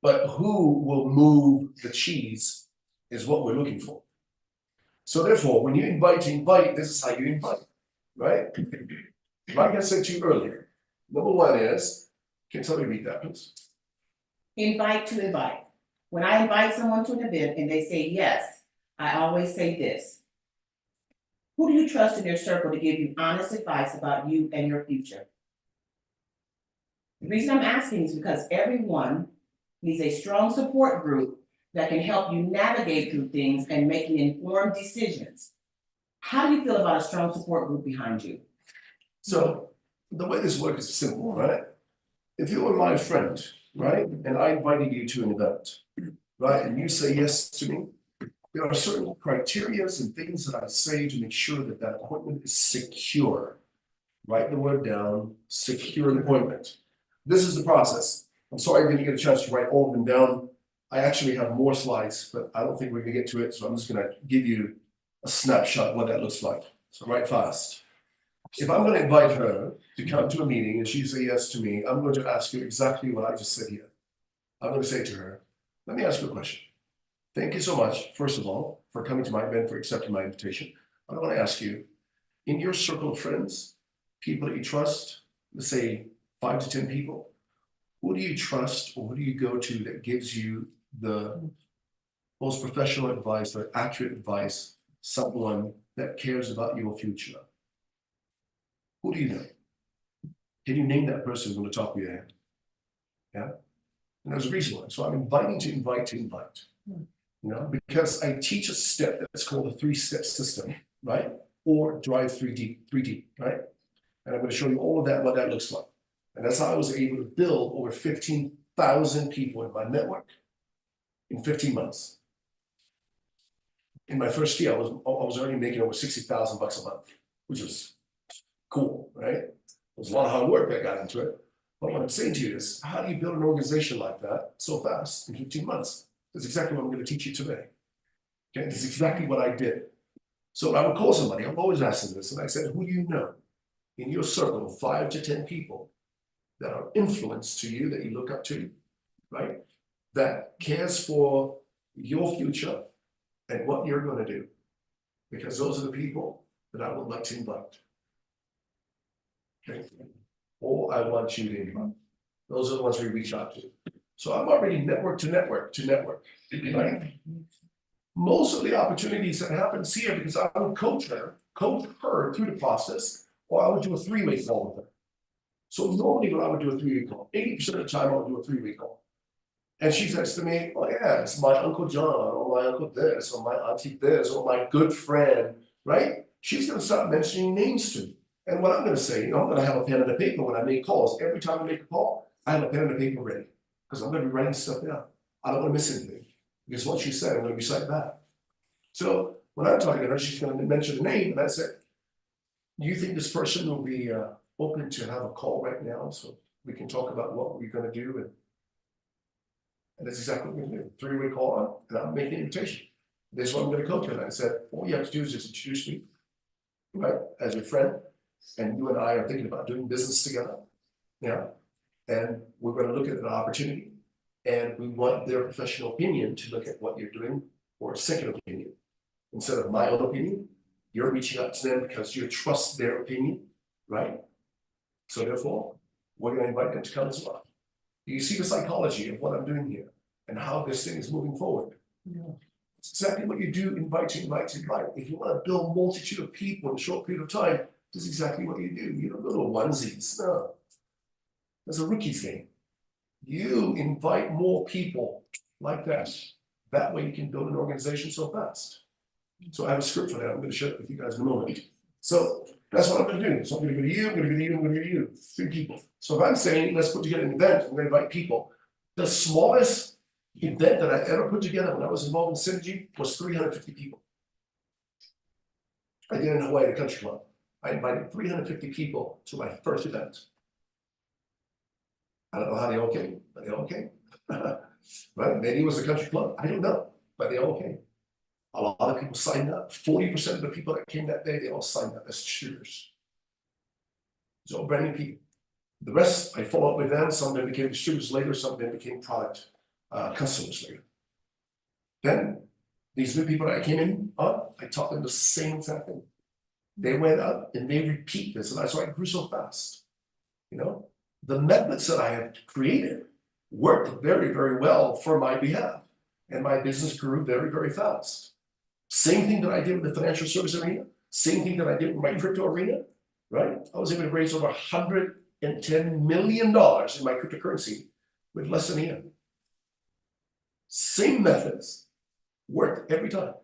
But who will move the cheese is what we're looking for. So therefore, when you invite, this is how you invite, right? Like I said to you earlier, Number one is, can somebody read that, please? Invite to invite. When I invite someone to an event and they say yes, I always say this. Who do you trust in your circle to give you honest advice about you and your future? The reason I'm asking is because everyone needs a strong support group that can help you navigate through things and making informed decisions. How do you feel about a strong support group behind you? So the way this works is simple, right? If you were my friend, right, and I invited you to an event, right, and you say yes to me, there are certain criterias and things that I say to make sure that that appointment is secure. Write the word down, secure appointment. This is the process. I'm sorry I didn't get a chance to write all of them down. I actually have more slides, but I don't think we're gonna get to it, so I'm just gonna give you a snapshot of what that looks like. So write fast. If I'm gonna invite her to come to a meeting and she say yes to me, I'm going to ask you exactly what I just said here. I'm gonna say to her, let me ask you a question. Thank you so much, first of all, for coming to my event, for accepting my invitation. I want to ask you, in your circle of friends, people that you trust, let's say 5 to 10 people, who do you trust or who do you go to that gives you the most professional advice or accurate advice, someone that cares about your future? Who do you know? Can you name that person from the top of your head? Yeah? And there's a reason why. So I'm inviting to invite to invite. You know, because I teach a step that's called the 3-step system, right? Or drive 3D, right? And I'm going to show you all of that, what that looks like. And that's how I was able to build over 15,000 people in my network in 15 months. In my first year, I was already making over $60,000 a month, which was cool, right? It was a lot of hard work that got into it. But what I'm saying to you is, how do you build an organization like that so fast in 15 months? That's exactly what I'm going to teach you today. Okay, this is exactly what I did. So I would call somebody, I'm always asking this, and I said, who do you know in your circle of 5 to 10 people that are influenced to you, that you look up to, right? That cares for your future and what you're going to do. Because those are the people that I would like to invite. Okay, or I want you to invite. Those are the ones we reach out to. So I'm already network to network to network, right? Most of the opportunities that happens here, because I would coach her through the process, or I would do a 3-way call with her. So normally when I would do a 3-way call, 80% of the time I would do a 3-way call. And she says to me, oh yeah, it's my Uncle John, or my uncle this, or my auntie this, or my good friend, right? She's gonna start mentioning names to me. And what I'm gonna say, I'm gonna have a pen and a paper when I make calls. Every time I make a call, I have a pen and a paper ready. Because I'm gonna be writing stuff down. I don't wanna miss anything. Because what she said, I'm gonna recite back. So when I'm talking to her, she's gonna mention a name, and I said, do you think this person will be open to have a call right now so we can talk about what we're gonna do? And that's exactly what we're gonna do. 3-way call on, and I'm making an invitation. This is what I'm gonna coach her. And I said, all you have to do is just introduce me, right, as your friend, and you and I are thinking about doing business together. Yeah. And we're going to look at an opportunity, and we want their professional opinion to look at what you're doing, or a second opinion. Instead of my own opinion, you're reaching out to them because you trust their opinion, right? So therefore, we're going to invite them to come as well. You see the psychology of what I'm doing here and how this thing is moving forward. Yeah. It's exactly what you do, invite. If you want to build a multitude of people in a short period of time, this is exactly what you do. You don't go to onesies, no. That's a rookie's game. You invite more people like that. That way you can build an organization so fast. So I have a script for that. I'm going to share it with you guys in a moment. So that's what I'm going to do. So I'm going to go to you, I'm going to go to you, I'm going to go to you. 3 people. So if I'm saying, let's put together an event, I'm going to invite people. The smallest event that I ever put together when I was involved in Synergy was 350 people. I did it in Hawaii at a country club. I invited 350 people to my first event. I don't know how they all came, but they all came. Right? Maybe it was a country club. I don't know, but they all came. A lot of people signed up. 40% of the people that came that day, they all signed up as distributors. It's all brand new people. The rest, I follow up with them. Some of them became distributors later. Some of them became product customers later. Then these new people that came in, I taught them the same exact thing. They went up and they repeat this, and that's why it grew so fast. You know, the methods that I have created worked very, very well for my behalf. And my business grew very, very fast. Same thing that I did with the financial service arena, same thing that I did with my crypto arena, right? I was able to raise over $110 million in my cryptocurrency with less than a year. Same methods worked every time.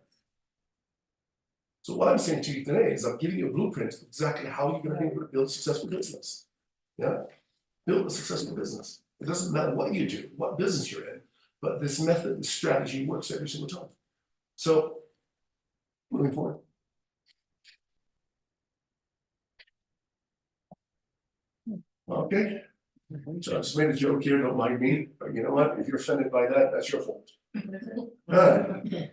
So what I'm saying to you today is I'm giving you a blueprint of exactly how you're gonna be able to build a successful business. Yeah, build a successful business. It doesn't matter what you do, what business you're in, but this method, this strategy works every single time. So, moving forward. Okay, so I just made a joke here, don't mind me, but you know what, if you're offended by that, that's your fault. Alright.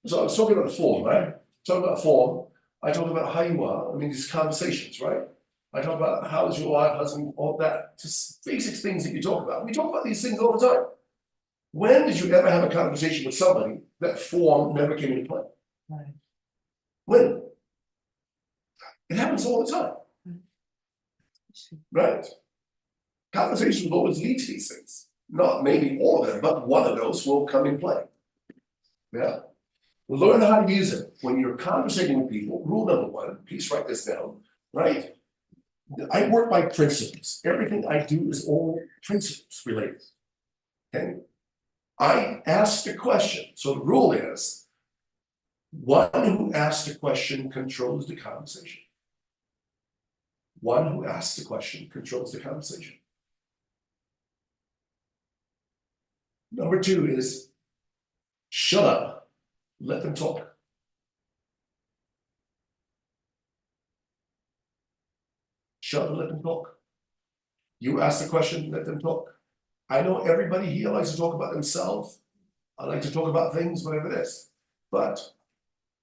So I was talking about form, right? Talking about form, I talk about how you are, I mean, these conversations, right? I talk about how's your wife, husband, all that, just basic things that you talk about. We talk about these things all the time. When did you ever have a conversation with somebody that form never came into play? Right. When? It happens all the time, right? Conversations will always lead to these things. Not maybe all of them, but one of those will come in play. Yeah. Learn how to use it. When you're conversating with people, rule number one, please write this down, right? I work by principles. Everything I do is all principles related. Okay? I ask the question. So the rule is, one who asks the question controls the conversation. One who asks the question controls the conversation. Number two is, shut up, let them talk. Shut up and let them talk. You ask the question, let them talk. I know everybody here likes to talk about themselves. I like to talk about things, whatever it is. But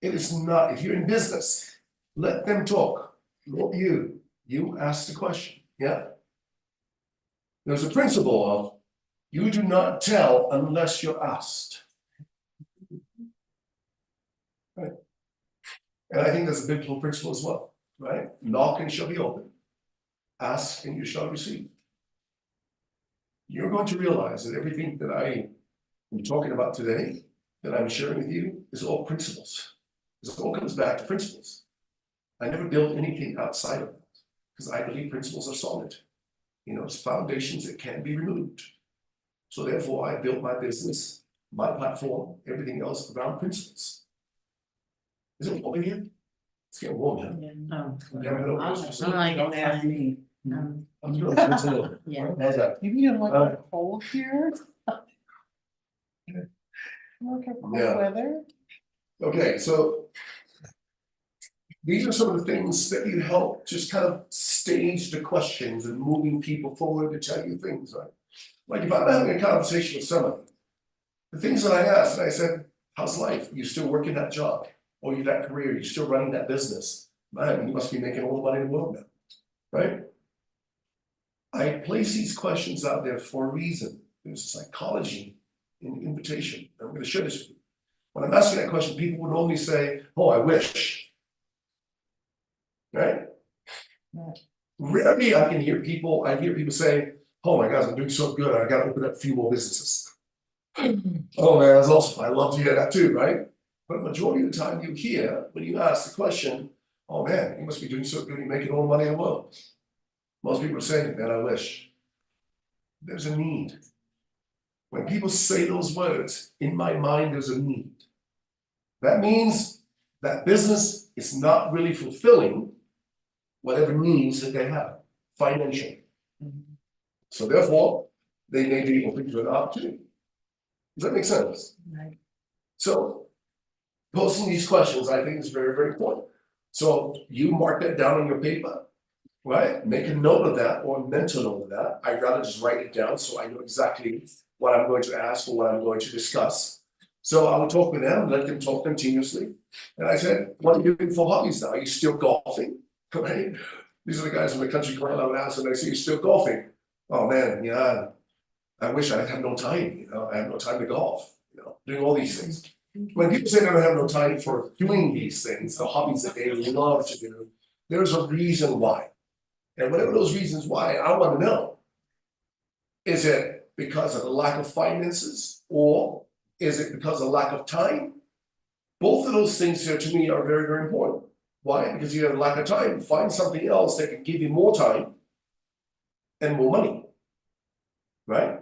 it is not, if you're in business, let them talk. Not you. You ask the question. Yeah. There's a principle of you do not tell unless you're asked. Right. And I think that's a biblical principle as well, right? Knock and it shall be open. Ask and you shall receive. You're going to realize that everything that I am talking about today, that I'm sharing with you, is all principles. It all comes back to principles. I never built anything outside of that because I believe principles are solid. You know, it's foundations that can't be removed. So therefore, I built my business, my platform, everything else around principles. Is it warm in here? It's getting warm here. Don't ask me. I'm doing this a little. Yeah. How's that? You mean like a cold here? Like a cold Yeah. weather? Okay, so these are some of the things that you help just kind of stage the questions and moving people forward to tell you things, right? Like if I'm having a conversation with somebody, the things that I asked, and I said, how's life? You still working that job? Or you that career, you're still running that business? Man, you must be making all the money in the world now, right? I place these questions out there for a reason. There's a psychology in the invitation. I'm going to share this with you. When I'm asking that question, people would only say, oh, I wish. Right? Rarely I hear people say, oh my God, I'm doing so good, I got to open up a few more businesses. Oh man, that's awesome. I love to hear that too, right? But majority of the time you hear, when you ask the question, oh man, you must be doing so good, you're making all the money in the world. Most people are saying, man, I wish. There's a need. When people say those words, in my mind, there's a need. That means that business is not really fulfilling whatever needs that they have financially. So therefore, they may be open to an opportunity. Does that make sense? Right. So posting these questions, I think is very, very important. So you mark that down on your paper, right? Make a note of that or a mental note of that. I'd rather just write it down so I know exactly what I'm going to ask or what I'm going to discuss. So I would talk with them, let them talk continuously. And I said, what are you doing for hobbies now? Are you still golfing? Right? These are the guys from the country club I would ask, and I say, you're still golfing? Oh man, yeah, I wish I had no time, you know, I have no time to golf, you know, doing all these things. When people say they don't have no time for doing these things, the hobbies that they love to do, there's a reason why. And whatever those reasons why, I want to know. Is it because of the lack of finances, or is it because of lack of time? Both of those things here to me are very, very important. Why? Because you have a lack of time, find something else that can give you more time and more money. Right?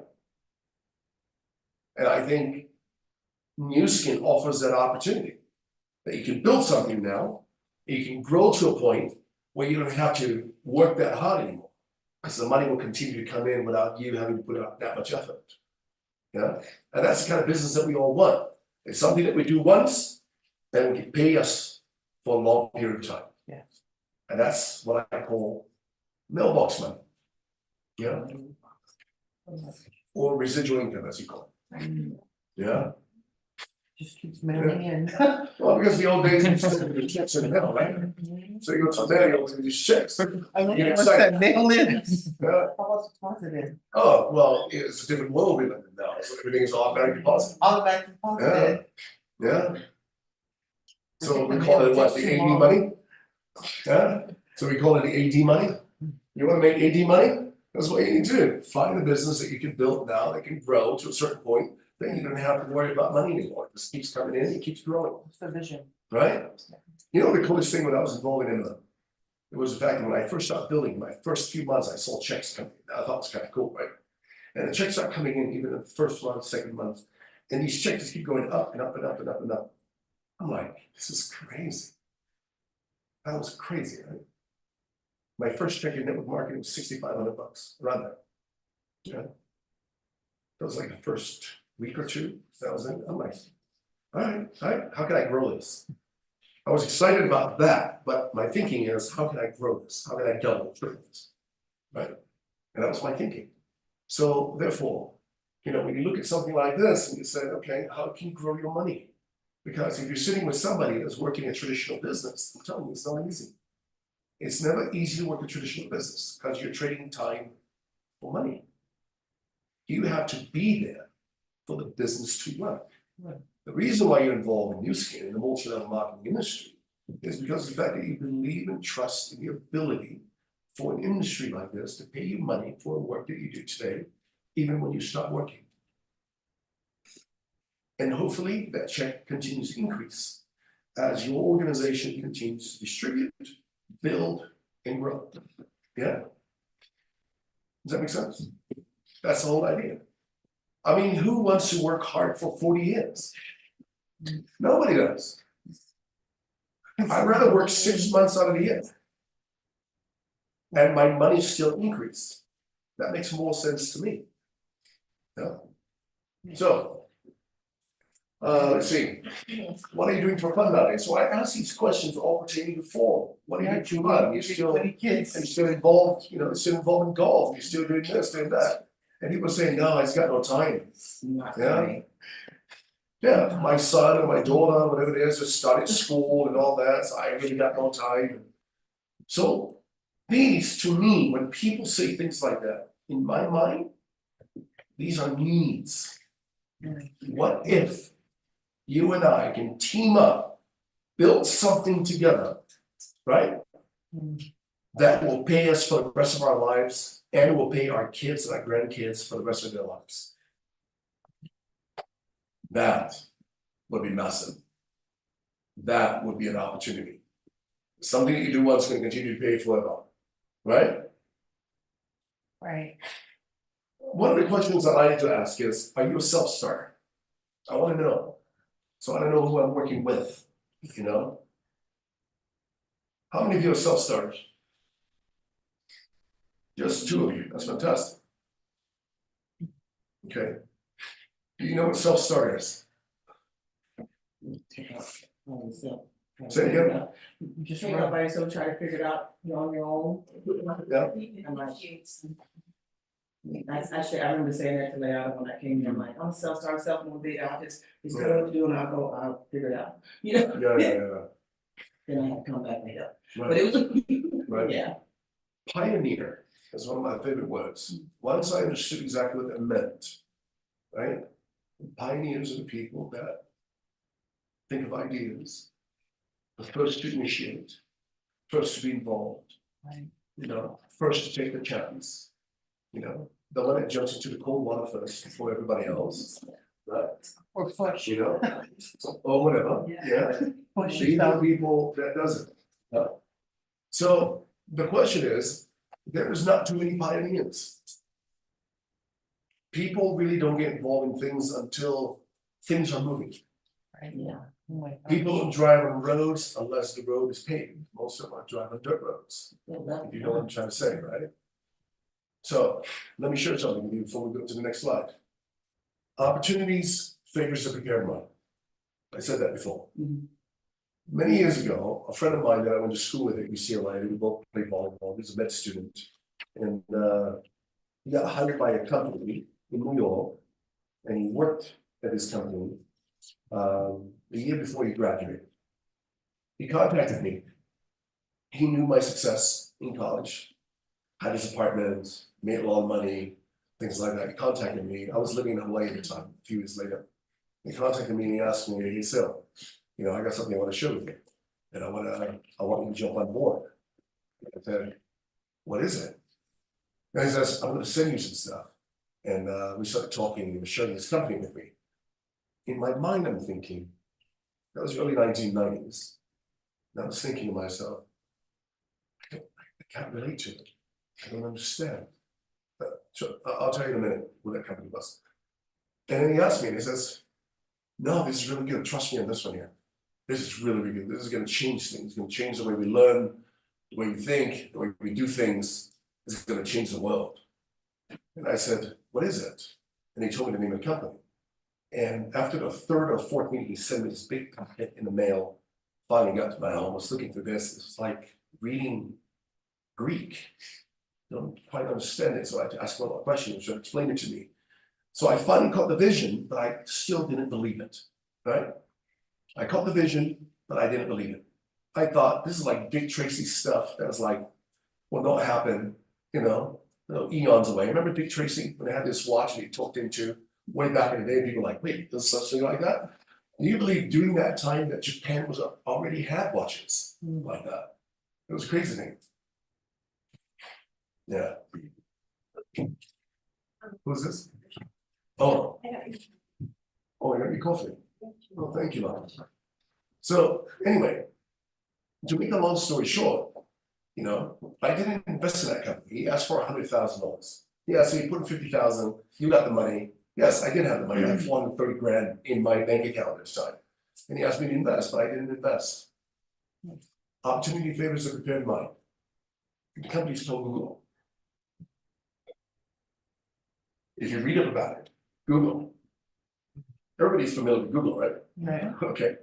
And I think New Skin offers that opportunity. That you can build something now, you can grow to a point where you don't have to work that hard anymore. Because the money will continue to come in without you having to put out that much effort. Yeah, and that's the kind of business that we all want. It's something that we do once, and we can pay us for a long period of time. Yeah. And that's what I call mailbox money. Yeah, or residual income, as you call it. Yeah, Just keeps mailing in. well, because the old days, you used to do checks in the mail, right? So you go to the mail, you always do checks. I You get what's that excited. mail in? Yeah. How about deposited? Oh, well, it's a different world we live in now, so everything is automatic deposit. Automatic deposited. Yeah. So we call it what, the AD money? Yeah, so we call it the AD money. You wanna make AD money? That's what you need to do. Find a business that you can build now, that can grow to a certain point, then you don't have to worry about money anymore. It just keeps coming in, it keeps growing, What's the vision? right? You know, the coolest thing when I was involved in it was the fact that when I first started building, my first few months, I saw checks coming. I thought it was kind of cool, right? And the checks start coming in even in the first month, second month, and these checks just keep going up and up and up and up and up. I'm like, this is crazy. That was crazy, right? My first check in network marketing was $6,500, around that. Yeah. That was like the first week or two that I was in. I'm like, all right, how can I grow this? I was excited about that, but my thinking is, how can I grow this? How can I double, triple this? Right? And that was my thinking. So therefore, you know, when you look at something like this and you say, okay, how can you grow your money? Because if you're sitting with somebody that's working a traditional business, I'm telling you, it's not easy. It's never easy to work a traditional business because you're trading time for money. You have to be there for the business to work. Right. The reason why you're involved in New Skin in the multi-level marketing industry is because of the fact that you believe and trust in the ability for an industry like this to pay you money for the work that you do today, even when you stop working. And hopefully that check continues to increase as your organization continues to distribute, build, and grow. Yeah? Does that make sense? That's the whole idea. I mean, who wants to work hard for 40 years? Nobody does. I'd rather work 6 months out of the year. And my money still increased. That makes more sense to me. Yeah. So, let's see. What are you doing for fun nowadays? So I ask these questions all pertaining to form. What are you doing for fun? You're still, 20 kids. you're still involved, you know, you're still involved in golf. You're still doing this, doing that. And people say, no, he's got no time. Not Yeah. right. Yeah, my son or my daughter, whatever it is, just started school and all that, so I really got no time. So these, to me, when people say things like that, in my mind, these are needs. What if you and I can team up, build something together, right? That will pay us for the rest of our lives and will pay our kids and our grandkids for the rest of their lives. That would be massive. That would be an opportunity. Something that you do once can continue to pay forever, right? Right. One of the questions that I need to ask is, are you a self-starter? I want to know. So I want to know who I'm working with, you know? How many of you are self-starters? Just 2 of you, that's fantastic. Okay. Do you know what self-starter is? Take out on yourself. Say it again? Just take out by yourself, try to figure it out on your own. Yeah. I'm like, I remember saying that to Leon when I came here, I'm like, I'm self-starter, self-motivated, I'll just tell me what to do and I'll figure it out, you know? Yeah. Then I had to come back and help, but Right. it was, Right. yeah. Pioneer is one of my favorite words. Once I understood exactly what that meant, right? Pioneers are the people that think of ideas, the first to initiate, first to be involved, Right. you know, first to take the chance, you know, the one that jumps into the cold water first before everybody else, right? Or push, You know, or whatever, yeah. push These are yourself. people that doesn't. So the question is, there is not too many pioneers. People really don't get involved in things until things are moving. Right? Yeah. Oh my God. People don't drive on roads unless the road is paved. Most of them are driving on dirt roads. If you know what I'm trying to say, right? So let me share something with you before we go to the next slide. Opportunities favors the prepared mind. I said that before. Mhm. Many years ago, a friend of mine that I went to school with at UCLA, we both played volleyball, he was a med student. And he got hired by a company in New York. And he worked at this company the year before he graduated. He contacted me. He knew my success in college, had his apartment, made a lot of money, things like that. He contacted me. I was living in Hawaii at the time, a few years later. He contacted me and he asked me, he said, you know, I got something I want to share with you. And I want you to jump on board. I said, what is it? And he says, I'm going to send you some stuff. And we started talking, and he was sharing his company with me. In my mind, I'm thinking, that was early 1990s. And I was thinking to myself, I can't relate to it. I don't understand. But so I'll tell you in a minute what that company was. And then he asked me, and he says, no, this is really good. Trust me on this one here. This is really, really good. This is going to change things. It's going to change the way we learn, the way we think, the way we do things. It's going to change the world. And I said, what is it? And he told me the name of the company. And after the third or fourth meeting, he sent me this big packet in the mail. Finally got to my home, I was looking for this. It's like reading Greek. Don't quite understand it. So I had to ask him a lot of questions to explain it to me. So I finally caught the vision, but I still didn't believe it. Right? I caught the vision, but I didn't believe it. I thought this is like Dick Tracy stuff that was like, will not happen, you know, eons away. Remember Dick Tracy when they had this watch that he talked into way back in the day? People were like, wait, there's such thing like that? Do you believe during that time that Japan was already had watches like that? It was a crazy thing. Yeah. Who's this? Oh. Oh, I got your coffee. Oh, thank you, Mom. So anyway, to make a long story short, you know, I didn't invest in that company. He asked for $100,000. Yeah, so he put 50,000. You got the money. Yes, I did have the money. I had 430 grand in my bank account this time. And he asked me to invest, but I didn't invest. Opportunity favors the prepared mind. The company's called Google. If you read up about it, Google. Everybody's familiar with Google, right? Right. Okay.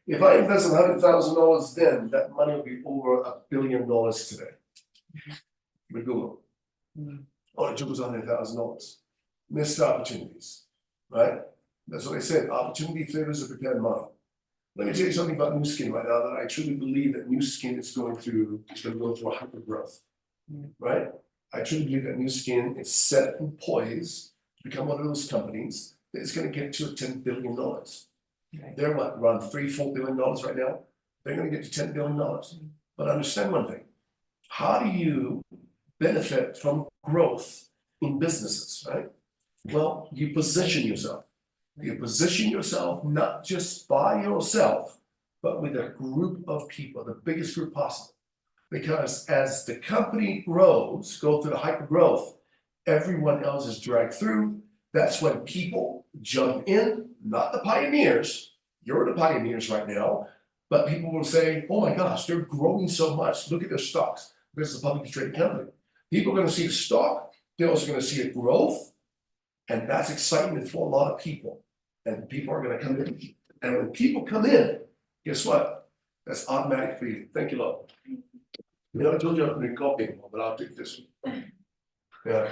If I invest $100,000 then, that money will be over $1 billion today. With Google. All it took was $100,000. Missed opportunities, right? That's what I said. Opportunity favors a prepared mind. Let me tell you something about New Skin right now that I truly believe that New Skin is going to go through a hyper growth, right? I truly believe that New Skin is set and poised to become one of those companies that is going to get to $10 billion. They're what, around $3-4 billion right now? They're going to get to $10 billion. But understand one thing. How do you benefit from growth in businesses, right? Well, you position yourself. You position yourself not just by yourself, but with a group of people, the biggest group possible. Because as the company grows, go through the hyper growth, everyone else is dragged through. That's when people jump in, not the pioneers. You're the pioneers right now, but people will say, oh my gosh, they're growing so much. Look at their stocks. This is a publicly traded company. People are going to see the stock. They're also going to see a growth. And that's excitement for a lot of people. And people are going to come in. And when people come in, guess what? That's automatic for you. Thank you, Lord. You know, I told you I don't drink coffee anymore, but I'll take this one. Yeah.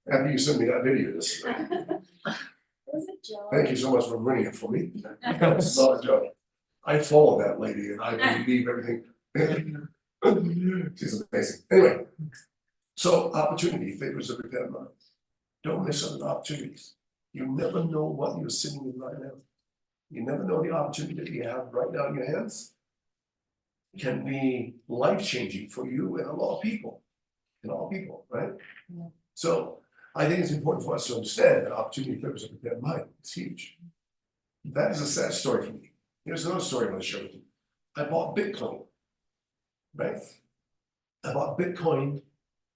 After you sent me that video, this. Was it Joe? Thank you so much for running it for me. It's not a joke. I follow that lady and I believe everything. She's amazing. Anyway, so opportunity favors the prepared mind. Don't miss out on opportunities. You never know what you're sitting in right now. You never know the opportunity that you have right now in your hands can be life-changing for you and a lot of people. in all people, right? Yeah. So I think it's important for us to understand that opportunity favors a prepared mind, it's huge. That is a sad story for me. Here's another story I'm gonna share with you. I bought Bitcoin, right? I bought Bitcoin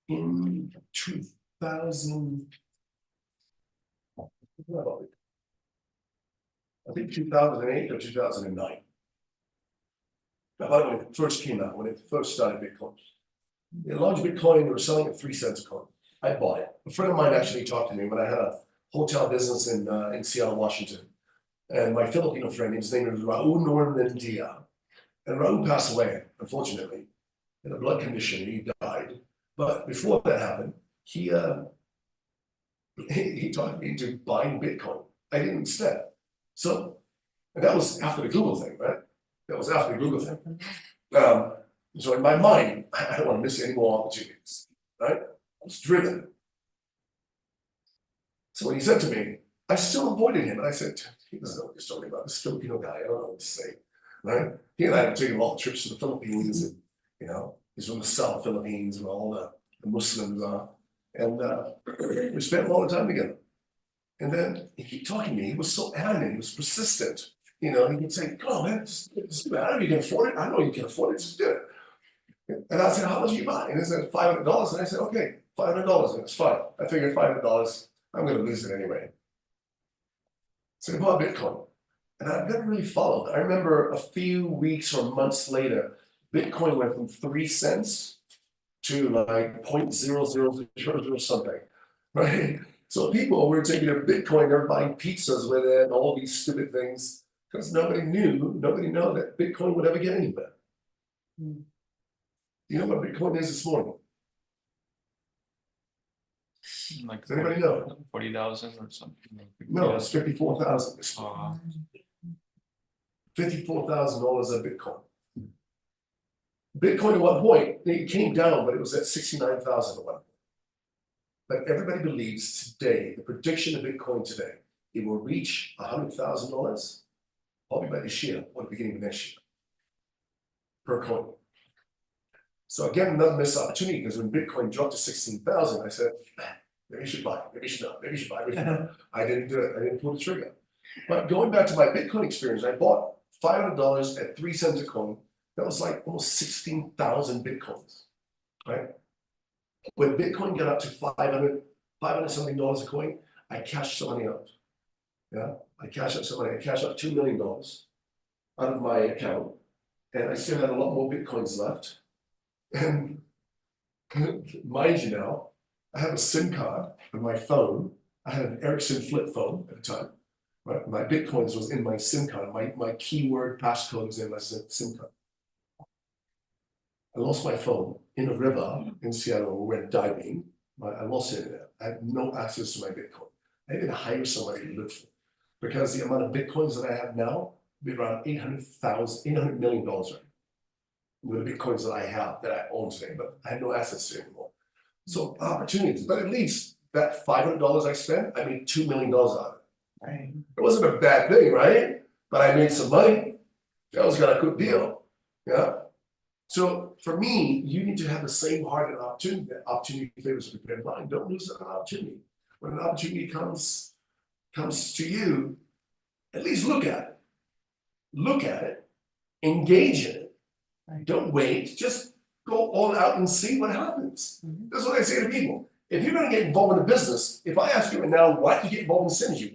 in 2000. I think 2008 or 2009. I bought it when it first came out, when it first started Bitcoin. They launched Bitcoin, they were selling at 3 cents a coin. I bought it. A friend of mine actually talked to me when I had a hotel business in Seattle, Washington. And my Filipino friend, his name was Raul Normandia. And Raul passed away, unfortunately, in a blood condition, he died. But before that happened, he talked me into buying Bitcoin. I didn't instead. So, and that was after the Google thing, right? That was after the Google thing. So in my mind, I don't want to miss any more opportunities, right? I was driven. So when he said to me, I still avoided him, and I said, he doesn't know what he's talking about, this Filipino guy, I don't know what to say, right? He and I have taken long trips to the Philippines, and, you know, he's from the South Philippines, where all the Muslims are, and we spent a lot of time together. And then he kept talking to me, he was so adamant, he was persistent, you know, he would say, come on, man, just do it. I know you can afford it, I know you can afford it, just do it. And I said, how much do you buy? And he said, $500, and I said, okay, $500, and it's fine. I figured $500, I'm gonna lose it anyway. So I bought Bitcoin, and I've never really followed. I remember a few weeks or months later, Bitcoin went from 3 cents to like 0.0000 something, right? So people were taking their Bitcoin, they're buying pizzas with it and all these stupid things, because nobody knew that Bitcoin would ever get anywhere. Hmm. You know what Bitcoin is this morning? Like Does anybody know? 40,000 or something. No, it's 54,000. $54,000 a Bitcoin. Bitcoin at one point, it came down, but it was at 69,000 at one point. But everybody believes today, the prediction of Bitcoin today, it will reach $100,000 probably by this year or the beginning of next year per coin. So again, another missed opportunity, because when Bitcoin dropped to 16,000, I said, maybe you should buy, maybe you should not, maybe you should buy, maybe you should not. I didn't do it, I didn't pull the trigger. But going back to my Bitcoin experience, I bought $500 at 3 cents a coin. That was like almost 16,000 Bitcoins, right? When Bitcoin got up to 500 something dollars a coin, I cashed some money out. Yeah, I cashed out some money, I cashed out $2 million out of my account. And I still had a lot more Bitcoins left. And mind you now, I have a SIM card on my phone. I had an Ericsson flip phone at the time. Right? My Bitcoins was in my SIM card. My keyword passcode was in my SIM card. I lost my phone in a river in Seattle. We went diving. I lost it. I had no access to my Bitcoin. I didn't hire somebody to look for it, because the amount of Bitcoins that I have now would be around $800 million right? With the Bitcoins that I have, that I own today, but I have no assets to it anymore. So opportunities, but at least that $500 I spent, I made $2 million out of it. Right. It wasn't a bad thing, right? But I made some money. That was got a good deal. Yeah. So for me, you need to have the same heart and opportunity. That opportunity favors a prepared mind. Don't lose that opportunity. When an opportunity comes to you, at least look at it. Look at it, engage in it. Right. Don't wait, just go all out and see what happens. Mhm. That's what I say to people. If you're gonna get involved in a business, if I ask you right now, why did you get involved in Synergy?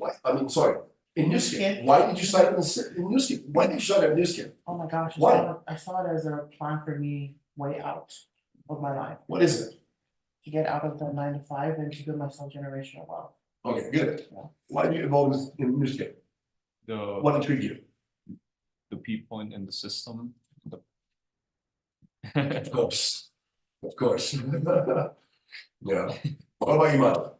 In Newskin? Why did you sign up in Newskin? Why did you sign up in Newskin? Oh my gosh, Why? I saw it as a plan for me way out of my life, What is it? to get out of the 9 to 5 and to build myself generational wealth. Okay, good. Yeah. Why did you get involved in Newskin? What intrigued you? The people in the system. Of course. Yeah. What about you, Mom?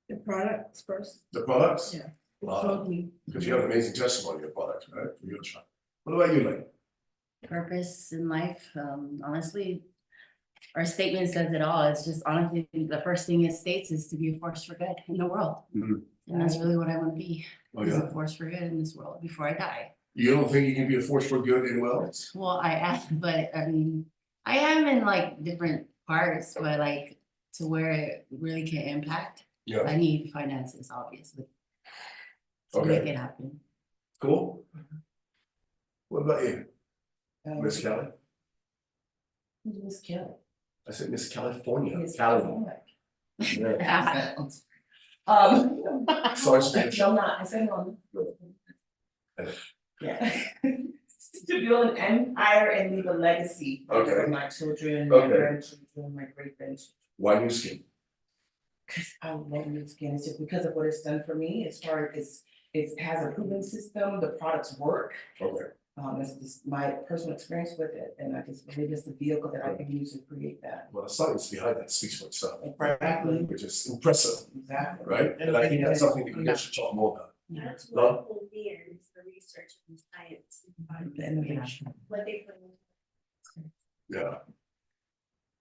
The products first. The products? Yeah. Wow. Because you have an amazing testimony of your products, right? For your child. What about you, Lane? Purpose in life, honestly, our statement says it all. It's just honestly, the first thing it states is to be a force for good in the world. Mhm. And that's really what I want to be, Oh, is yeah. a force for good in this world before I die. You don't think you can be a force for good anywhere else? Well, I am, but I mean, I am in like different parts, but like to where it really can impact, Yeah, I need finances, obviously. To make okay, it happen. cool. What about you, Miss Um, Kelly? who's Miss Kelly? I said Miss California, Miss Cali. Kelly. Yeah. Um. Sorry, Spanish. No, I'm not, I said no. Yeah. To build an empire and leave a legacy Okay. for my children, my Okay. grandchildren, my great grandchildren. Why new skin? Cause I love new skin, it's just because of what it's done for me, it has a proven system, the products work. Okay, It's just my personal experience with it, and I just believe it's the vehicle that I can use to create that. well, the science behind that speaks for itself, Exactly, which is impressive, exactly. right? And I think that's something that you guys should talk more about. That's Love. what pulled me in, is the research and science. The innovation. What they put in. Yeah.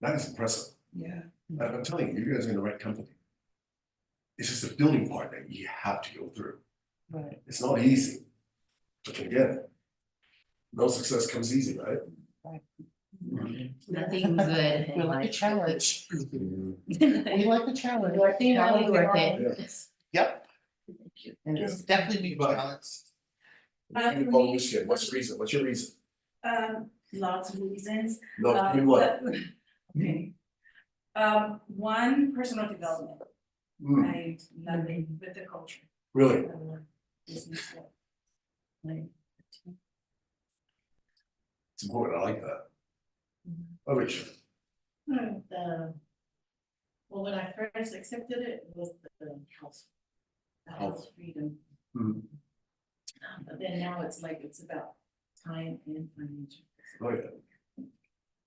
That is impressive. Yeah. I'm telling you, you guys are in the right company. It's just the building part that you have to go through. Right. It's not easy. But again, no success comes easy, right? Nothing good We in like a life. challenge. Mm, We like the challenge. I think Challenge only worth Yeah. it. Yep. And it's definitely been Right. balanced. You call new skin, what's the reason? What's your reason? Lots of reasons. No, give me what? Okay. One, personal development. Hmm, I love it with the culture. really? I love business. It's important, I like that. Oh, Rachel, Well, when I first accepted it, it was the house freedom. Hmm. But then now it's like, it's about time and financial. oh yeah.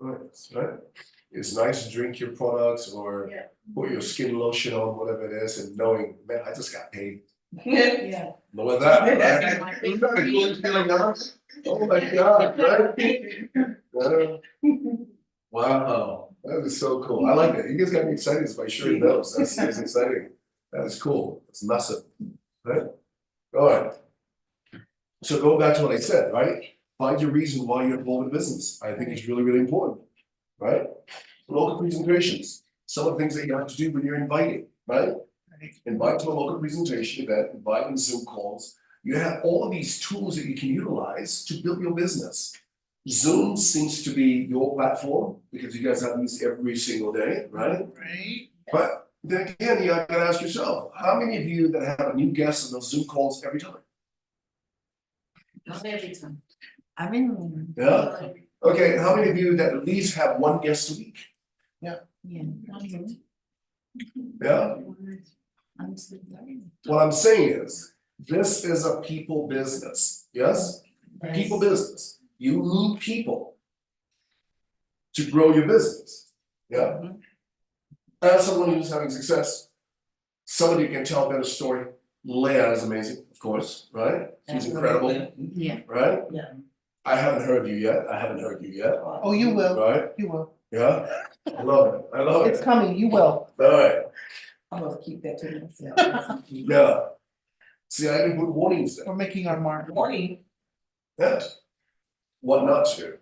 Right. It's nice to drink your products or Yeah. put your skin lotion on, whatever it is, and knowing, man, I just got paid. Yeah. Know what that, Yeah. right? Isn't that a good feeling, huh? Oh my God, right? Wow, that is so cool. I like it. You guys got me excited by sharing those. That's exciting. That is cool. It's massive, right? All right. So go back to what I said, right? Find your reason why you're involved in business. I think it's really, really important, right? Local presentations, some of the things that you have to do when you're inviting, right? Invite to a local presentation event, invite in Zoom calls. You have all of these tools that you can utilize to build your business. Zoom seems to be your platform because you guys have these every single day, right? Right. But then again, you gotta ask yourself, how many of you that have a new guest on those Zoom calls every time? Not every time. I've been. Yeah. Okay, how many of you that at least have one guest a week? Yeah. Yeah, I'm still learning. what I'm saying is, this is a people business, yes? People business, you need people to grow your business, yeah? As someone who's having success, somebody can tell a better story. Leah is amazing, of course, right? She's incredible, Yeah. right? Yeah. I haven't heard you yet, Oh, you will, right? you will. Yeah, I love it, I love It's it, coming, you will. alright, I'm gonna keep that to myself. yeah. See, I can put warnings there, We're making our mark. Morning, yeah. What not to,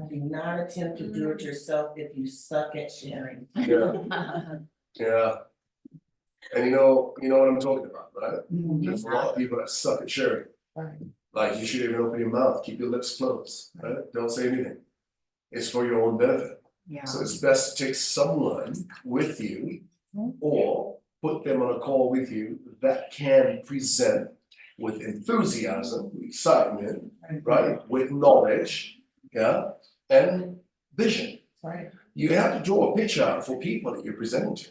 do not attempt to do it yourself if you suck at sharing. yeah, yeah. And you know what I'm talking about, right? Mhm. There's a lot of people that suck at sharing. Right. Like you shouldn't even open your mouth, keep your lips closed, right? Don't say anything. It's for your own benefit. Yeah. So it's best to take someone with you or put them on a call with you that can present with enthusiasm, excitement, right? With knowledge, yeah, and vision. Right. You have to draw a picture out for people that you're presenting to.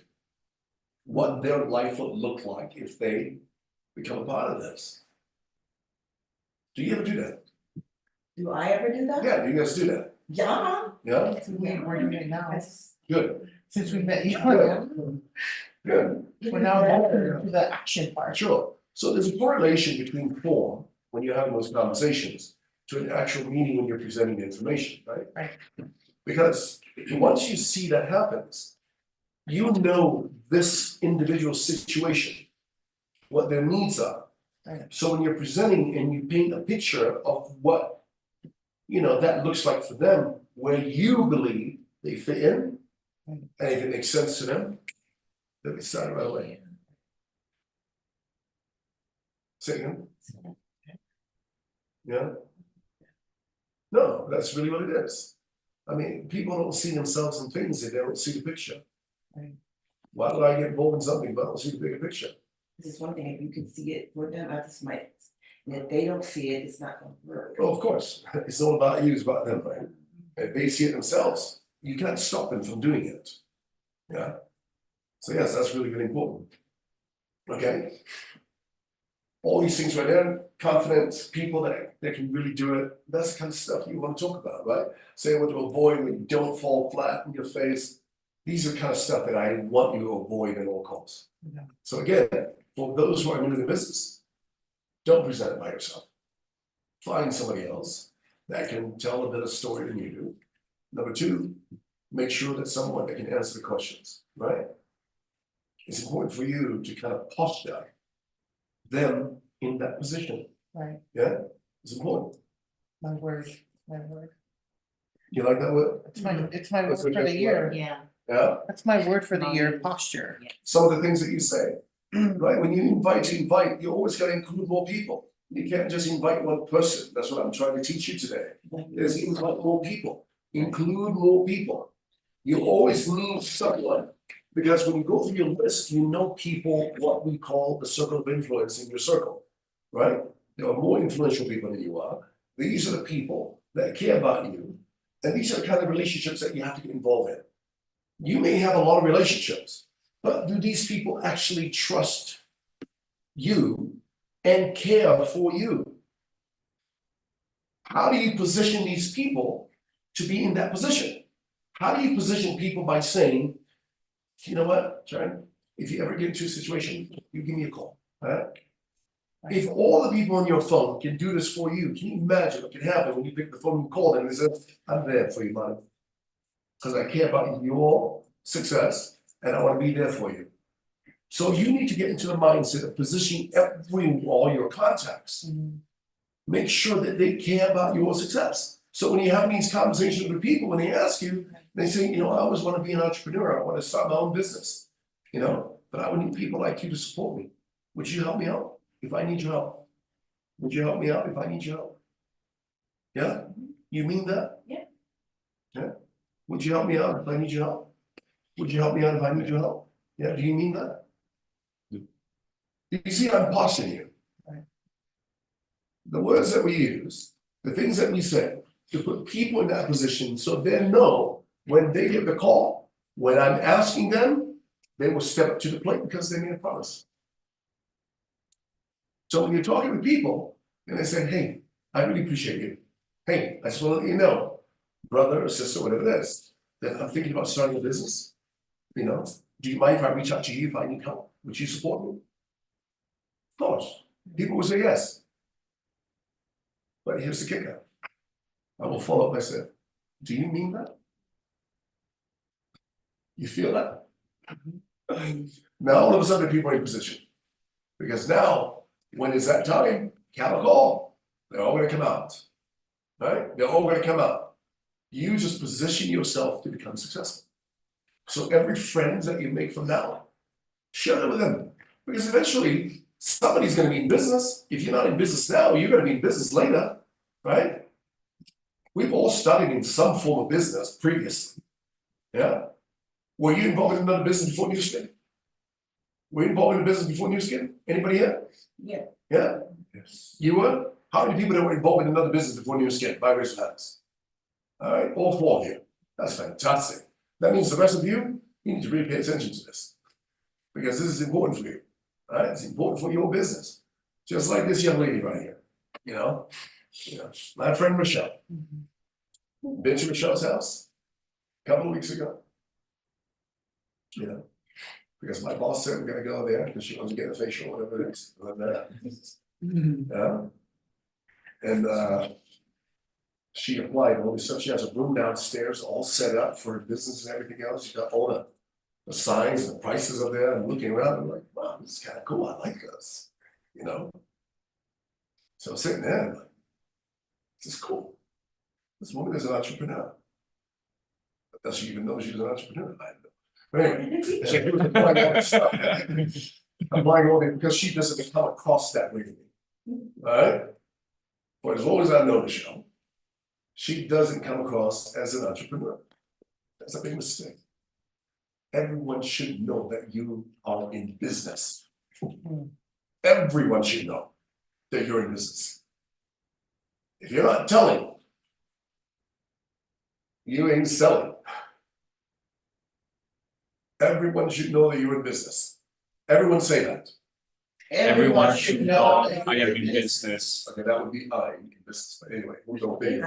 What their life would look like if they become a part of this. Do you ever do that? Do I ever do that? Yeah, do you guys do that? Yeah. Yeah, We're doing it now, good, since we met you. good, We're now moving to the action part. sure. So there's a correlation between form, when you're having those conversations, to an actual meeting when you're presenting the information, right? Right. Because once you see that happens, you know this individual situation, what their needs are. Right. So when you're presenting and you paint a picture of what, that looks like for them, where you believe they fit in, Right. And if it makes sense to them, then we start right away. Say again? Yeah? No, that's really what it is. I mean, people don't see themselves in things if they don't see the picture. Right. Why would I get involved in something if I don't see the bigger picture? This is one thing, if you can see it for them, others might, and if they don't see it, it's not gonna work. Well, of course, it's not about you, it's about them, right? If they see it themselves, you can't stop them from doing it. Yeah? So yes, that's really, really important. Okay? All these things right there, confidence, people that can really do it, that's the kind of stuff you want to talk about, right? Say what to avoid when you don't fall flat in your face. These are the kind of stuff that I want you to avoid at all costs. Yeah. So again, for those who are new to the business, don't present it by yourself. Find somebody else that can tell a better story than you do. Number two, make sure that someone that can answer the questions, right? It's important for you to kind of posture them in that position, Right, yeah? It's important. my word, my word. You like that word? It's my word That's what for the that's year. Yeah. Yeah? That's my word for the year, posture. Some of the things that you say, right? When you invite, you always gotta include more people. You can't just invite one person. That's what I'm trying to teach you today. Is invite more people, include more people. You always need someone, because when you go through your list, you know people, what we call the circle of influence in your circle, right? There are more influential people than you are. These are the people that care about you, and these are the kind of relationships that you have to get involved in. You may have a lot of relationships, but do these people actually trust you and care for you? How do you position these people to be in that position? How do you position people by saying, you know what, Sharon, if you ever get into a situation, you give me a call, right? If all the people on your phone can do this for you, can you imagine what can happen when you pick the phone and call them and say, I'm there for you, man. Because I care about your success and I want to be there for you. So you need to get into the mindset of positioning all your contacts. Make sure that they care about your success. So when you have these conversations with people, when they ask you, they say, you know, I always want to be an entrepreneur. I want to start my own business, you know, but I would need people like you to support me. Would you help me out if I need your help? Would you help me out if I need your help? Yeah? You mean that? Yeah. Yeah? Would you help me out if I need your help? Would you help me out if I need your help? Yeah, do you mean that? You see, I'm posturing you. Right. The words that we use, the things that we say, to put people in that position so they know when they get the call, when I'm asking them, they will step up to the plate because they made a promise. So when you're talking with people and they say, hey, I really appreciate you. Hey, I just want to let you know, brother or sister, whatever it is, that I'm thinking about starting a business. You know, do you mind if I reach out to you if I need help? Would you support me? Of course, people will say yes. But here's the kicker. I will follow up by saying, do you mean that? You feel that? Now all of a sudden people are in position. Because now, when it's that time, have a call. They're all gonna come out. Right? They're all gonna come out. You just position yourself to become successful. So every friend that you make from now on, share it with them. Because eventually, somebody's gonna be in business. If you're not in business now, you're gonna be in business later, right? We've all started in some form of business previously. Yeah? Were you involved in another business before New Skin? Were you involved in a business before New Skin? Anybody here? Yeah. Yeah? Yes. You were? How many people that were involved in another business before New Skin? By raise of hands. All right, all four of you. That's fantastic. That means the rest of you need to really pay attention to this. Because this is important for you. All right? It's important for your business. Just like this young lady right here. You know, my friend Michelle. Been to Michelle's house a couple of weeks ago. You know, because my boss said we're gonna go there because she wants to get a facial, whatever it is. Yeah. And she applied, all this stuff. She has a room downstairs all set up for business and everything else. She's got all the signs, the prices are there. I'm looking around, I'm like, wow, this is kind of cool. I like this, you know. So I'm sitting there, I'm like, this is cool. This woman is an entrepreneur. Does she even know she's an entrepreneur? I don't know. But anyway, she was applying all this stuff. Applying all that because she doesn't come across that way to me. Alright? For as long as I know Michelle, she doesn't come across as an entrepreneur. That's a big mistake. Everyone should know that you are in business. Everyone should know that you're in business. If you're not telling, you ain't selling. Everyone should know that you're in business. Everyone say that. Everyone should know I am in business. Okay, that would be I in business, but anyway, we don't think.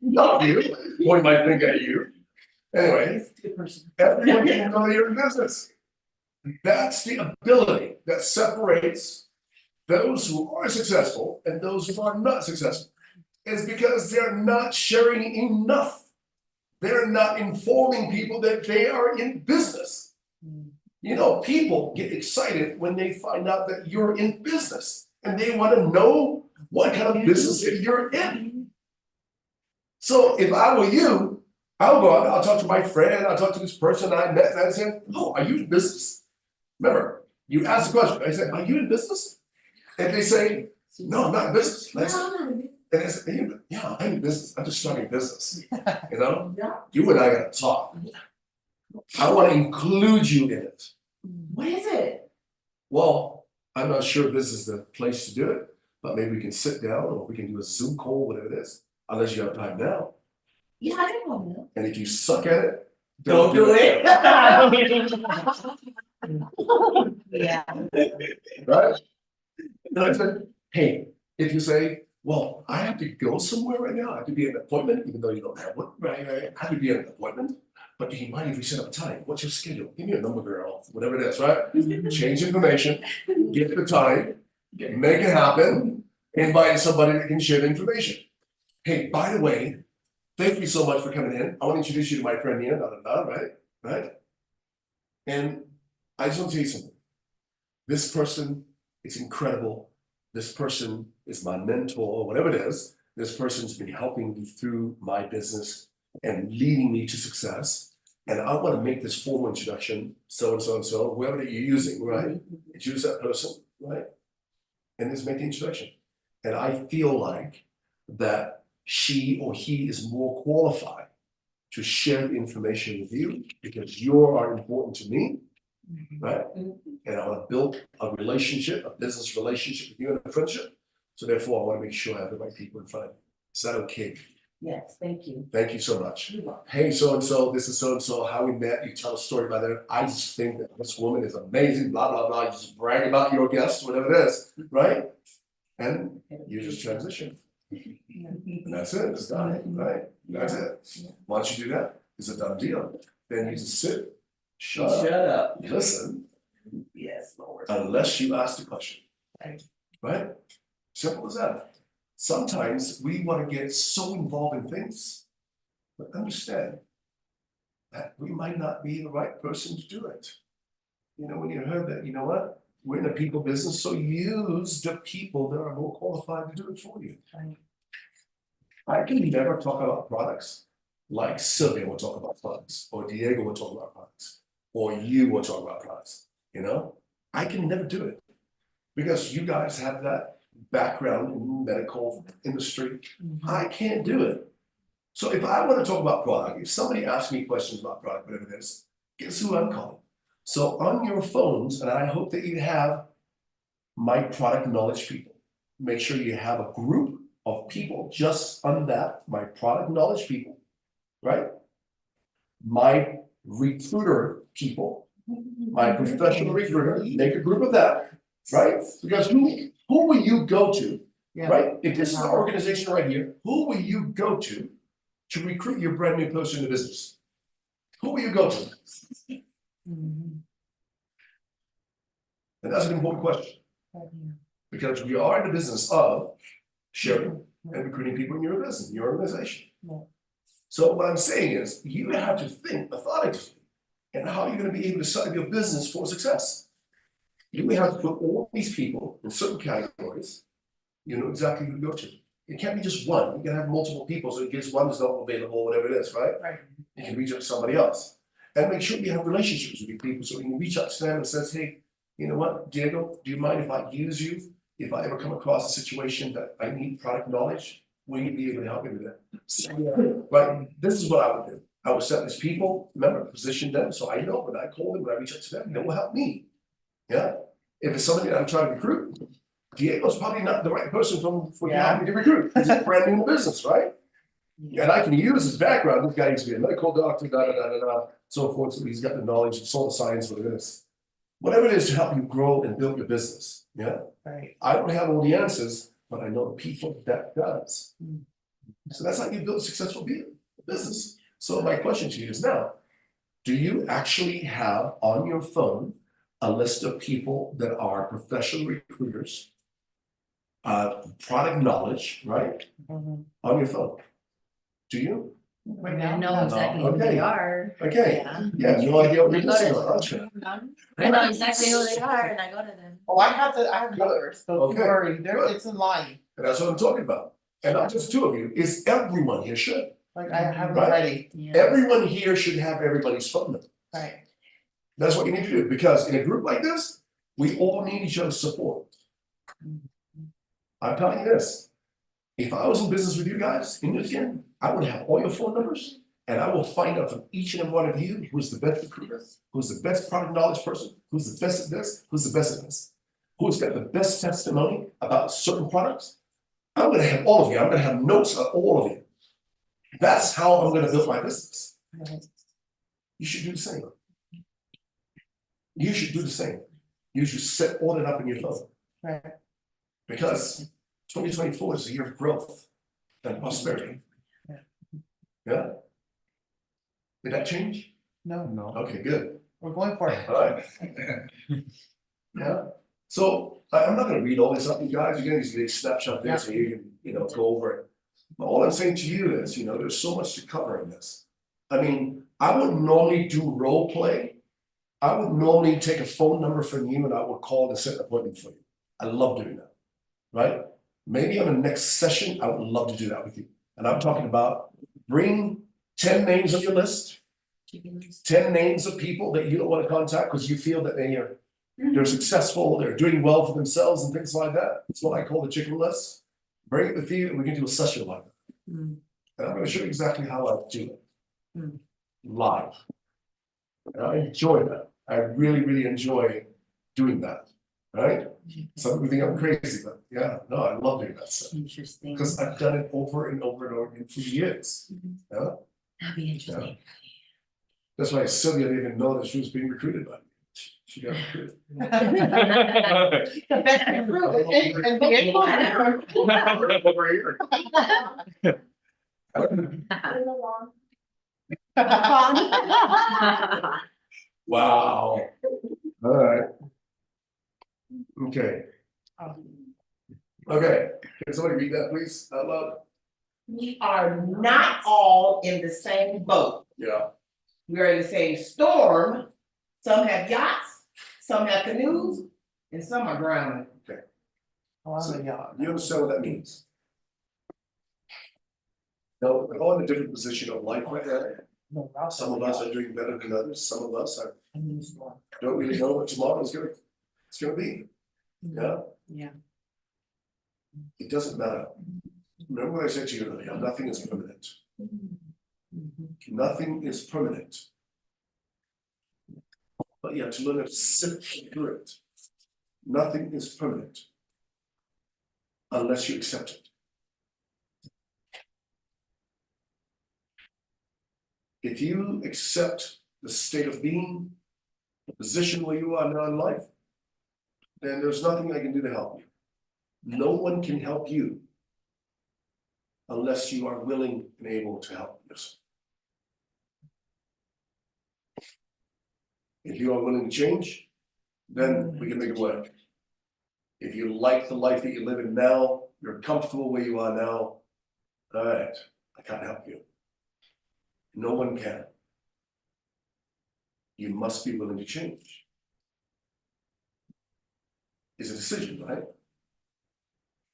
Not you, one might think at you. Anyway, everyone should know you're in business. That's the ability that separates those who are successful and those who are not successful. It's because they're not sharing enough. They're not informing people that they are in business. You know, people get excited when they find out that you're in business and they want to know what kind of business that you're in. So if I were you, I'll go out, I'll talk to my friend, I'll talk to this person I met, and I say, oh, are you in business? Remember, you ask the question, I say, are you in business? And they say, no, I'm not in business. And I say, and I say, yeah, I'm in business, I'm just starting a business, you know? You and I gotta talk. I wanna include you in it. What is it? Well, I'm not sure this is the place to do it, but maybe we can sit down or we can do a Zoom call, whatever it is, unless you have time now. Yeah, I don't know. And if you suck at it, Don't do it. Yeah. right? No, I said, hey, if you say, well, I have to go somewhere right now, I have to be at an appointment, even though you don't have one, right? I have to be at an appointment, but do you mind if we set up a time? What's your schedule? Give me a number, girl, whatever it is, right? Change information, get the time, make it happen, invite somebody that can share the information. Hey, by the way, thank you so much for coming in. I want to introduce you to my friend here, right? And I just want to tell you something. This person is incredible. This person is my mentor, whatever it is. This person's been helping me through my business and leading me to success. And I want to make this formal introduction, so and so and so, whoever that you're using, right? Choose that person, right? And just make the introduction. And I feel like that she or he is more qualified to share the information with you because you are important to me, right? And I want to build a relationship, a business relationship with you and a friendship. So therefore, I want to make sure I have the right people in front of me. Is that okay? Yes, thank you. Thank you so much. You're welcome. Hey, so-and-so, this is so-and-so, how we met, you tell a story about it. I just think that this woman is amazing, blah, blah, blah. You just brag about your guest, whatever it is, right? And you just transition. And that's it, it's done, right? That's it. Once you do that, it's a done deal. Then you just sit, shut up, listen, Yes, Lord. unless you ask the question. Right. Right? Simple as that. Sometimes we want to get so involved in things, but understand that we might not be the right person to do it. You know, when you heard that, you know what? We're in a people business, so use the people that are more qualified to do it for you. I can never talk about products like Sylvia will talk about products, or Diego will talk about products, or you will talk about products, you know? I can never do it because you guys have that background in the medical industry. I can't do it. So if I want to talk about product, if somebody asks me questions about product, whatever it is, guess who I'm calling? So on your phones, and I hope that you have my product knowledge people. Make sure you have a group of people just on that, my product knowledge people, right? My recruiter people, my professional recruiter, make a group of that, right? Because who will you go to, Yeah. right? If this is an organization right here, who will you go to recruit your brand new person in the business? Who will you go to? And that's an important question. Because we are in the business of sharing and recruiting people in your business, in your organization. So what I'm saying is, you have to think methodically and how you're going to be able to set up your business for success. You may have to put all these people in certain categories. You know exactly who to go to. it can't be just one, you can have multiple people, so in case one is not available, whatever it is, right? Right. You can reach out to somebody else. And make sure you have relationships with these people, so you can reach out to them and says, hey, you know what, Diego, do you mind if I use you? If I ever come across a situation that I need product knowledge, will you be able to help me with that? So, right, this is what I would do. I would set these people, remember, position them, so I know when I call them, when I reach out to them, they will help me. Yeah, if it's somebody that I'm trying to recruit, Diego's probably not the right person for you Yeah. to recruit, he's a brand new in the business, right? And I can use his background, this guy used to be a medical doctor, so forth, so he's got the knowledge, soil science, whatever it is. Whatever it is to help you grow and build your business, yeah? Right. I don't have all the answers, but I know the people that does. So that's how you build a successful business. So my question to you is now, do you actually have on your phone a list of people that are professional recruiters? Product knowledge, right, Mhm. on your phone? Do you? Right I now, know no. exactly who Okay. they are. Okay, Yeah. yeah, no idea what you're You go missing to- on, aren't you? I know exactly who they are and I go to them. Oh, I have numbers, so don't Okay, worry, good. it's in line, And that's what I'm talking about. And not just two of you, it's everyone here should. like I have it Right. ready, Yeah. Everyone here should have everybody's phone number. right? That's what you need to do, because in a group like this, we all need each other's support. I'm telling you this, if I was in business with you guys in Michigan, I would have all your phone numbers, and I will find out from each and every one of you who's the best recruiter, who's the best product knowledge person, who's the best at this, who's the best at this, who's got the best testimony about certain products. I'm gonna have all of you, I'm gonna have notes on all of you. That's how I'm gonna build my business. You should do the same. You should do the same. You should set all that up in your phone. Right. Because 2024 is a year of growth and prosperity. Yeah. Yeah? Did that change? No, Okay, good. we're going for it. Alright. Yeah, so I'm not gonna read all this up, you guys, you're gonna these big snapshot there, so you can, go over it. But all I'm saying to you is, there's so much to cover in this. I mean, I wouldn't normally do role play. I would normally take a phone number from you and I would call and set an appointment for you. I love doing that, right? Maybe on the next session, I would love to do that with you. And I'm talking about bring 10 names on your list, 10 names of people that you don't want to contact because you feel that they're successful, they're doing well for themselves and things like that. It's what I call the chicken list. Bring it with you and we can do a session like that. Mm. And I'm going to show you exactly how I do it. Mm. Live. And I enjoy that. I really, really enjoy doing that. Right? Some people think I'm crazy, but yeah, no, I love doing that stuff. Interesting. Because I've done it over and over and over again for years. Yeah? That'd be interesting. That's why Sylvia didn't even know that she was being recruited by me. She got recruited. Over here. Wow. All right. Okay. Okay, can somebody read that, please, out loud? We are not all in the same boat. Yeah. We're in the same storm. Some have yachts, some have canoes, and some are drowning. You understand what that means? No, we're all in a different position of life right now. Some of us are doing better than others, some of us don't really know what tomorrow is gonna be. Yeah? Yeah. It doesn't matter. Remember what I said to you earlier, nothing is permanent. Nothing is permanent. But you have to learn to sit through it. Nothing is permanent. Unless you accept it. If you accept the state of being, the position where you are now in life, then there's nothing I can do to help you. No one can help you unless you are willing and able to help yourself. If you are willing to change, then we can make it work. If you like the life that you're living now, you're comfortable where you are now, all right, I can't help you. No one can. You must be willing to change. It's a decision, right?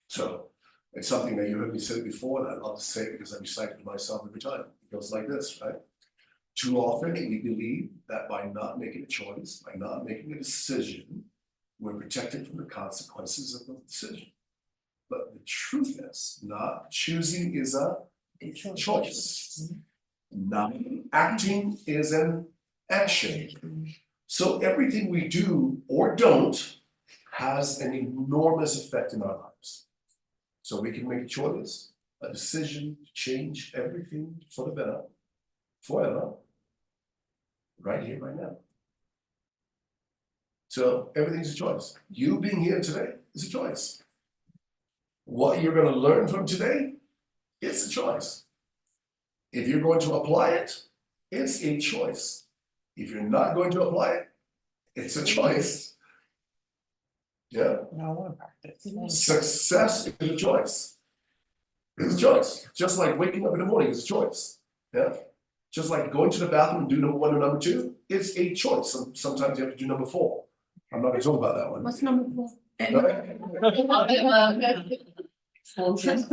So It's something that you heard me say before, and I love to say it because I recite it myself every time. It goes like this, right? Too often, we believe that by not making a choice, by not making a decision, we're protected from the consequences of the decision. But the truth is, not choosing is a choice. Not acting is an action. So everything we do or don't has an enormous effect in our lives. So we can make a choice, a decision to change everything for the better, forever, right here, right now. So everything's a choice. You being here today is a choice. What you're gonna learn from today, it's a choice. If you're going to apply it, it's a choice. If you're not going to apply it, it's a choice. Yeah, No, I wanna practice. success is a choice. It's a choice, just like waking up in the morning is a choice, yeah? Just like going to the bathroom and do number 1 or number 2, it's a choice. Sometimes you have to do number 4. I'm not gonna talk about that one. What's number 4? Explosion.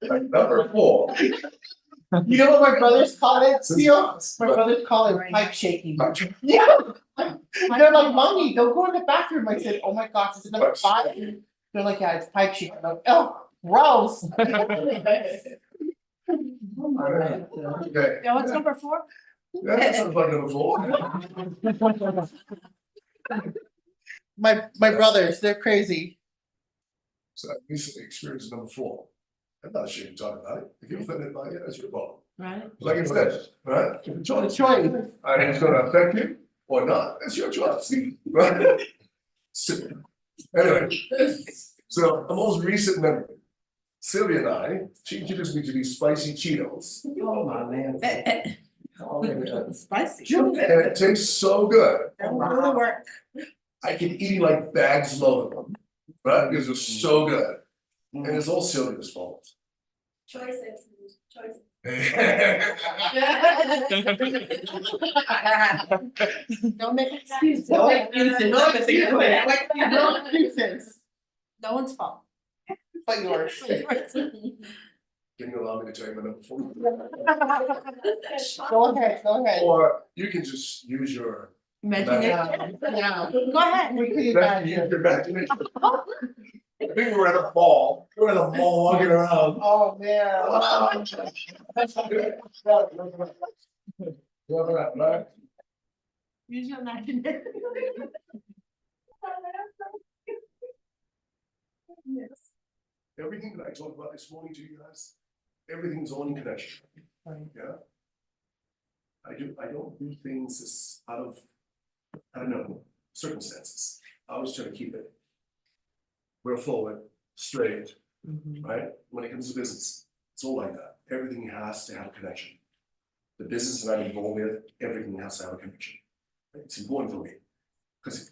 Number 4. You know what my brothers call it, Seal? My brothers call it pipe shaking. Yeah. They're like, mommy, don't go in the bathroom. I said, oh my gosh, is it number 5? They're like, yeah, it's pipe shaking. I'm like, oh, gross. Okay, Yeah, what's number 4? that sounds like number 4. My brothers, they're crazy. So I recently experienced number 4. I'm not ashamed to talk about it. If you're offended by it, that's your problem. Right. Like I said, right? Choice. Choice. And it's gonna affect you or not, it's your choice, right? So, anyway, so a most recent memory. Sylvia and I, she introduced me to these spicy Cheetos. Oh, my man. Spicy. And it tastes so good. That will really work. I can eat like bags load of them, right? Because they're so good. And it's all Sylvia's fault. Choices, choices. Don't make excuses. No excuses. No excuses. No one's fault. But yours. Can you allow me to tell you my number 4? Go ahead. Or you can just use your Yeah. Go ahead. We can imagine. your imagination. I think we were at a mall, walking around. Oh, man. Right? Use your imagination. Everything that I talked about this morning to you guys, everything's all in connection. Right. Yeah. I don't do things as out of, I don't know, circumstances. I always try to keep it real forward, straight, right? When it comes to business, it's all like that. Everything has to have a connection. The business that I'm involved with, everything has to have a connection. It's important for me because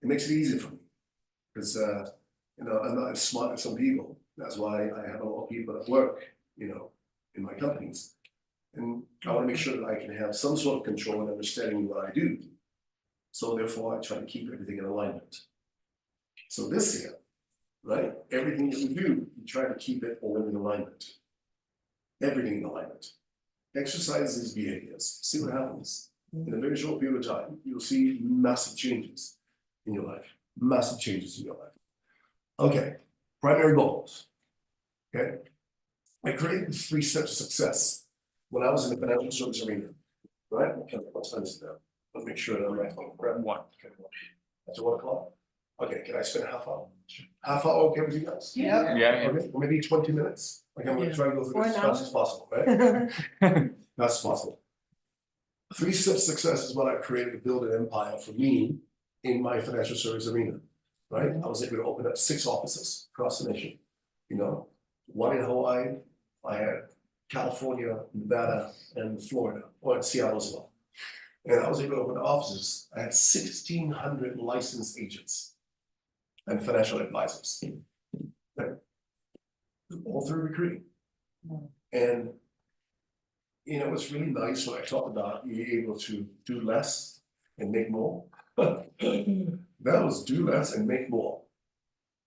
it makes it easier for me. Because you know, I'm not as smart as some people. That's why I have a lot of people at work, you know, in my companies. And I want to make sure that I can have some sort of control and understanding what I do. So therefore, I try to keep everything in alignment. So this year, right, everything that we do, we try to keep it all in alignment. Everything in alignment. Exercise these behaviors, see what happens. In a very short period of time, you'll see massive changes in your life. Massive changes in your life. Okay, primary goals. Okay, I created 3 steps to success when I was in the financial service arena. Right? Okay, what time is it now? Let's make sure that I'm right. Grab 1. Okay, that's 1 o'clock. Okay, can I spend a half hour? Half hour, okay with you guys? Yeah. Yeah, Okay, or maybe 20 minutes. Like I'm gonna try to go through Or this as an fast as possible, right? That's possible. 3 steps to success is what I created to build an empire for me in my financial service arena, right? I was able to open up 6 offices across the nation, you know, 1 in Hawaii, I had California, Nevada, and Florida, or in Seattle as well. And I was able to open offices. I had 1,600 licensed agents and financial advisors. Right? All through recruiting. And you know, it's really nice when I talk about being able to do less and make more. That was do less and make more.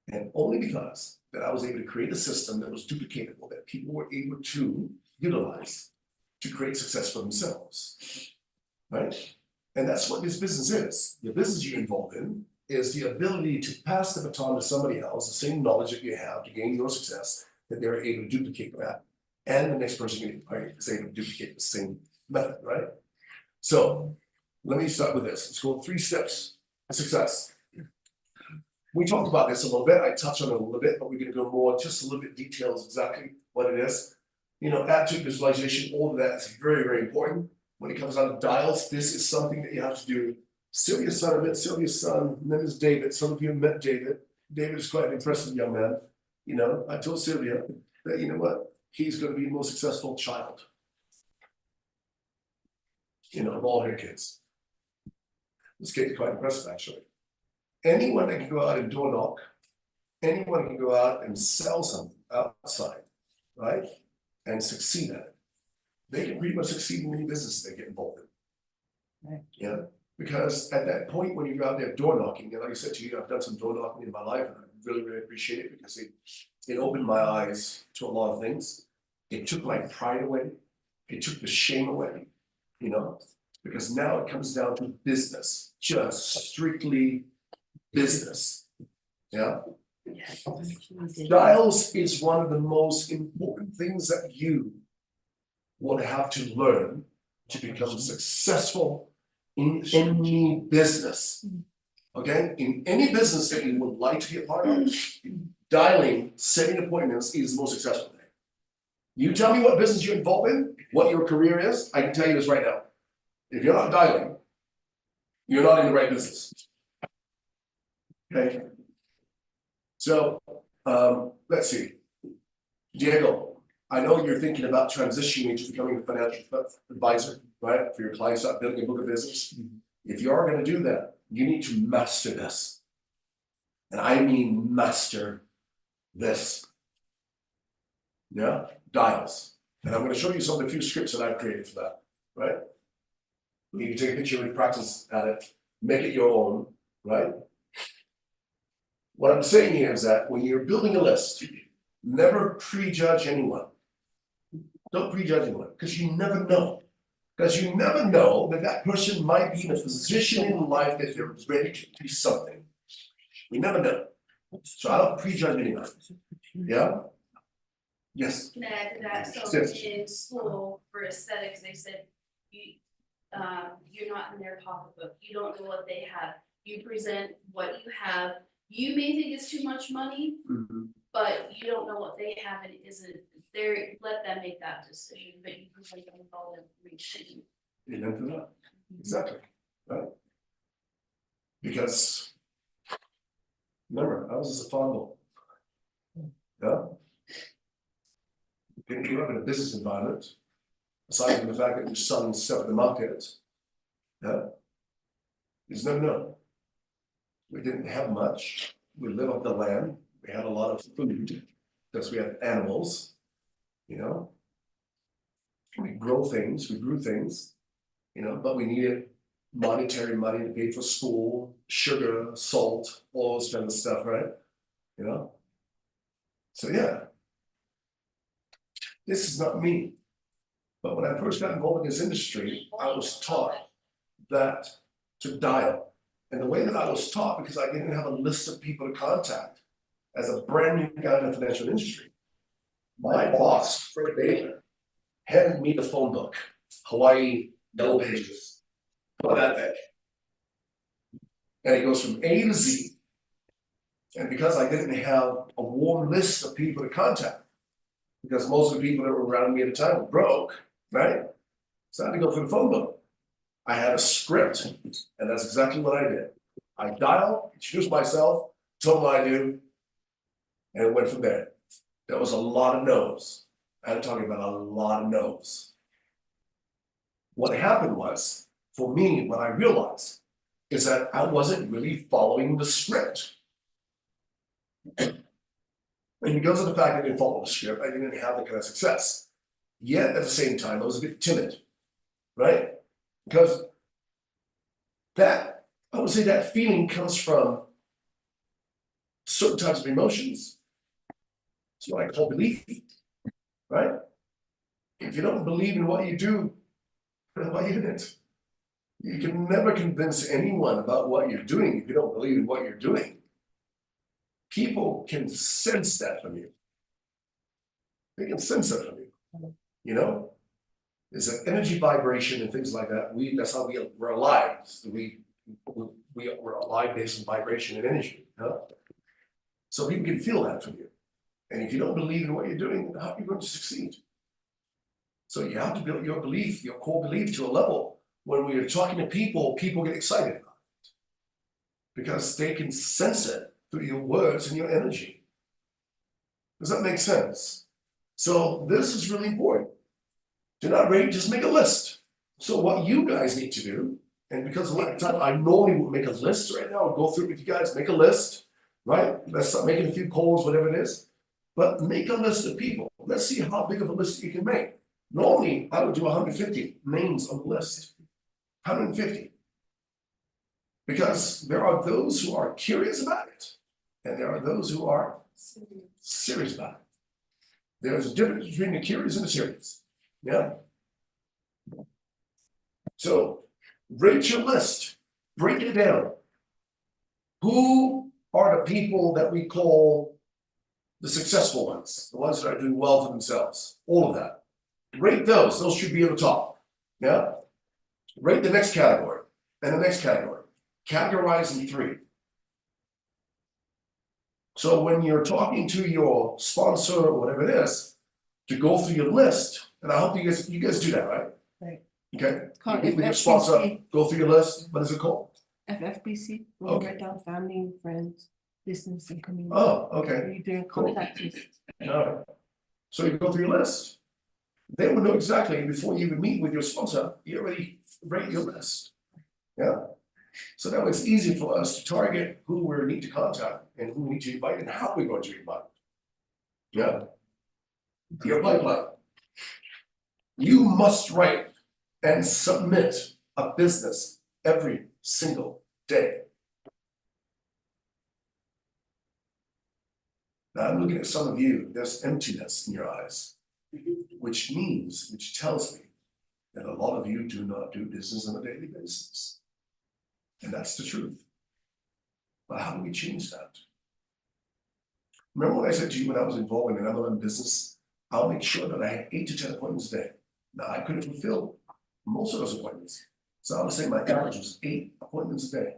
And only because that I was able to create a system that was duplicatable, that people were able to utilize to create success for themselves. Right? And that's what this business is. The business you're involved in is the ability to pass the baton to somebody else, the same knowledge that you have to gain your success, that they're able to duplicate that. And the next person is able to duplicate the same method, right? So let me start with this. Let's go 3 steps to success. We talked about this a little bit. I touched on it a little bit, but we're going to go more, just a little bit details exactly what it is. You know, attitude visualization, all of that is very, very important. When it comes down to dials, this is something that you have to do. Sylvia's son, I met Sylvia's son, name is David. Some of you have met David. David is quite an impressive young man. You know, I told Sylvia that, you know what, he's going to be the most successful child. You know, of all her kids. This kid is quite impressive, actually. Anyone that can go out and door knock, anyone can go out and sell something outside, right? And succeed at it. They can pretty much succeed in any business they get involved in. Right. Yeah, because at that point when you go out there door knocking, and like I said to you, I've done some door knocking in my life, and I really, really appreciate it because it opened my eyes to a lot of things. It took my pride away. It took the shame away, you know, because now it comes down to business, just strictly business. Yeah. Dials is one of the most important things that you will have to learn to become successful in any business. Okay, in any business that you would like to be a part of, dialing, setting appointments is the most successful thing. You tell me what business you're involved in, what your career is, I can tell you this right now. If you're not dialing, you're not in the right business. Okay. So, let's see. Diego, I know you're thinking about transitioning to becoming a financial advisor, right? For your clients, start building a book of business. If you are going to do that, you need to master this. And I mean master this. Yeah, dials. And I'm going to show you some of the few scripts that I've created for that, right? You can take a picture and practice at it, make it your own, right? What I'm saying here is that when you're building a list, never prejudge anyone. Don't prejudge anyone, because you never know. Because you never know that that person might be in a position in life that they're ready to do something. You never know. So I don't prejudge anyone. Yeah? Yes. Can I add to that? So Yes. in school for aesthetics, they said you're not in their pocketbook. You don't know what they have. You present what you have. You may think it's too much money, but you don't know what they have and it isn't. There, let them make that decision, but you can present them with all the information. Amen to that. Exactly. Right. Because remember, I was just a fondle. Yeah. You grew up in a business environment, aside from the fact that you're selling stuff in the market. Yeah. There's no. We didn't have much. We lived off the land. We had a lot of food because we had animals, you know. We grew things, you know, but we needed monetary money to pay for school, sugar, salt, all this kind of stuff, right? You know. So yeah. This is not me. But when I first got involved in this industry, I was taught that to dial. And the way that I was taught, because I didn't have a list of people to contact as a brand new guy in the financial industry, my boss, Fred Baker, handed me the phone book, Hawaii Yellow Pages, for that day. And it goes from A to Z. And because I didn't have a warm list of people to contact, because most of the people that were around me at the time were broke, right? So I had to go through the phone book. I had a script, and that's exactly what I did. I dialed, introduced myself, told them what I do, and it went from there. There was a lot of no's. I'm talking about a lot of no's. What happened was, for me, what I realized is that I wasn't really following the script. And because of the fact I didn't follow the script, I didn't have the kind of success. Yet at the same time, I was a bit timid, right? Because that, I would say that feeling comes from certain types of emotions. It's what I call belief, right? If you don't believe in what you do, why in it? You can never convince anyone about what you're doing if you don't believe in what you're doing. People can sense that from you. They can sense that from you, you know? There's an energy vibration and things like that. That's how we're alive. So we're alive based on vibration and energy, huh? So people can feel that from you. And if you don't believe in what you're doing, then how are you going to succeed? So you have to build your belief, your core belief to a level when you're talking to people, people get excited about it. Because they can sense it through your words and your energy. Does that make sense? So this is really important. Do not rate, just make a list. So what you guys need to do, and because a lot of time I normally would make a list right now, I'll go through it with you guys, make a list, right? Let's start making a few polls, whatever it is. But make a list of people. Let's see how big of a list you can make. Normally, I would do 150 names on the list. 150. Because there are those who are curious about it, and there are those who are serious about it. There's a difference between the curious and the serious. Yeah. So rate your list, break it down. Who are the people that we call the successful ones, the ones that are doing well for themselves? All of that. Rate those should be at the top. Yeah. Rate the next category and the next category. Categorize in 3. So when you're talking to your sponsor or whatever it is, to go through your list, and I hope you guys do that, right? Right. Okay. Called With your FFPC. sponsor, go through your list. What is it called? FFPC, we Okay. write down family, friends, business and community. Oh, okay. We do a Cool. contact list. All right. So you go through your list. They will know exactly before you even meet with your sponsor, you already rate your list. Yeah. So that way it's easy for us to target who we need to contact and who we need to invite and how we're going to invite. Yeah. Your pipeline. You must write and submit a business every single day. Now I'm looking at some of you, there's emptiness in your eyes, which tells me that a lot of you do not do business on a daily basis. And that's the truth. But how do we change that? Remember what I said to you when I was involved in an MLM business? I'll make sure that I had 8 to 10 appointments a day. Now I couldn't fulfill most of those appointments. So I would say my average was 8 appointments a day.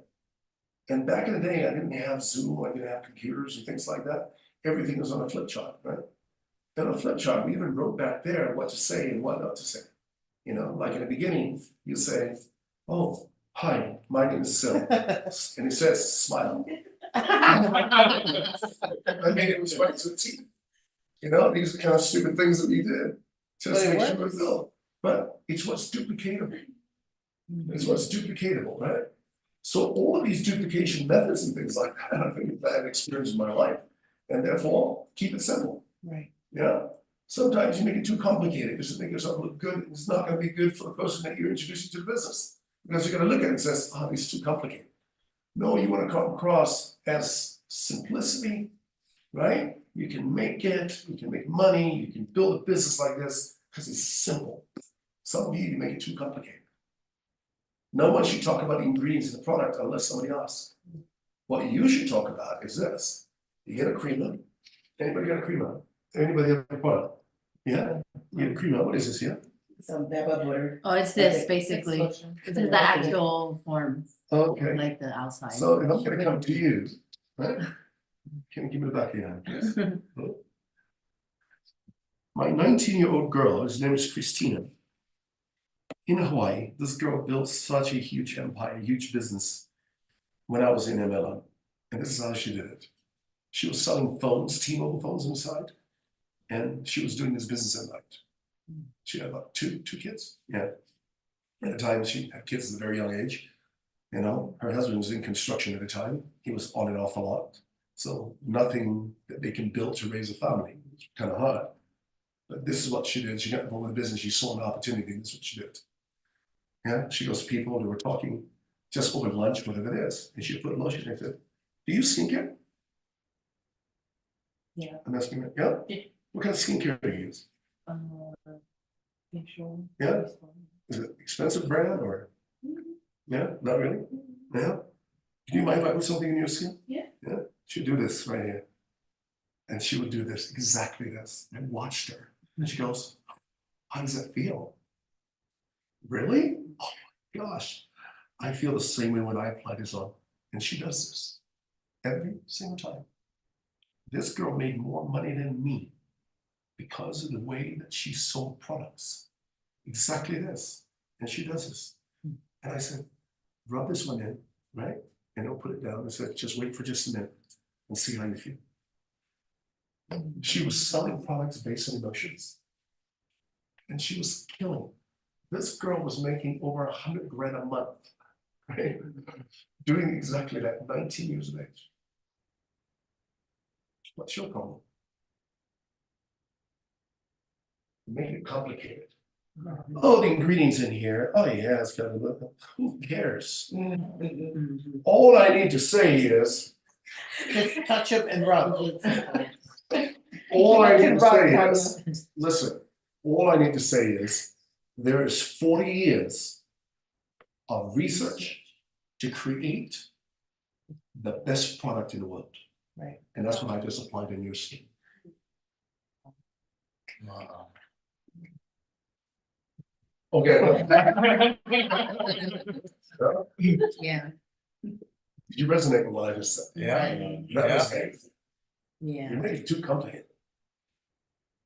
And back in the day, I didn't have Zoom, I didn't have computers and things like that. Everything was on a flip chart, right? And on a flip chart, we even wrote back there what to say and what not to say. You know, like in the beginning, you say, oh, hi, my name is Sil. And it says, smile. I mean, it was right to the T. You know, these are the kind of stupid things that we did. Just But it make sure works. we know. But it's what's duplicatable. It's what's duplicatable, right? So all of these duplication methods and things like that, I've had experience in my life. And therefore, keep it simple. Right. Yeah. Sometimes you make it too complicated just to make yourself look good. It's not going to be good for the person that you're introducing to the business. Because you're going to look at it and says, oh, it's too complicated. No, you want to come across as simplicity, right? You can make it, you can make money, you can build a business like this because it's simple. Some of you make it too complicated. No one should talk about the ingredients in the product unless somebody asks. What you should talk about is this. You get a creamer. Anybody got a creamer? Anybody have a product? Yeah? You get a creamer. What is this here? Some Beba butter. Oh, it's this, Okay. basically, It's this is the actual form, Okay. like the outside. So if I'm gonna come to you, right? Can you give me the back of your hand, please? My 19-year-old girl, his name is Christina. In Hawaii, this girl built such a huge empire, huge business when I was in MLM. And this is how she did it. She was selling phones, T-Mobile phones on the side, and she was doing this business at night. She had about two kids, yeah. At the time, she had kids at a very young age. You know, her husband was in construction at the time. He was on and off a lot. So nothing that they can build to raise a family. It's kind of hard. But this is what she did. She got involved with the business. She saw an opportunity. And this is what she did. Yeah, she goes to people who were talking just over lunch, whatever it is. And she put lotion. I said, do you skincare? Yeah. I'm asking you, yeah? What kind of skincare do you use? Facial. Yeah? Is it expensive brand or? Yeah, not really? Yeah? Do you mind if I put something in your skin? Yeah. Yeah, she'd do this right here. And she would do this, exactly this. I watched her and she goes, how does that feel? Really? Oh my gosh. I feel the same way when I apply this on. And she does this every single time. This girl made more money than me because of the way that she sold products. Exactly this. And she does this. And I said, rub this one in, right? And I'll put it down and said, just wait for just a minute and see how you feel. She was selling products based on emotions. And she was killing. This girl was making over 100 grand a month, right? Doing exactly that, 19 years of age. What's your problem? Make it complicated. Oh, the ingredients in here. Oh yeah, it's got a little. Who cares? All I need to say is, Just touch up and rub. all I need to say Rub, is, listen, all I need to say is, there is 40 years of research to create the best product in the world. Right. And that's what I just applied in your skin. Okay. Yeah. Did you resonate with what I just said? Right. That was it. Yeah. You make it too complicated.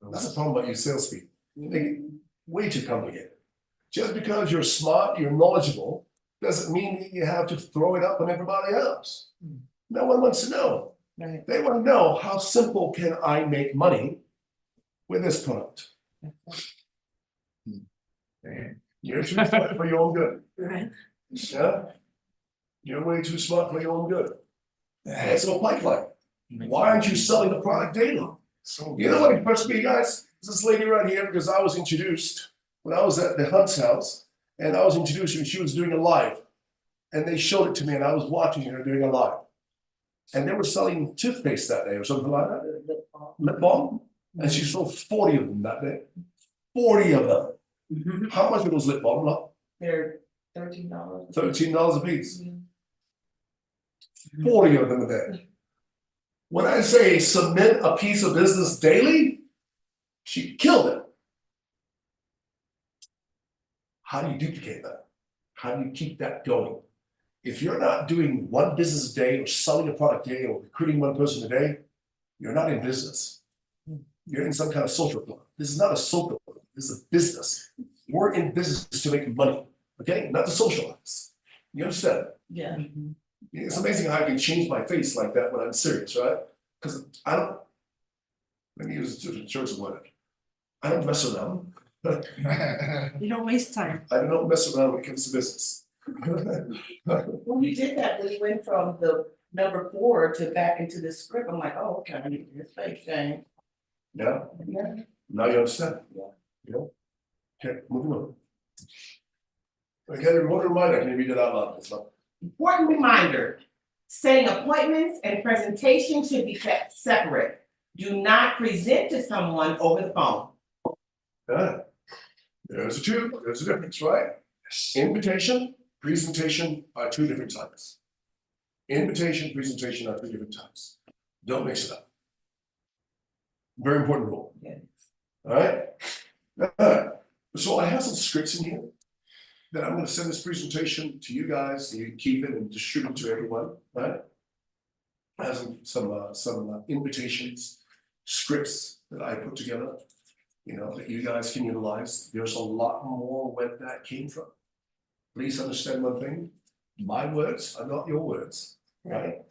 That's the problem about you salespeople. You make it way too complicated. Just because you're smart, you're knowledgeable, doesn't mean that you have to throw it up on everybody else. No one wants to know. Right. They want to know, how simple can I make money with this product? You're too smart for your own good. Right. Yeah? You're way too smart for your own good. That's a pipeline. Why aren't you selling the product daily? You know what impressed me, guys? This lady right here, because I was introduced when I was at the Hunt's house, and I was introduced when she was doing a live. And they showed it to me, and I was watching her doing a live. And they were selling toothpaste that day or something like that. Lip balm. And she sold 40 of them that day. 40 of them. How much are those lip balm? Like They're $13. $13 a piece. 40 of them a day. When I say submit a piece of business daily, she killed it. How do you duplicate that? How do you keep that going? If you're not doing one business a day or selling a product a day or recruiting one person a day, you're not in business. You're in some kind of social club. This is not a social club. This is a business. We're in business to make money, okay? Not to socialize. You understand? Yeah. It's amazing how I can change my face like that when I'm serious, right? Because I don't, let me use a different choice of word. I don't mess around. You don't waste time. I don't mess around when it comes to business. When we did that, we went from the number 4 to back into the script. I'm like, oh, okay, it's fake thing. Yeah, Yeah. now you understand. Yeah. You know? Okay, moving on. Okay, what reminder, can you read it out loud? It's not- Important reminder, setting appointments and presentation should be kept separate. Do not present to someone over the phone. Yeah. There's a difference, right? Invitation, presentation are two different types. Invitation, presentation are two different types. Don't mix it up. Very important rule. Yeah. All right? So I have some scripts in here that I'm gonna send this presentation to you guys, and you keep it and distribute to everyone, right? I have some invitations, scripts that I put together, you know, that you guys can utilize. There's a lot more where that came from. Please understand one thing, my words are not your words, right?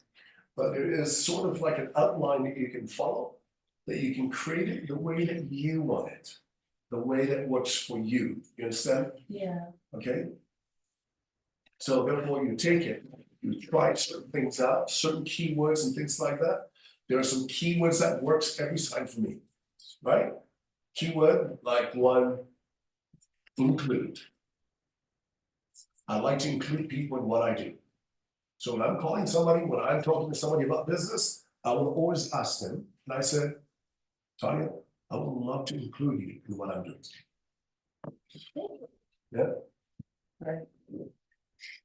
But there is sort of like an outline that you can follow, that you can create it the way that you want it, the way that works for you. You understand? Yeah. Okay? So therefore you take it, you try certain things out, certain keywords and things like that. There are some keywords that works every time for me, right? Keyword like one, include. I like to include people in what I do. So when I'm calling somebody, when I'm talking to somebody about business, I will always ask them, And I said, Tanya, I would love to include you in what I'm doing. Yeah. Right.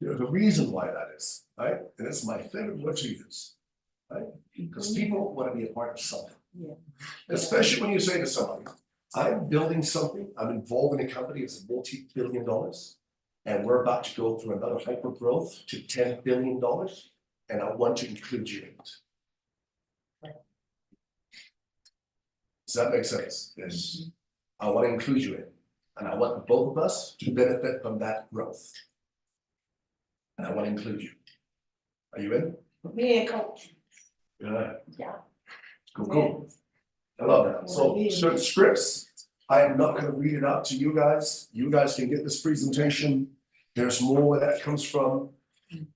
There's a reason why that is, right? And it's my favorite word to use, right? Because people want to be a part of something. Yeah. Especially when you say to somebody, I'm building something, I'm involved in a company that's multi-billion dollars. And we're about to go through another hyper growth to $10 billion. And I want to include you in it. Does that make sense? Yes. I want to include you in it. And I want both of us to benefit from that growth. And I want to include you. Are you in? Me and Coach. Yeah. Yeah. Cool. I love that. So certain scripts, I am not gonna read it out to you guys. You guys can get this presentation. There's more where that comes from.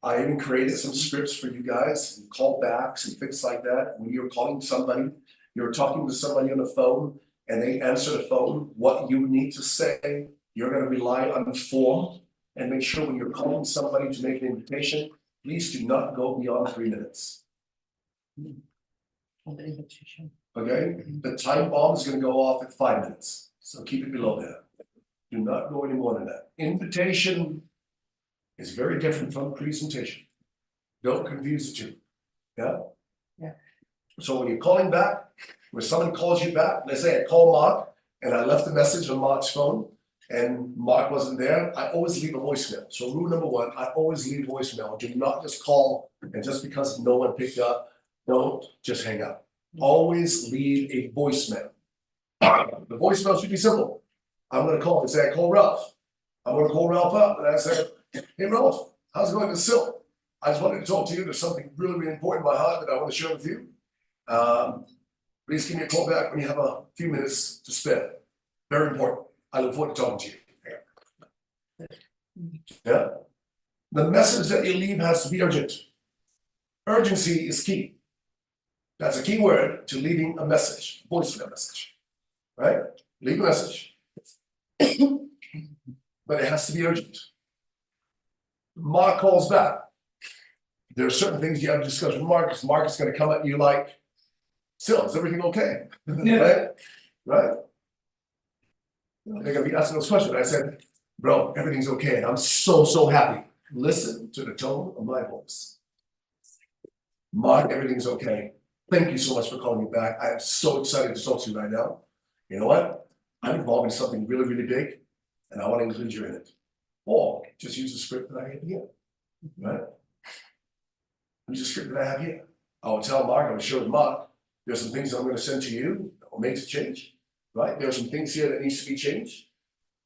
I even created some scripts for you guys, and callbacks and things like that. When you're calling somebody, you're talking to somebody on the phone and they answer the phone, what you need to say, you're gonna rely on form and make sure when you're calling somebody to make an invitation, please do not go beyond 3 minutes. On the invitation. Okay, the time bomb is gonna go off at 5 minutes, so keep it below that. Do not go any more than that. Invitation is very different from presentation. Don't confuse the two, yeah? Yeah. So when you're calling back, when somebody calls you back, let's say I call Mark and I left a message on Mark's phone and Mark wasn't there, I always leave a voicemail. So rule number 1, I always leave voicemail. Do not just call and just because no one picked up, don't just hang up. Always leave a voicemail. The voicemail should be simple. I'm gonna call and say, I call Ralph. I'm gonna call Ralph up and I say, hey Ralph, how's it going to Sil? I just wanted to talk to you. There's something really, really important in my heart that I want to share with you. Please give me a call back when you have a few minutes to spare. Very important. I look forward to talking to you. Yeah. The message that you leave has to be urgent. Urgency is key. That's a key word to leaving a message, voicemail message, right? Leave a message. But it has to be urgent. Mark calls back. There are certain things you have to discuss with Mark, because Mark is going to come at you like, Sil, is everything okay? Right? Right? They're going to be asking those questions. I said, bro, everything's okay. And I'm so happy. Listen to the tone of my voice. Mark, everything's okay. Thank you so much for calling me back. I am so excited to talk to you right now. You know what? I'm involved in something really, really big, and I want to include you in it. Or just use the script that I have here, right? Use the script that I have here. I will tell Mark, I will show Mark, there's some things I'm going to send to you that will make a change, right? There are some things here that needs to be changed,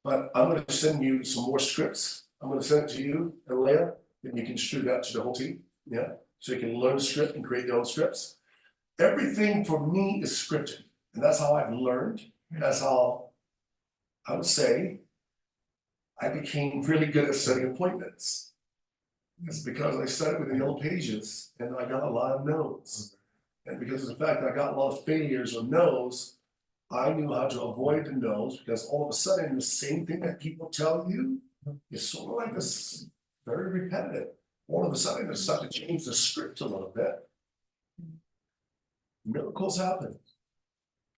but I'm going to send you some more scripts. I'm going to send it to you and later, then you can distribute that to the whole team, yeah? So you can learn the script and create your own scripts. Everything for me is scripted, and that's how I've learned. That's how I would say I became really good at setting appointments. It's because I started with the Yellow Pages and I got a lot of no's. And because of the fact that I got a lot of failures or no's, I knew how to avoid the no's because all of a sudden the same thing that people tell you is sort of like this very repetitive. All of a sudden they start to change the script a little bit. Miracles happen.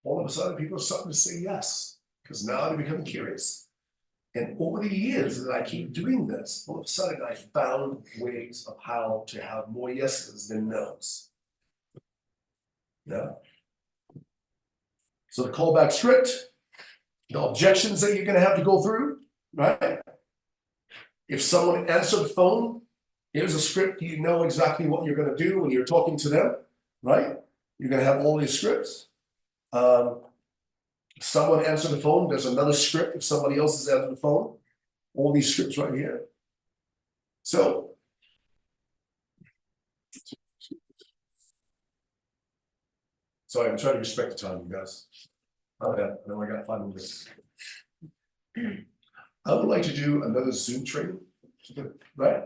All of a sudden people are starting to say yes, because now they become curious. And over the years that I keep doing this, all of a sudden I found ways of how to have more yeses than nos. Yeah. So the callback script, the objections that you're gonna have to go through, right? If someone answered the phone, here's a script, you know exactly what you're gonna do when you're talking to them, right? You're gonna have all these scripts. Someone answered the phone, there's another script if somebody else is answering the phone. All these scripts right here. So I'm trying to respect the time, you guys. Oh yeah, I know I got 5 minutes. I would like to do another Zoom training, right?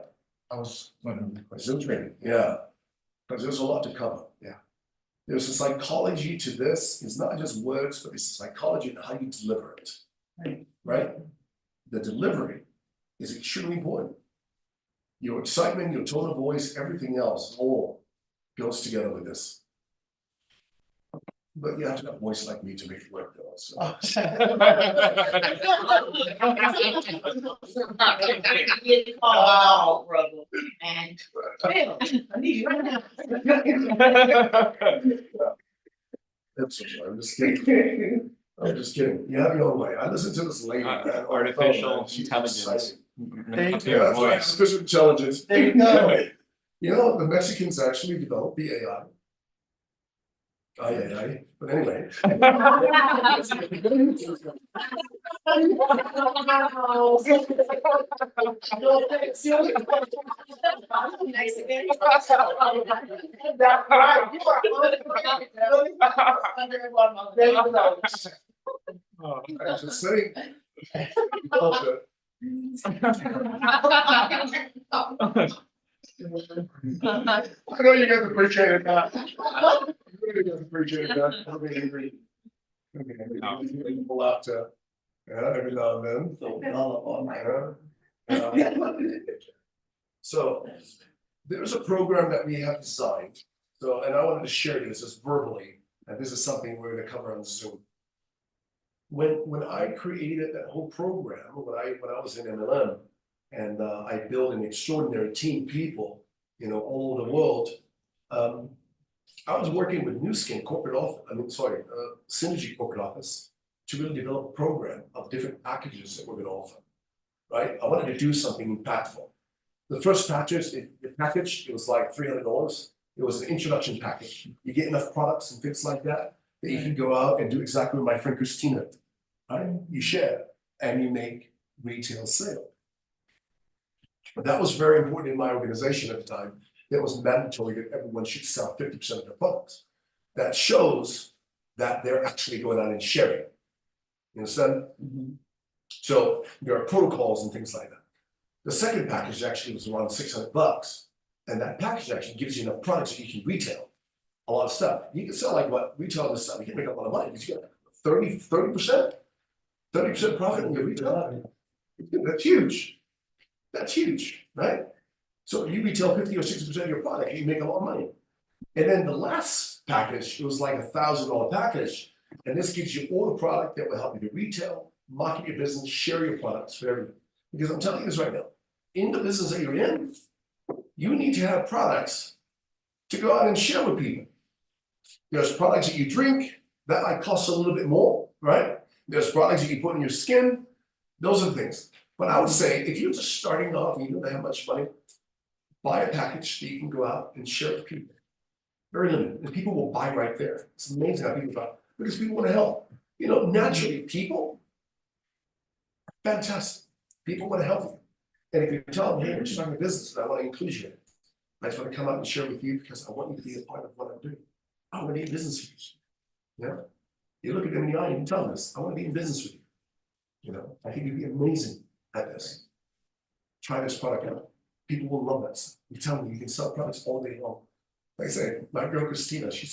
I was wondering. Zoom training, yeah. Because there's a lot to cover. Yeah. There's a psychology to this. It's not just words, but it's a psychology and how you deliver it. Right? The delivery is extremely important. Your excitement, your tone of voice, everything else all goes together with this. But you have to have a voice like me to make it work though, so. Oh, brother, and. That's okay, I'm just kidding. I'm just kidding. You have your own way. I listen to this lady, man. on the phone, Artificial man. She's intelligence. exciting. Thank Copy Yeah, your that's right, voice. artificial intelligence. There you go. You know, the Mexicans actually developed the AI. Ay, but anyway. I'm just saying. Okay. I know you guys appreciate that. You guys appreciate that. I'm really agree. Okay, pull out, every now and then. So there's a program that we have designed. So, and I wanted to share this just verbally, and this is something we're gonna cover on Zoom. When I created that whole program, when I was in MLM, and I built an extraordinary team of people, you know, all over the world. I was working with New Skin corporate office, Synergy corporate office, to really develop a program of different packages that we're gonna offer. Right? I wanted to do something impactful. The first package, it was like $300. It was an introduction package. You get enough products and things like that you can go out and do exactly what my friend Christina did. Right? You share and you make retail sale. But that was very important in my organization at the time. It was mandatory that everyone should sell 50% of their products. That shows that they're actually going out and sharing. You understand? So there are protocols and things like that. The second package actually was around $600. And that package actually gives you enough products that you can retail a lot of stuff. You can sell like what retail this stuff, you can make a lot of money because you got 30% profit in your retail. That's huge. That's huge, right? So you retail 50 or 60% of your product, you make a lot of money. And then the last package, it was like $1,000 package. And this gives you all the product that will help you to retail, market your business, share your products for everyone. Because I'm telling you this right now, in the business that you're in, you need to have products to go out and share with people. There's products that you drink, that might cost a little bit more, right? There's products that you put in your skin, those are the things. But I would say, if you're just starting off and you don't have much money, buy a package that you can go out and share with people. Very limited, and people will buy right there. It's amazing how people buy, because people want to help. You know, naturally, people are fantastic. People want to help you. And if you tell them, hey, we're starting a business, and I want to include you in it. I just want to come out and share with you because I want you to be a part of what I'm doing. I want to be in business with you. Yeah. You look at them in the eye and you tell them this, I want to be in business with you. You know, I think you'd be amazing at this. Try this product out. People will love this. You tell them you can sell products all day long. Like I say, my girl Christina, she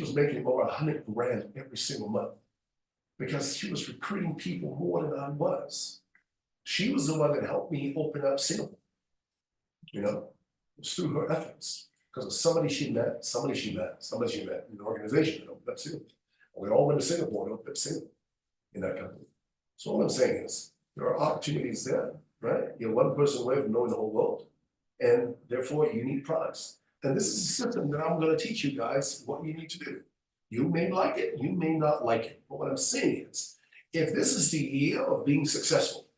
was making over 100 grand every single month because she was recruiting people more than I was. She was the one that helped me open up Singapore. You know, it was through her efforts because of somebody she met in the organization that opened up Singapore. And we all went to Singapore and opened up Singapore in that company. So all I'm saying is there are opportunities there, right? You're one person away from knowing the whole world, and therefore you need products. And this is a system that I'm going to teach you guys what you need to do. You may like it, you may not like it. But what I'm saying is, if this is the year of being successful,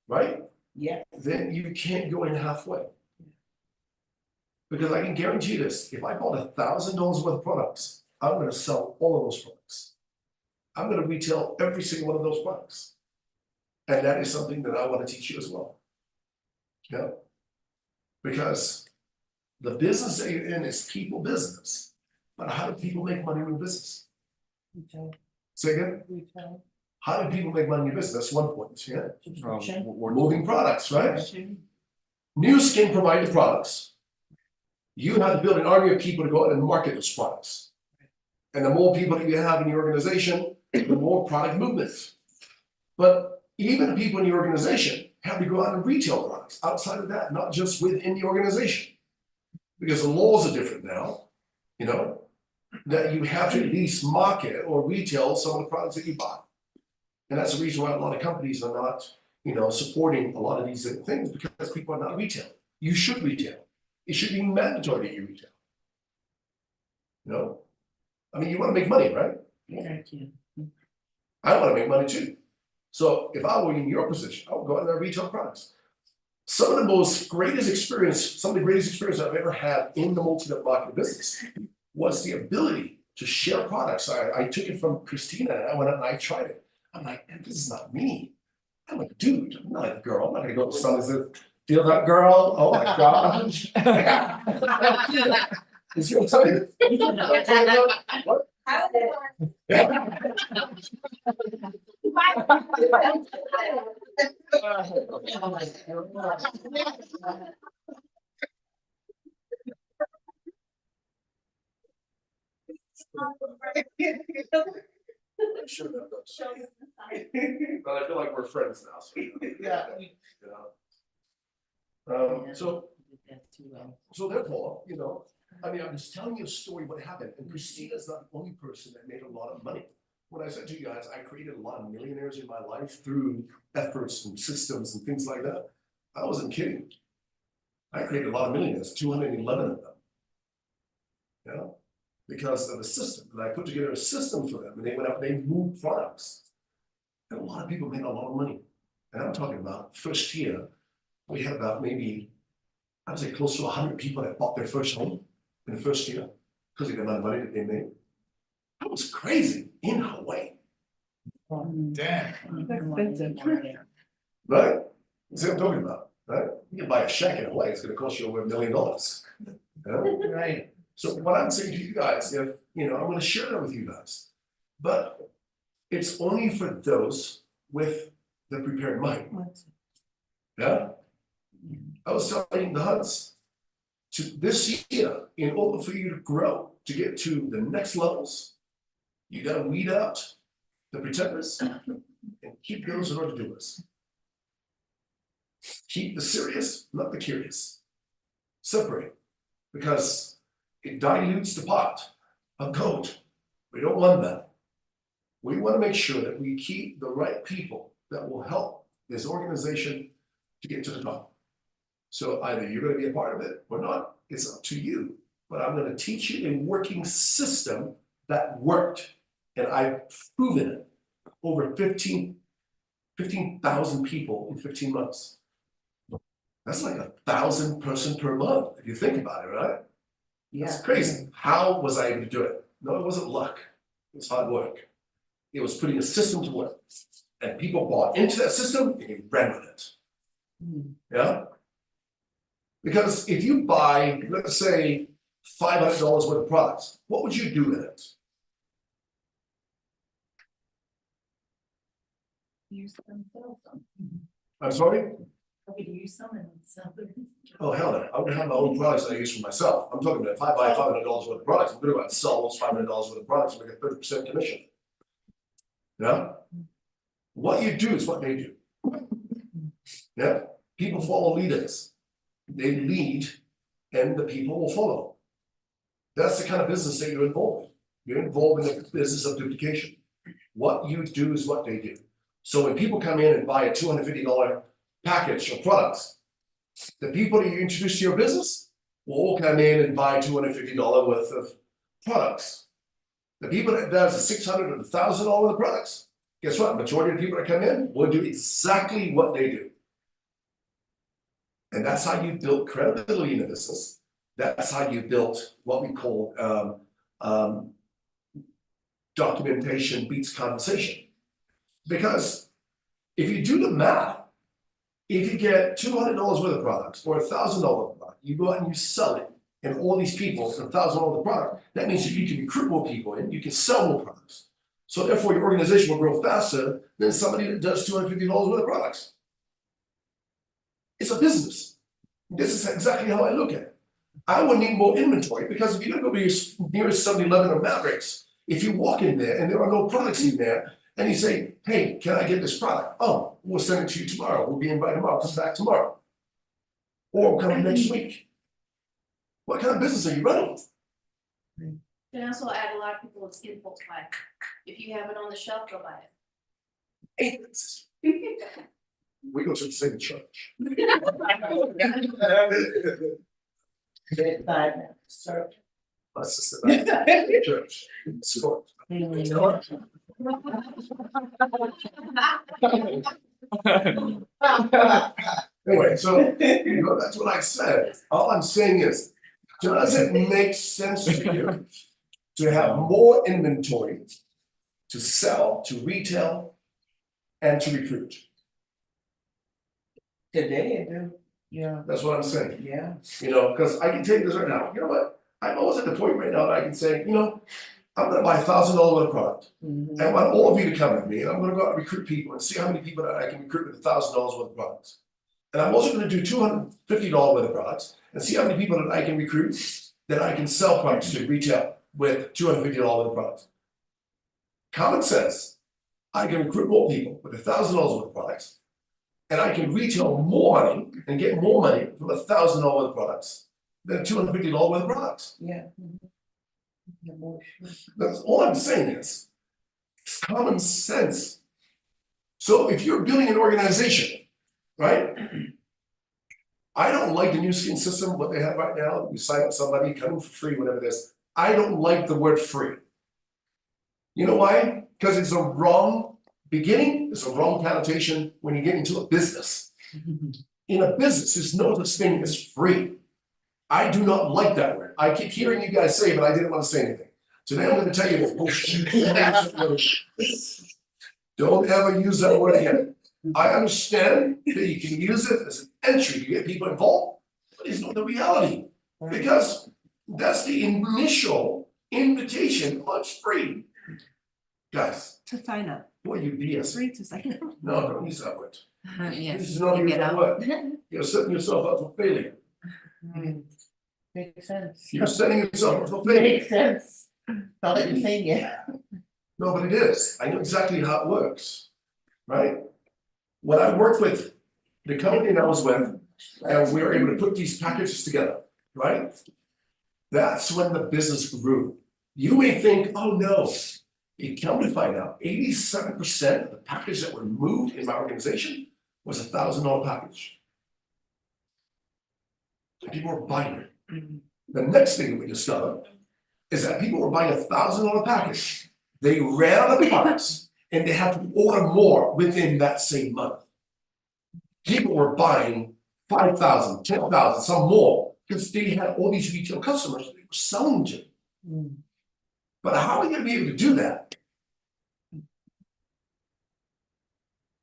right? Yeah. Then you can't go in halfway. Because I can guarantee you this, if I bought $1,000 worth of products, I'm going to sell all of those products. I'm going to retail every single one of those products. And that is something that I want to teach you as well. Yeah. Because the business that you're in is people business. But how do people make money in business? Retail, Say again? retail, How do people make money in business? That's one point, yeah? subscription. We're moving products, right? New Skin provide the products. You have to build an army of people to go out and market those products. And the more people that you have in your organization, the more product movements. But even the people in your organization have to go out and retail products outside of that, not just within the organization. Because the laws are different now, you know. that you have to at least market or retail some of the products that you buy. And that's the reason why a lot of companies are not, supporting a lot of these things, because people are not retailing. You should retail. It should be mandatory that you retail. I mean, you wanna make money, right? Thank you. I wanna make money too. So if I were in your position, I would go out there and retail products. Some of the greatest experience I've ever had in the multi-level marketing business was the ability to share products. I took it from Christina and I went out and I tried it. I'm like, man, this is not me. I'm a dude, I'm not a girl. I'm not gonna go to someone and say, feel that girl? Oh my gosh. Is your time? What? Sure that does. But I feel like we're friends now, so. Yeah. So therefore, I mean, I'm just telling you a story what happened, and Christina's not the only person that made a lot of money. When I said to you guys, I created a lot of millionaires in my life through efforts and systems and things like that. I wasn't kidding. I created a lot of millionaires, 211 of them. Because of the system, and I put together a system for them, and they went out, they moved products. And a lot of people made a lot of money. And I'm talking about first year, we had about maybe, I would say close to 100 people that bought their first home in the first year, because of the amount of money that they made. That was crazy in Hawaii, Damn. right? That's what I'm talking about, right? You can buy a shack in Hawaii, it's gonna cost you over $1 million. Right. So what I'm saying to you guys, I'm gonna share that with you guys. But it's only for those with the prepared mind. Yeah? I was telling the Hunts, to this year, in order for you to grow, to get to the next levels, you gotta weed out the pretenders and keep those who are the doers. Keep the serious, not the curious. Separate, because it dilutes the pot of gold. We don't want that. We want to make sure that we keep the right people that will help this organization to get to the top. So either you're going to be a part of it or not, it's up to you. But I'm going to teach you a working system that worked. And I've proven it over 15,000 people in 15 months. That's like 1,000 person per month, if you think about it, right? That's crazy. How was I able to do it? No, it wasn't luck. It was hard work. It was putting a system to work. And people bought into that system and they ran with it. Yeah? Because if you buy, let's say, $500 worth of products, what would you do with it? Use them, sell them. I'm sorry? I could use some and sell them. Oh, hell no. I would have my own products that I use for myself. I'm talking about if I buy $500 worth of products, I'm gonna go out and sell those $500 worth of products and make a 30% commission. Yeah? What you do is what they do. Yeah? People follow leaders. They lead and the people will follow. That's the kind of business that you're involved in. You're involved in the business of duplication. What you do is what they do. So when people come in and buy a $250 package of products, the people that you introduce to your business will all come in and buy $250 worth of products. The people that does the $600 or the $1,000 worth of products, guess what? Majority of the people that come in will do exactly what they do. And that's how you build credibility in a business. That's how you built what we call documentation beats conversation. Because if you do the math, if you get $200 worth of products or $1,000 worth of product, you go out and you sell it, and all these people for $1,000 worth of product, that means that you can recruit more people and you can sell more products. So therefore, your organization will grow faster than somebody that does $250 worth of products. It's a business. This is exactly how I look at it. I would need more inventory because if you're gonna go to your nearest 7-Eleven or Mavericks, if you walk in there and there are no products in there, and you say, hey, can I get this product? Oh, we'll send it to you tomorrow. We'll be in by tomorrow. Come back tomorrow. Or come next week. What kind of business are you running? Can also add a lot of people, it's impulse buy. If you have it on the shelf, go buy it. We go to the same church. But, My sister, that church, sport. Anyway, so, that's what I said, all I'm saying is, does it make sense to you to have more inventory to sell, to retail, and to recruit? today, I do, Yeah. That's what I'm saying, yeah. you know, because I can tell you this right now, you know what? I'm always at the point right now that I can say, you know, I'm gonna buy $1,000 worth of product. Mhm. I want all of you to come with me, and I'm gonna go out and recruit people and see how many people that I can recruit with $1,000 worth of products. And I'm also gonna do $250 worth of products and see how many people that I can recruit that I can sell products to retail with $250 worth of products. Common sense, I can recruit more people with $1,000 worth of products. And I can retail more money and get more money from $1,000 worth of products than $250 worth of products. Yeah. That's all I'm saying is, it's common sense. So if you're building an organization, right? I don't like the new skin system, what they have right now, you sign up somebody, come in for free, whatever it is. I don't like the word free. You know why? Because it's a wrong beginning, it's a wrong connotation when you get into a business. In a business, there's no such thing as free. I do not like that word. I keep hearing you guys say, but I didn't want to say anything. Today I'm gonna tell you that bullshit. Don't ever use that word again. I understand that you can use it as an entry to get people involved, but it's not the reality. Because that's the initial invitation, oh, it's free. Guys, To sign up, boy, you BS. free to sign up. No, don't use that word. Yes. This is not you use get that out. word. You're setting yourself up for failure. Makes sense. You're setting yourself up for failure. Makes sense. Not that you're saying it. No, but it is. I know exactly how it works, right? When I worked with the company that I was with, and we were able to put these packages together, right? That's when the business grew. You may think, oh no, you come to find out, 87% of the package that were moved in my organization was $1,000 package. And people were buying it. The next thing we discovered is that people were buying $1,000 package. They ran out of parts and they had to order more within that same month. People were buying 5,000, 10,000, some more, because they had all these retail customers they were selling to. But how are you gonna be able to do that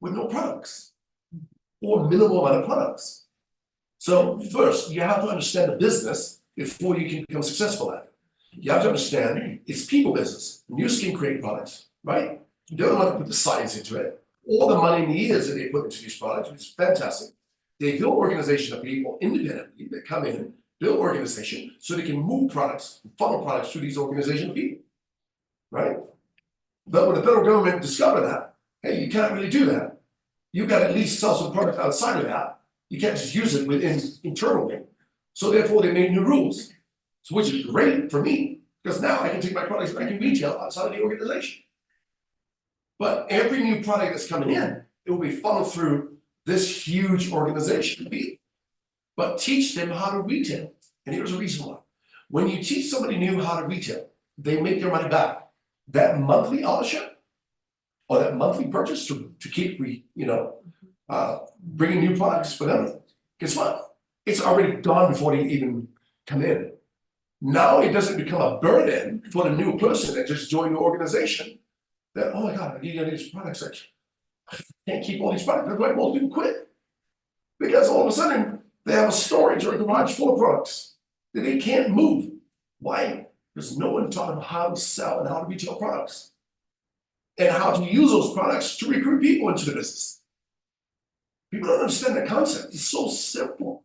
with no products or minimal amount of products? So first, you have to understand the business before you can become successful at it. You have to understand it's people business. New Skin create products, right? They're the ones that put the science into it. All the money and the years that they put into these products, which is fantastic. They build organization of people independently that come in, build organization so they can move products, funnel products through these organization of people, right? But when the federal government discovered that, hey, you can't really do that. You got to at least sell some product outside of that. You can't just use it within internally. So therefore, they made new rules, so which is great for me because now I can take my products and I can retail outside of the organization. But every new product that's coming in, it will be funneled through this huge organization. But teach them how to retail. And here's the reason why. When you teach somebody new how to retail, they make their money back. That monthly ownership or that monthly purchase to keep bringing new products for them. Guess what? It's already gone before they even come in. Now it doesn't become a burden for the new person that just joined the organization. That, oh my God, I need these products. I can't keep all these products. That's why most people quit. Because all of a sudden, they have a storage or a garage full of products that they can't move. Why? Because no one taught them how to sell and how to retail products. And how to use those products to recruit people into the business. People don't understand that concept. It's so simple.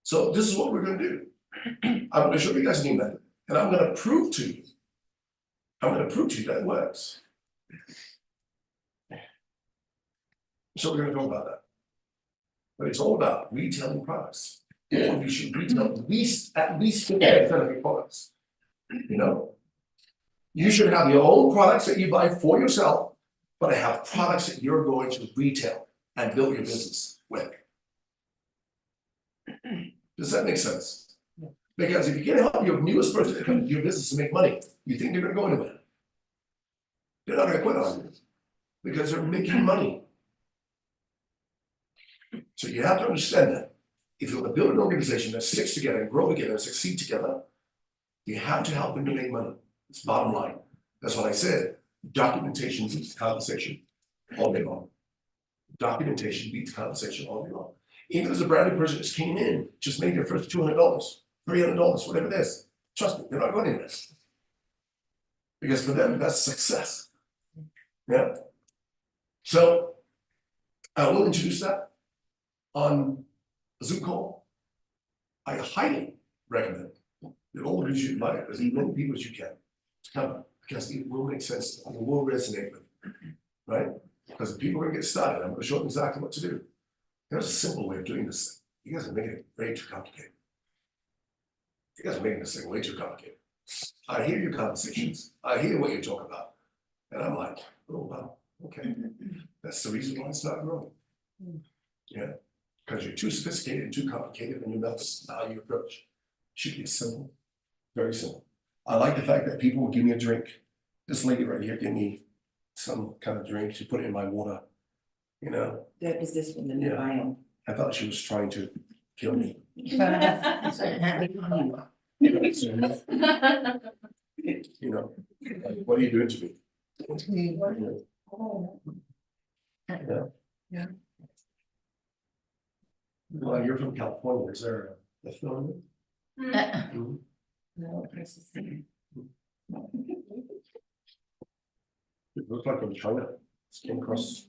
So this is what we're going to do. I'm going to show you guys a new method. And I'm going to prove to you. That it works. So we're going to talk about that. But it's all about retailing products. you should retail at least 50% of your products. You know? You should have your own products that you buy for yourself, but have products that you're going to retail and build your business with. Does that make sense? Because if you can't help your newest person to come to your business to make money, you think they're gonna go anywhere. They're not gonna quit on you, because they're making money. So you have to understand that, if you wanna build an organization that sticks together and grow together and succeed together, you have to help them to make money, it's bottom line. That's what I said, documentation beats compensation all day long. Documentation beats compensation all day long. Even as a brand new person just came in, just made their first $200, $300, whatever it is, trust me, they're not going anywhere. Because for them, that's success. Yeah. So I will introduce that on a Zoom call. I highly recommend that all of you should buy it, as many people as you can to come, because it will make sense, it will resonate with you, right? Because if people are gonna get started, I'm gonna show them exactly what to do. There's a simple way of doing this thing. You guys are making it way too complicated. You guys are making this thing way too complicated. I hear your conversations, I hear what you talk about, and I'm like, oh wow, okay. That's the reason why it's not growing. Yeah, because you're too sophisticated and too complicated in your methods, how you approach. Should be simple, very simple. I like the fact that people will give me a drink. This lady right here gave me some kind of drink, she put it in my water, you know? That is this one, the new Yeah. iron. I thought she was trying to kill me. You know, like, what are you doing to me? Yeah. Well, you're from California, is there a film? Mhm. No, it's the same. It looks like I'm trying to skim across.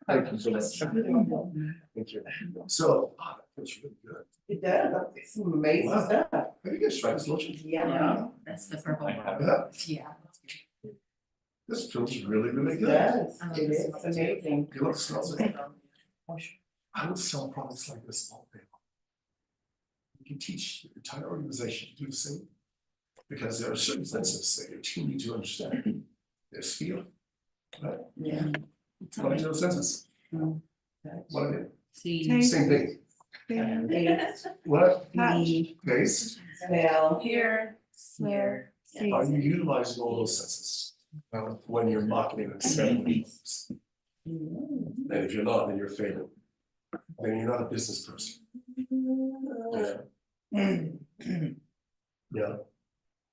Thank you so much. Thank you. So, that's really good. It does, it's some amazing Wow. stuff. Have you guys tried this lotion? Yeah. That's the purple one. Yeah, Yeah. this feels really, really It good. does, it is amazing. You know, it smells like, I would sell products like this all day long. You can teach your entire organization to do the same. Because there are certain senses that your team need to understand. There's feel, right? Yeah. What are those senses? Mm. What are they? See. Same thing. What? Touch. Taste? Smell. Here, here, see. Are you utilizing all those senses? When you're marketing and selling things? And if you're not, then you're failing. Then you're not a business person. Yeah. Yeah.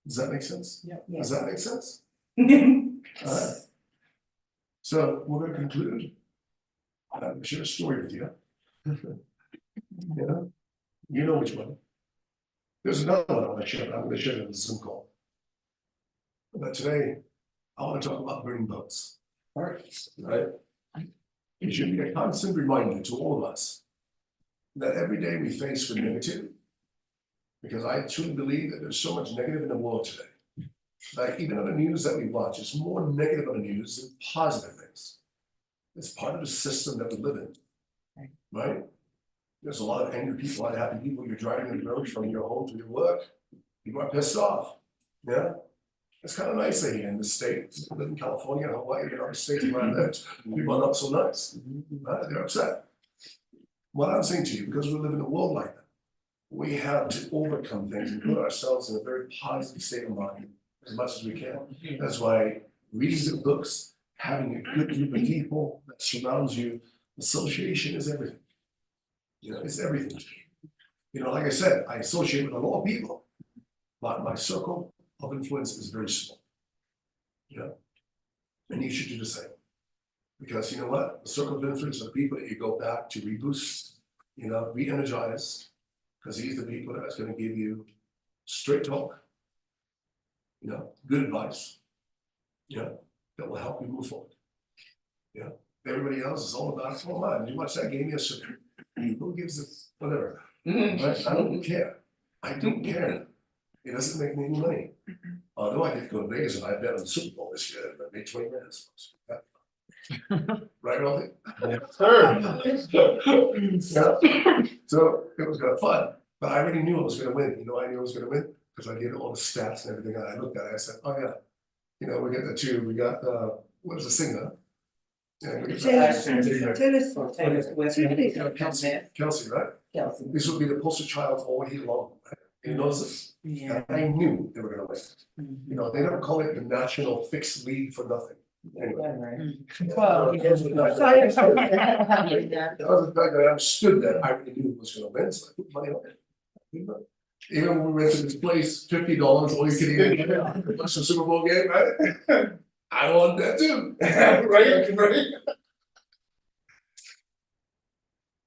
Does that make sense? Does that make sense? Alright. So we're gonna conclude. I'm gonna share a story with you. Yeah, you know which one. There's another one I'm gonna share, but I'm gonna share it in the Zoom call. But today, I wanna talk about burning boats. Right? It should be a constant reminder to all of us that every day we face with negativity. Because I truly believe that there's so much negative in the world today. Like even on the news that we watch, it's more negative on the news than positive things. It's part of the system that we live in, right? There's a lot of angry people, unhappy people. You're driving on the road from your home to your work. People are pissed off. Yeah, it's kind of nice here in the States. I live in California, Hawaii, and other states where I live. People are not so nice. They're upset. What I'm saying to you, because we live in a world like that, we have to overcome things and put ourselves in a very positive state of mind as much as we can. That's why reading good books, having a good group of people that surrounds you, association is everything. You know, it's everything. You know, like I said, I associate with a lot of people, but my circle of influence is very small. You know, and you should do the same. Because you know what? The circle of influence are people that you go back to reboost, you know, re-energize. Because these are the people that's going to give you straight talk, you know, good advice, you know, that will help you move forward. You know, everybody else is all about, oh man, you watch that game yesterday. Who gives it, whatever. Right? I don't care. I don't care. It doesn't make me any money. Although I did go to Vegas and I bet on the Super Bowl this year, I made 20 minutes. Right, Rolly? Sir. Yeah. So it was kind of fun, but I already knew I was gonna win, I knew I was gonna win, because I did all the stats and everything, and I looked at it, I said, oh yeah. We got the two, we got, what is the singer? And we got Kelsey, right? Kelsey. This would be the poster child all year long, right? He knows this, Yeah. and I knew they were gonna win. They don't call it the National Fixed League for nothing. Anyway. Well, That was the fact that I understood that I already knew it was gonna win, so I put money on it. Even when we went to this place, $50, all you could eat, watch the Super Bowl game, right? I want that too. Right?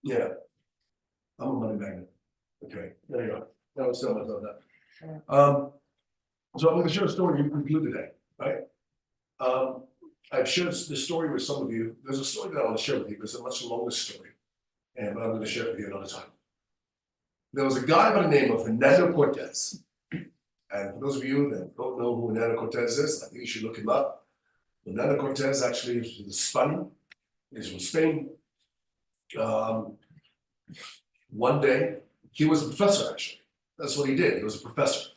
Yeah. I'm a money magnet. Okay, there you go. That was so much on that. So I'm gonna share a story you conclude today, right? I've shared this story with some of you. There's a story that I want to share with you, because it's a much longer story. But I'm gonna share it with you another time. There was a guy by the name of Hernando Cortez. And for those of you that don't know who Hernando Cortez is, I think you should look him up. Hernando Cortez actually is Spanish, he's from Spain. One day, he was a professor actually. That's what he did, he was a professor.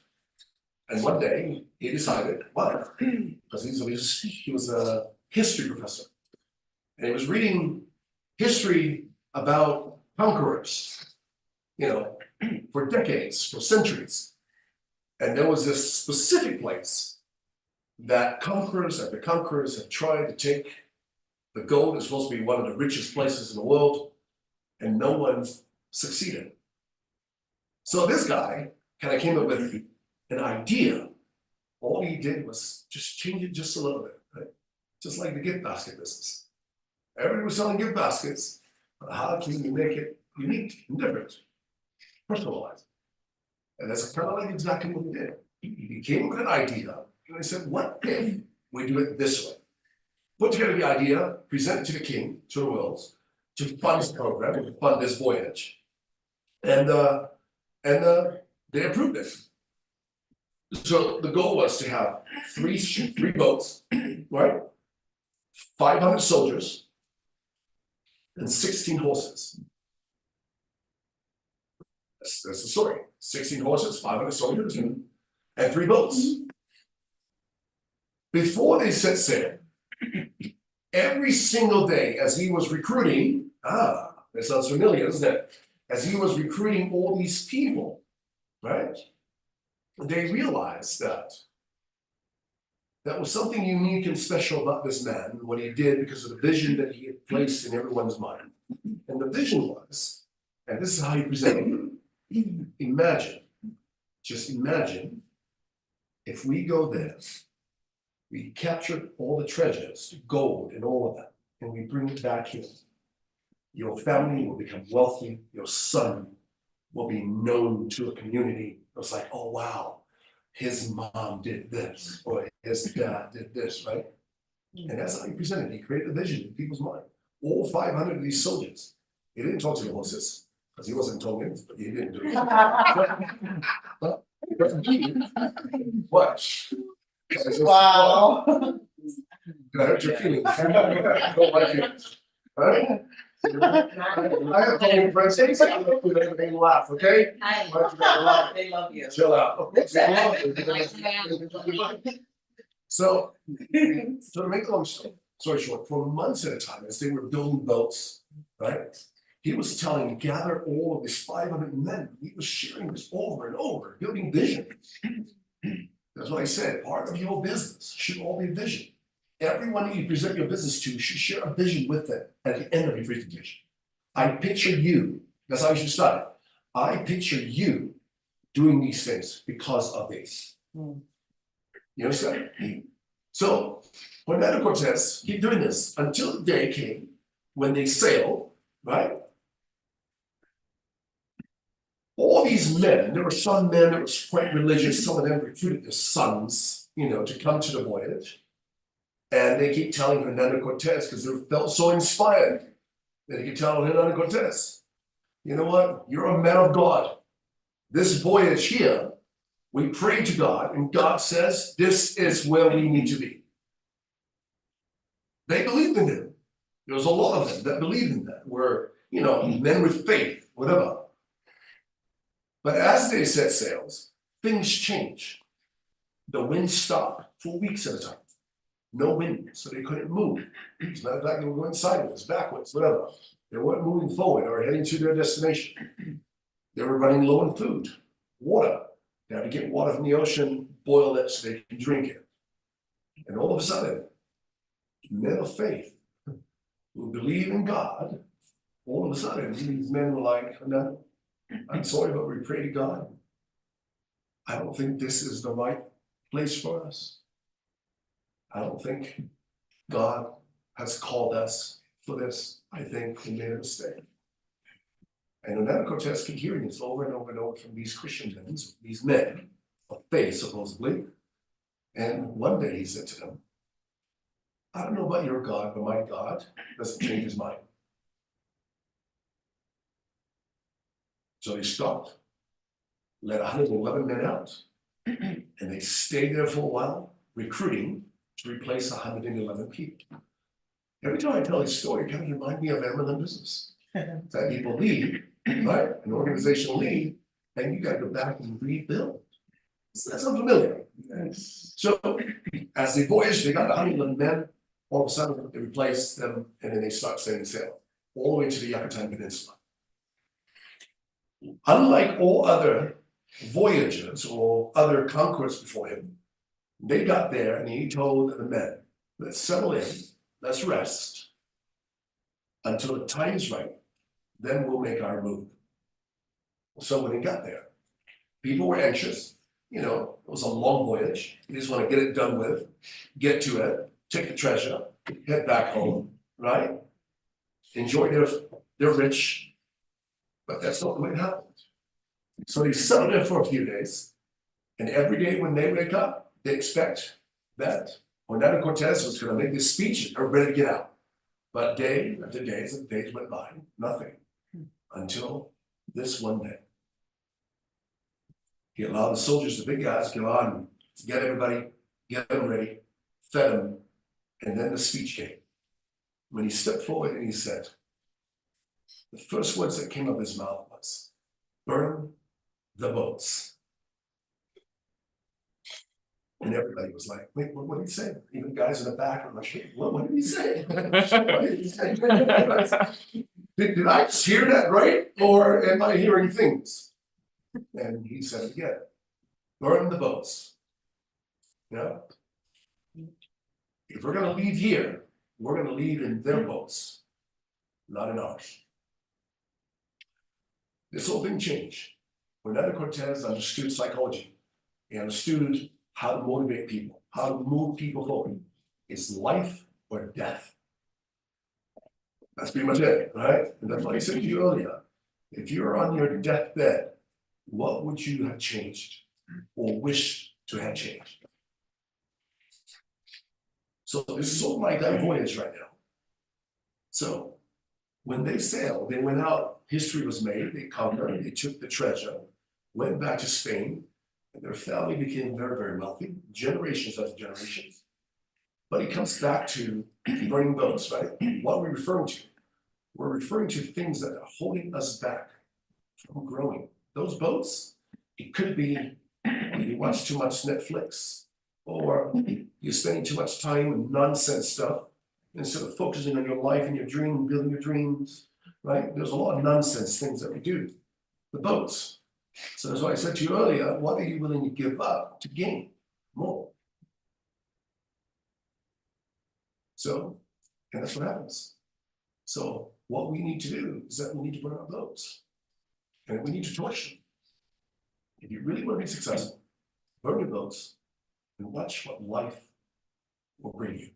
And one day, he decided, well, because he was a history professor. And he was reading history about conquerors, for decades, for centuries. And there was this specific place that conquerors after conquerors had tried to take the gold. It's supposed to be one of the richest places in the world, and no one succeeded. So this guy kind of came up with an idea. All he did was just change it just a little bit, right? Just like the gift basket business. Everybody was selling gift baskets, but how can you make it unique and different? Personalized. And that's kind of like exactly what he did. He came up with an idea, and I said, what if we do it this way? Put together the idea, present it to the king, to the world, to fund this program, to fund this voyage. And they approved it. So the goal was to have three boats, right? 500 soldiers and 16 horses. That's the story. 16 horses, 500 soldiers, and 3 boats. Before they set sail, every single day as he was recruiting, that sounds familiar, doesn't it? As he was recruiting all these people, right? They realized that that was something unique and special about this man, what he did, because of the vision that he had placed in everyone's mind. And the vision was, and this is how he presented it. Just imagine, if we go there, we capture all the treasures, the gold and all of that, and we bring it back here. Your family will become wealthy, your son will be known to a community. It's like, oh wow, his mom did this, or his dad did this, right? And that's how he presented. He created a vision in people's mind. All 500 of these soldiers. He didn't talk to the horses, because he wasn't Tongan, but he didn't do it. What? Wow. Can I hurt your feelings? I don't like it. Right? I have Tongan friends, say something, they laugh, okay? They love you. Chill out. So, to make a long story short, for months at a time, as they were building boats, right? He was telling, gather all of these 500 men. He was sharing this over and over, building vision. That's what I said. Part of your business should all be vision. Everyone that you present your business to should share a vision with them at the end of your presentation. I picture you. That's how you should start it. I picture you doing these things because of this. You understand? So, Hernando Cortez keep doing this until the day came when they sailed, right? All these men, there were some men that were quite religious, some of them recruited their sons, to come to the voyage. And they keep telling Hernando Cortez, because they felt so inspired, that they keep telling Hernando Cortez, you know what, you're a man of God. This voyage here, we pray to God, and God says, this is where we need to be. They believed in him. There was a lot of them that believed in that, were, men with faith, whatever. But as they set sails, things change. The wind stopped for weeks at a time. No wind, so they couldn't move. As a matter of fact, they were going sideways, backwards, whatever. They weren't moving forward or heading to their destination. They were running low on food, water. They had to get water from the ocean, boil it so they could drink it. And all of a sudden, men of faith who believe in God, all of a sudden, these men were like, no, I'm sorry, but we pray to God. I don't think this is the right place for us. I don't think God has called us for this. I think we made a mistake. And Hernando Cortez kept hearing this over and over and over from these Christian men, these men of faith, supposedly. And one day he said to them, I don't know about your God, but my God doesn't change his mind. So they stopped, let 111 men out, and they stayed there for a while, recruiting to replace 111 people. Every time I tell this story, it kind of reminds me of Emerald Business. That people leave, right? An organization leave, and you got to go back and rebuild. So that sounds familiar. So as they voyaged, they got 111 men. All of a sudden, they replaced them, and then they start setting sail all the way to the Yucatan Peninsula. Unlike all other voyagers or other conquerors before him, they got there and he told the men, let's settle in, let's rest until the time is right, then we'll make our move. So when he got there, people were anxious, it was a long voyage, you just want to get it done with, get to it, take the treasure, head back home, right? Enjoy their rich, but that's not the way it happened. So they settled in for a few days, and every day when they wake up, they expect that Hernando Cortez was going to make this speech and they're ready to get out. But day after days and days went by, nothing, until this one day. He allowed the soldiers, the big guys, go on and get everybody, get them ready, fed them, and then the speech came. When he stepped forward and he said, the first words that came out of his mouth was, burn the boats. And everybody was like, wait, what did he say? Even guys in the back were like, what did he say? What did he say? Did I just hear that right? Or am I hearing things? And he said it again, burn the boats. If we're gonna leave here, we're gonna leave in their boats, not in ours. This whole thing changed. Hernando Cortez understood psychology. He understood how to motivate people, how to move people forward. It's life or death. That's pretty much it, right? And that's what I said to you earlier. If you're on your deathbed, what would you have changed or wish to have changed? So this is sort of like that voyage right now. So when they sailed, they went out, history was made, they conquered, they took the treasure, went back to Spain, and their family became very, very wealthy, generations after generations. But it comes back to burning boats, right? What are we referring to? We're referring to things that are holding us back from growing. Those boats, it could be you watch too much Netflix, or you're spending too much time in nonsense stuff instead of focusing on your life and your dream, building your dreams, right? There's a lot of nonsense things that we do. The boats. So that's why I said to you earlier, what are you willing to give up to gain more? So, and that's what happens. So what we need to do is that we need to burn our boats. And we need to torch them. If you really want to be successful, burn your boats and watch what life will bring you.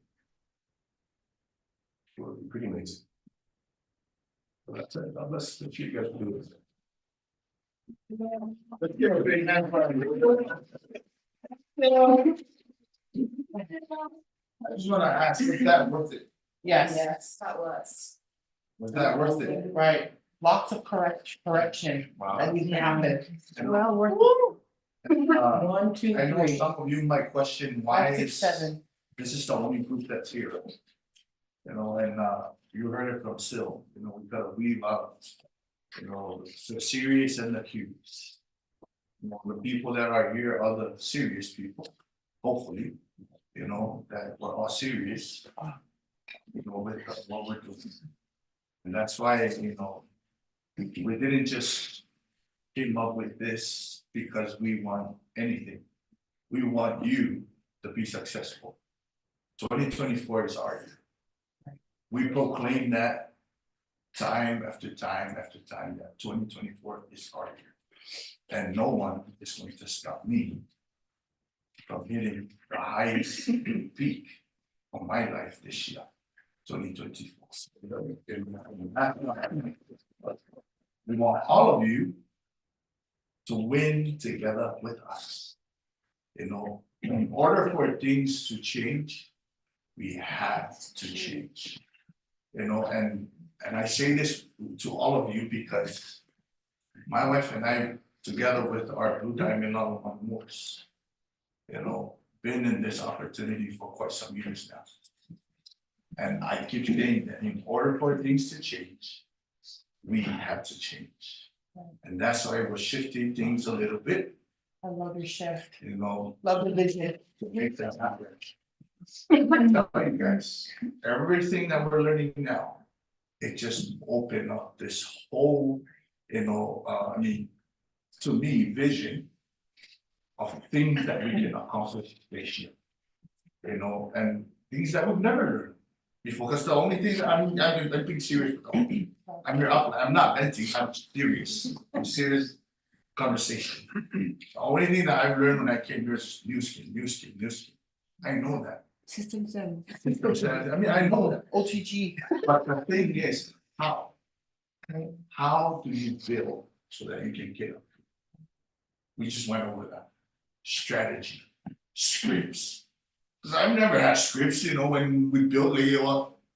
It will be pretty amazing. So that's it. God bless you guys for doing this. Let's give a big hand for everyone. I just want to ask, was that worth it? Yes, That was. Was that worth it? right. Lots of correction that needs to happen. Well, we're. 1, 2, I know 3. some of you might question why 5, 6, is 7. this is the only group that's here. You know, and you heard it from Sil, you know, we gotta weave out, you know, the serious and the curious. You know, the people that are here are the serious people, hopefully, you know, that we're all serious. You know, with what we're doing. And that's why, you know, we didn't just came up with this because we want anything. We want you to be successful. 2024 is our year. We proclaim that time after time after time that 2024 is our year. And no one is going to stop me from hitting the highest peak of my life this year, 2024. We want all of you to win together with us. You know, in order for things to change, we have to change. You know, and I say this to all of you because my wife and I, together with our Blue Diamond on Morse, you know, been in this opportunity for quite some years now. And I keep saying that in order for things to change, we have to change. And that's why we're shifting things a little bit, I love your shift, you know, love the vision. to make that happen. I'm telling you guys, everything that we're learning now, it just opened up this whole, you know, I mean, to me, vision of things that we can accomplish this year. You know, and things that we've never learned before, because the only thing that I'm being serious with all. I'm not venting, I'm serious conversation. The only thing that I've learned when I came here is new skin. I know that. System 7. I mean, I know that, OTG. but the thing is, how? How do you build so that you can get up? We just went over that. Strategy, scripts. Cause I've never had scripts, you know, when we build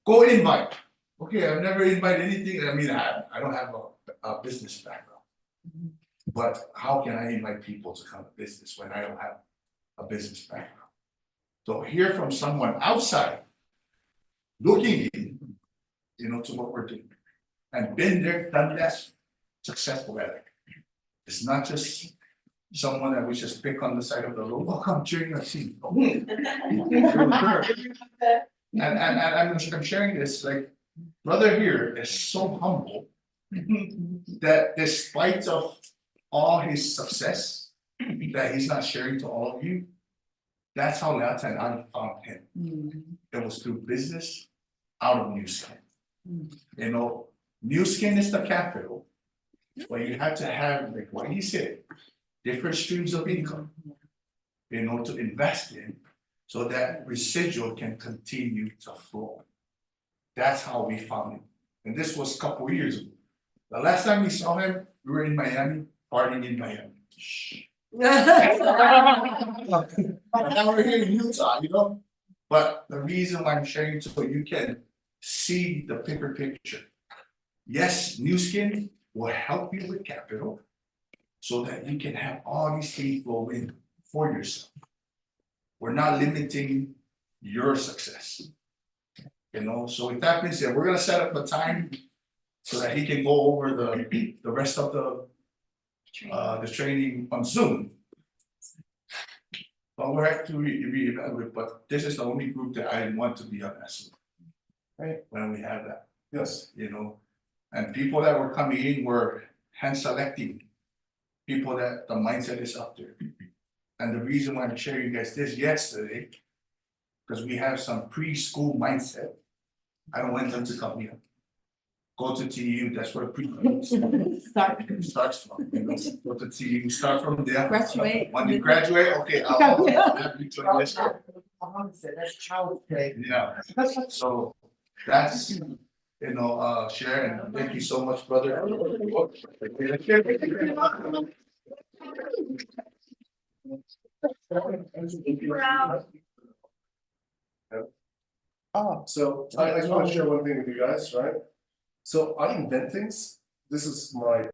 go invite. Okay, I've never invited anything, I mean, I don't have a business background. But how can I invite people to come to business when I don't have a business background? So hear from someone outside, looking in, you know, to what we're doing. And been there, done that, successful at it. It's not just someone that we just pick on the side of the road, oh, come cheering our team. And I'm sharing this, like, brother here is so humble that despite of all his success that he's not sharing to all of you, that's how Lata and I found him. It was through business out of New Skin. You know, New Skin is the capital, but you have to have, like what he said, different streams of income, you know, to invest in, so that residual can continue to flow. That's how we found him. And this was a couple of years ago. The last time we saw him, we were in Miami, partying in Miami. Now we're here in Utah, you know? But the reason why I'm sharing it so you can see the bigger picture. Yes, New Skin will help you with capital so that you can have all these things flow in for yourself. We're not limiting your success. You know, so with that being said, we're gonna set up a time so that he can go over the rest of the training on Zoom. But we'll have to reevaluate, but this is the only group that I want to be on that Zoom. Right. When we have that, yes, you know, and people that were coming in were hand selecting. People that the mindset is up there. And the reason why I'm sharing you guys this yesterday, because we have some preschool mindset. I don't want them to come here. Go to TU, that's where starts from, you know, go to TU, start from there. Graduate. When you graduate, okay, I'll have you join this. That's child's play. Yeah, so that's, you know, Sharon, thank you so much, brother. Oh, So I just want to share one thing with you guys, right? So I invent things. This is my